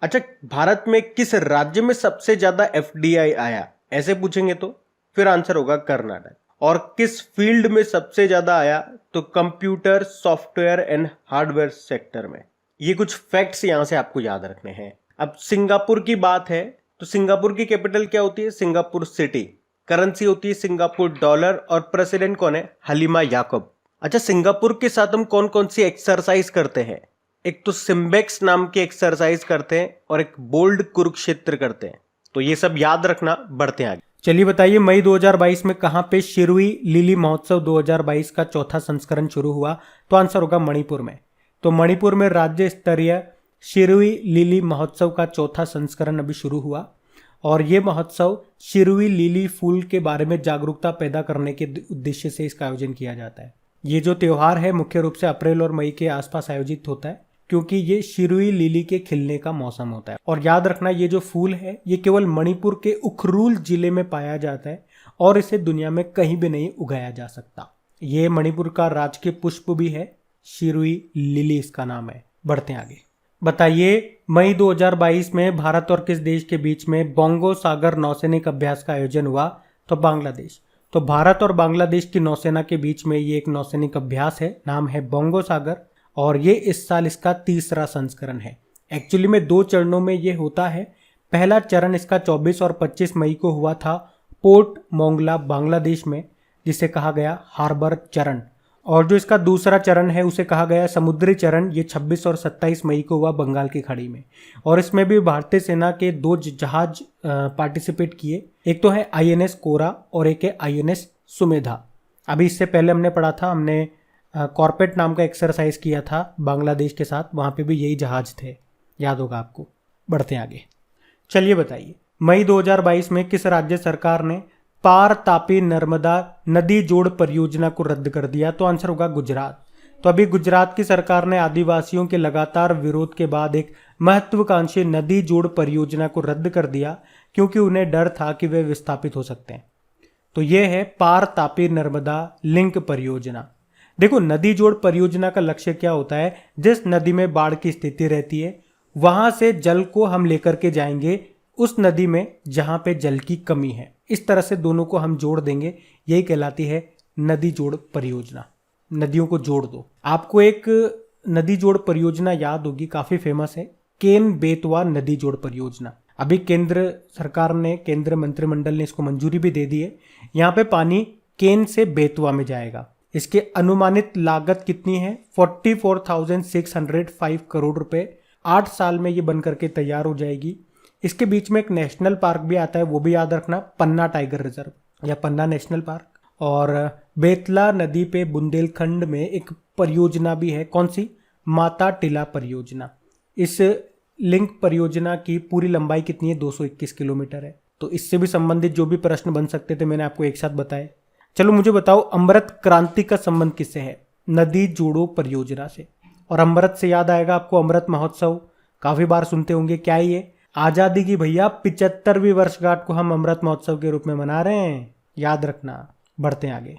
अच्छा, भारत में किस राज्य में सबसे ज्यादा एफडीआई आया, ऐसे पूछेंगे तो फिर आंसर होगा कर्नाटक। और किस फील्ड में सबसे ज्यादा आया? तो computer, software and hardware sector में। ये कुछ फैक्ट्स यहां से आपको याद रखने हैं। अब सिंगापुर की बात है, तो सिंगापुर की कैपिटल क्या होती है? Singapore city. करेंसी होती है सिंगापुर डॉलर। और प्रेसिडेंट कौन है? हलीमा याकूब। अच्छा, सिंगापुर के साथ हम कौन कौन सी एक्सरसाइज करते हैं? एक तो सिम्बेक्स नाम की एक्सरसाइज करते हैं और एक बोल्ड कुरुक्षेत्र करते हैं। तो ये सब याद रखना, बढ़ते हैं आगे। चलिए बताइए, मई 2022 में कहां पे शिरुई लिली महोत्सव 2022 का चौथा संस्करण शुरू हुआ? तो आंसर होगा मणिपुर में। तो मणिपुर में राज्य स्तरीय शिरुई लिली महोत्सव का चौथा संस्करण अभी शुरू हुआ। और ये महोत्सव शिरुई लिली फूल के बारे में जागरूकता पैदा करने के उद्देश्य से इसका आयोजन किया जाता है। ये जो त्योहार है मुख्य रूप से अप्रैल और मई के आसपास आयोजित होता है, क्योंकि ये शिरुई लिली के खिलने का मौसम होता है। और याद रखना, ये जो फूल है ये केवल मणिपुर के उखरूल जिले में पाया जाता है और इसे दुनिया में कहीं भी नहीं उगाया जा सकता। ये मणिपुर का राजकीय पुष्प भी है, शिरुई लिली इसका नाम है। बढ़ते हैं आगे। बताइए, मई 2022 में भारत और किस देश के बीच में बोंगो सागर नौसैनिक अभ्यास का आयोजन हुआ? तो बांग्लादेश। तो भारत और बांग्लादेश की नौसेना के बीच में ये एक नौसैनिक अभ्यास है, नाम है बोंगो सागर। और ये इस साल इसका तीसरा संस्करण है। एक्चुअली में 2 चरणों में ये होता है। पहला चरण इसका 24 और 25 मई को हुआ था पोर्ट मोंगला बांग्लादेश में, जिसे कहा गया हार्बर चरण। और जो इसका दूसरा चरण है उसे कहा गया समुद्री चरण। ये 26 और 27 मई को हुआ बंगाल की खाड़ी में। और इसमें भी भारतीय सेना के 2 जहाज पार्टिसिपेट किए। एक तो है INS कोरा और एक है INS सुमेधा। अभी इससे पहले हमने पढ़ा था, हमने कॉर्पेट नाम का एक्सरसाइज किया था बांग्लादेश के साथ, वहाँ पे भी यही जहाज थे, याद होगा आपको। बढ़ते हैं आगे। चलिए बताइए, मई 2022 में किस राज्य सरकार ने पार तापी नर्मदा नदी जोड़ परियोजना को रद्द कर दिया? तो आंसर होगा गुजरात। तो अभी गुजरात की सरकार ने आदिवासियों के लगातार विरोध के बाद एक महत्वाकांक्षी नदी जोड़ परियोजना को रद्द कर दिया, क्योंकि उन्हें डर था कि वे विस्थापित हो सकते हैं। तो यह है पार तापी नर्मदा लिंक परियोजना। देखो, नदी जोड़ परियोजना का लक्ष्य क्या होता है? जिस नदी में बाढ़ की स्थिति रहती है वहां से जल को हम लेकर के जाएंगे उस नदी में जहां पे जल की कमी है। इस तरह से दोनों को हम जोड़ देंगे, यही कहलाती है नदी जोड़ परियोजना। नदियों को जोड़ दो। आपको एक नदी जोड़ परियोजना याद होगी, काफी फेमस है, केन बेतवा नदी जोड़ परियोजना। अभी केंद्र सरकार ने, केंद्र मंत्रिमंडल ने इसको मंजूरी भी दे दी है। यहाँ पे पानी केन से बेतवा में जाएगा। इसके अनुमानित लागत कितनी है? 44,605 करोड़ रुपए। 8 साल में ये बन करके तैयार हो जाएगी। इसके बीच में एक नेशनल पार्क भी आता है, वो भी याद रखना, पन्ना टाइगर रिजर्व या पन्ना नेशनल पार्क। और बेतला नदी पे बुंदेलखंड में एक परियोजना भी है, कौन सी? माता टिला परियोजना। इस लिंक परियोजना की पूरी लंबाई कितनी है? 221 किलोमीटर है। तो इससे भी संबंधित जो भी प्रश्न बन सकते थे मैंने आपको एक साथ बताए। चलो मुझे बताओ, अमृत क्रांति का संबंध किससे है? नदी जोड़ो परियोजना से। और अमृत से याद आएगा आपको अमृत महोत्सव, काफी बार सुनते होंगे। क्या ये आजादी की भैया 75वीं वर्षगांठ को हम अमृत महोत्सव के रूप में मना रहे हैं, याद रखना। बढ़ते हैं आगे।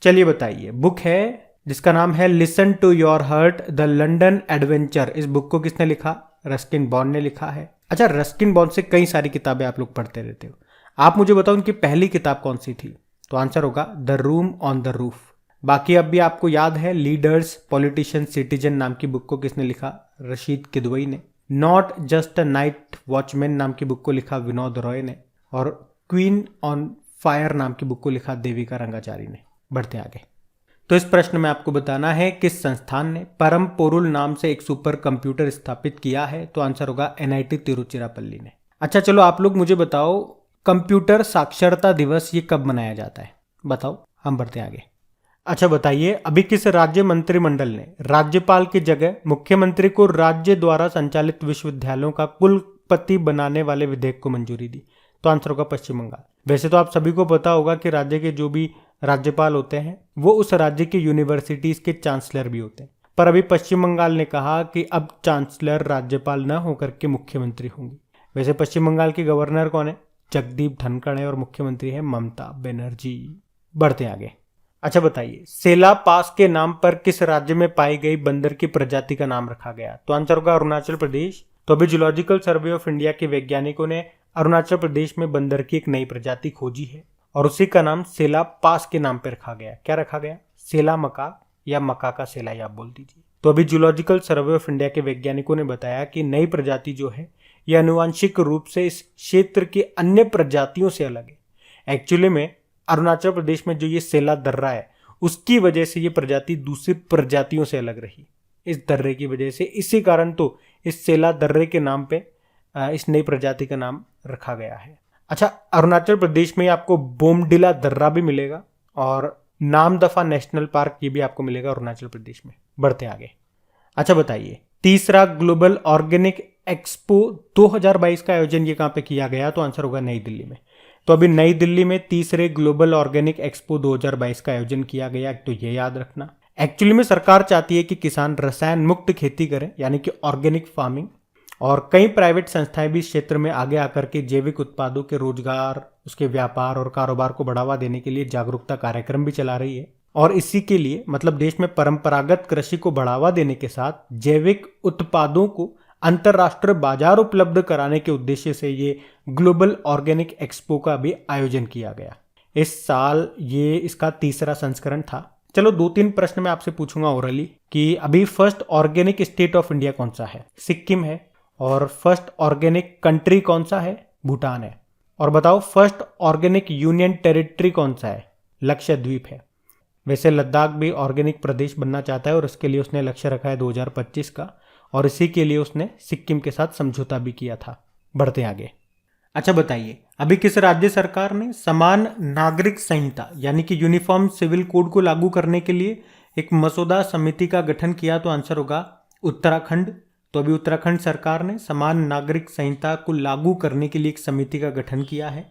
चलिए बताइए, बुक है जिसका नाम है listen to your heart the London adventure. इस बुक को किसने लिखा? रस्किन बॉन्ड ने लिखा है। अच्छा, रस्किन बॉन्ड से कई सारी किताबें आप लोग पढ़ते रहते हो, आप मुझे बताओ उनकी पहली किताब कौन सी थी? तो आंसर होगा the room on the roof. बाकी अब भी आपको याद है, लीडर्स पॉलिटिशियन सिटीजन नाम की बुक को किसने लिखा? रशीद किदवई ने। Not just a night watchman नाम की बुक को लिखा विनोद रॉय ने। और क्वीन ऑन फायर नाम की बुक को लिखा देविका रंगाचारी ने। बढ़ते आगे। तो इस प्रश्न में आपको बताना है किस संस्थान ने परम पोरुल नाम से एक सुपर कंप्यूटर स्थापित किया है? तो आंसर होगा NIT तिरुचिरापल्ली ने। अच्छा चलो, आप लोग मुझे बताओ कंप्यूटर साक्षरता दिवस ये कब मनाया जाता है? बताओ, हम बढ़ते आगे। अच्छा बताइए, अभी किस राज्य मंत्रिमंडल ने राज्यपाल की जगह मुख्यमंत्री को राज्य द्वारा संचालित विश्वविद्यालयों का कुलपति बनाने वाले विधेयक को मंजूरी दी? तो आंसर होगा पश्चिम बंगाल। वैसे तो आप सभी को पता होगा कि राज्य के जो भी राज्यपाल होते हैं वो उस राज्य की यूनिवर्सिटीज के चांसलर भी होते हैं, पर अभी पश्चिम बंगाल ने कहा कि अब चांसलर राज्यपाल न होकर के मुख्यमंत्री होंगी। वैसे पश्चिम बंगाल के गवर्नर कौन है? जगदीप धनखड़ है और मुख्यमंत्री है ममता बनर्जी। बढ़ते आगे। अच्छा बताइए, सेला पास के नाम पर किस राज्य में पाई गई बंदर की प्रजाति का नाम रखा गया? तो आंसर होगा अरुणाचल प्रदेश। तो अभी जूलॉजिकल सर्वे ऑफ इंडिया के वैज्ञानिकों ने अरुणाचल प्रदेश में बंदर की एक नई प्रजाति खोजी है और उसी का नाम सेला पास के नाम पर रखा गया। क्या रखा गया? सेला मका या मका का सेला, या आप बोल दीजिए। तो अभी जूलॉजिकल सर्वे ऑफ इंडिया के वैज्ञानिकों ने बताया कि नई प्रजाति जो है यह आनुवांशिक रूप से इस क्षेत्र की अन्य प्रजातियों से अलग है। एक्चुअली में अरुणाचल प्रदेश में जो ये सेला दर्रा है उसकी वजह से ये प्रजाति दूसरी प्रजातियों से अलग रही, इस दर्रे की वजह से। इसी कारण तो इस सेला दर्रे के नाम पे इस नई प्रजाति का नाम रखा गया है। अच्छा, अरुणाचल प्रदेश में आपको बोमडिला दर्रा भी मिलेगा और नामदफा नेशनल पार्क ये भी आपको मिलेगा अरुणाचल प्रदेश में। बढ़ते आगे। अच्छा बताइए, तीसरा ग्लोबल ऑर्गेनिक एक्सपो 2022 का आयोजन ये कहाँ पे किया गया? तो आंसर होगा नई दिल्ली में। तो अभी नई दिल्ली में तीसरे ग्लोबल ऑर्गेनिक एक्सपो 2022 का आयोजन किया गया, तो ये याद रखना। एक्चुअली में सरकार चाहती है कि किसान रसायन मुक्त खेती करें, यानी कि ऑर्गेनिक फार्मिंग, और कई प्राइवेट संस्थाएं भी इस क्षेत्र में आगे आकर के जैविक उत्पादों के रोजगार, उसके व्यापार और कारोबार को बढ़ावा देने के लिए जागरूकता कार्यक्रम भी चला रही है। और इसी के लिए मतलब देश में परंपरागत कृषि को बढ़ावा देने के साथ जैविक उत्पादों को अंतर्राष्ट्रीय बाजार उपलब्ध कराने के उद्देश्य से ये ग्लोबल ऑर्गेनिक एक्सपो का भी आयोजन किया गया। इस साल ये इसका तीसरा संस्करण था। चलो 2-3 प्रश्न मैं आपसे पूछूंगा ओरली कि अभी first organic state of India कौन सा है? सिक्किम है। और फर्स्ट ऑर्गेनिक कंट्री कौन सा है? भूटान है। और बताओ फर्स्ट ऑर्गेनिक यूनियन टेरिटरी कौन सा है? लक्षद्वीप है। वैसे लद्दाख भी ऑर्गेनिक प्रदेश बनना चाहता है और इसके लिए उसने लक्ष्य रखा है 2025 का, और इसी के लिए उसने सिक्किम के साथ समझौता भी किया था। बढ़ते आगे। अच्छा बताइए, अभी किस राज्य सरकार ने समान नागरिक संहिता यानी कि यूनिफॉर्म सिविल कोड को लागू करने के लिए एक मसौदा समिति का गठन किया? तो आंसर होगा उत्तराखंड। तो अभी उत्तराखंड सरकार ने समान नागरिक संहिता को लागू करने के लिए एक समिति का गठन किया है।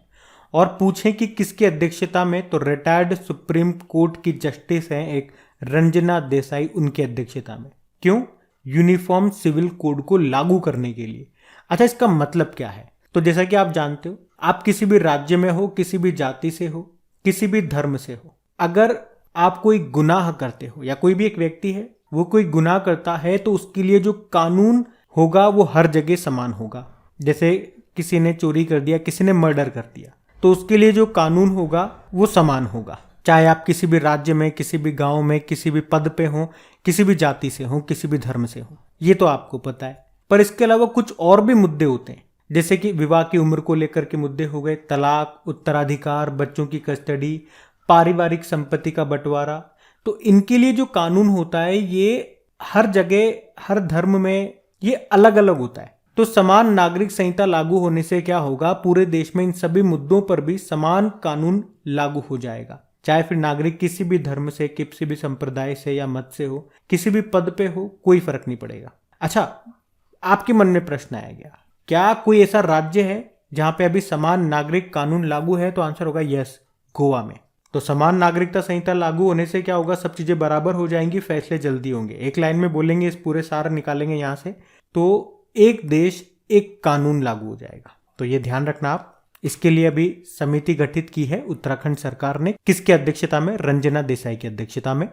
और पूछें कि किसकी अध्यक्षता में? तो रिटायर्ड सुप्रीम कोर्ट की जस्टिस हैं एक रंजना देसाई, उनकी अध्यक्षता में। क्यों? यूनिफॉर्म सिविल कोड को लागू करने के लिए। अच्छा, इसका मतलब क्या है? तो जैसा कि आप जानते हो, आप किसी भी राज्य में हो, किसी भी जाति से हो, किसी भी धर्म से हो, अगर आप कोई गुनाह करते हो या कोई भी एक व्यक्ति है वो कोई गुनाह करता है तो उसके लिए जो कानून होगा वो हर जगह समान होगा। जैसे किसी ने चोरी कर दिया, किसी ने मर्डर कर दिया, तो उसके लिए जो कानून होगा वो समान होगा, चाहे आप किसी भी राज्य में, किसी भी गांव में, किसी भी पद पे हो, किसी भी जाति से हो, किसी भी धर्म से हो। ये तो आपको पता है। पर इसके अलावा कुछ और भी मुद्दे होते हैं, जैसे कि विवाह की उम्र को लेकर के मुद्दे हो गए, तलाक, उत्तराधिकार, बच्चों की कस्टडी, पारिवारिक संपत्ति का बंटवारा। तो इनके लिए जो कानून होता है ये हर जगह, हर धर्म में ये अलग अलग होता है। तो समान नागरिक संहिता लागू होने से क्या होगा? पूरे देश में इन सभी मुद्दों पर भी समान कानून लागू हो जाएगा, चाहे फिर नागरिक किसी भी धर्म से, किसी भी संप्रदाय से या मत से हो, किसी भी पद पे हो, कोई फर्क नहीं पड़ेगा। अच्छा, आपके मन में प्रश्न आएगा, क्या कोई ऐसा राज्य है जहां पे अभी समान नागरिक कानून लागू है? तो आंसर होगा यस, गोवा में। तो समान नागरिकता संहिता लागू होने से क्या होगा? सब चीजें बराबर हो जाएंगी, फैसले जल्दी होंगे। एक लाइन में बोलेंगे, इस पूरे सार निकालेंगे यहां से, तो एक देश एक कानून लागू हो जाएगा। तो ये ध्यान रखना आप। इसके लिए अभी समिति गठित की है उत्तराखंड सरकार ने, किसकी अध्यक्षता में? रंजना देसाई की अध्यक्षता में।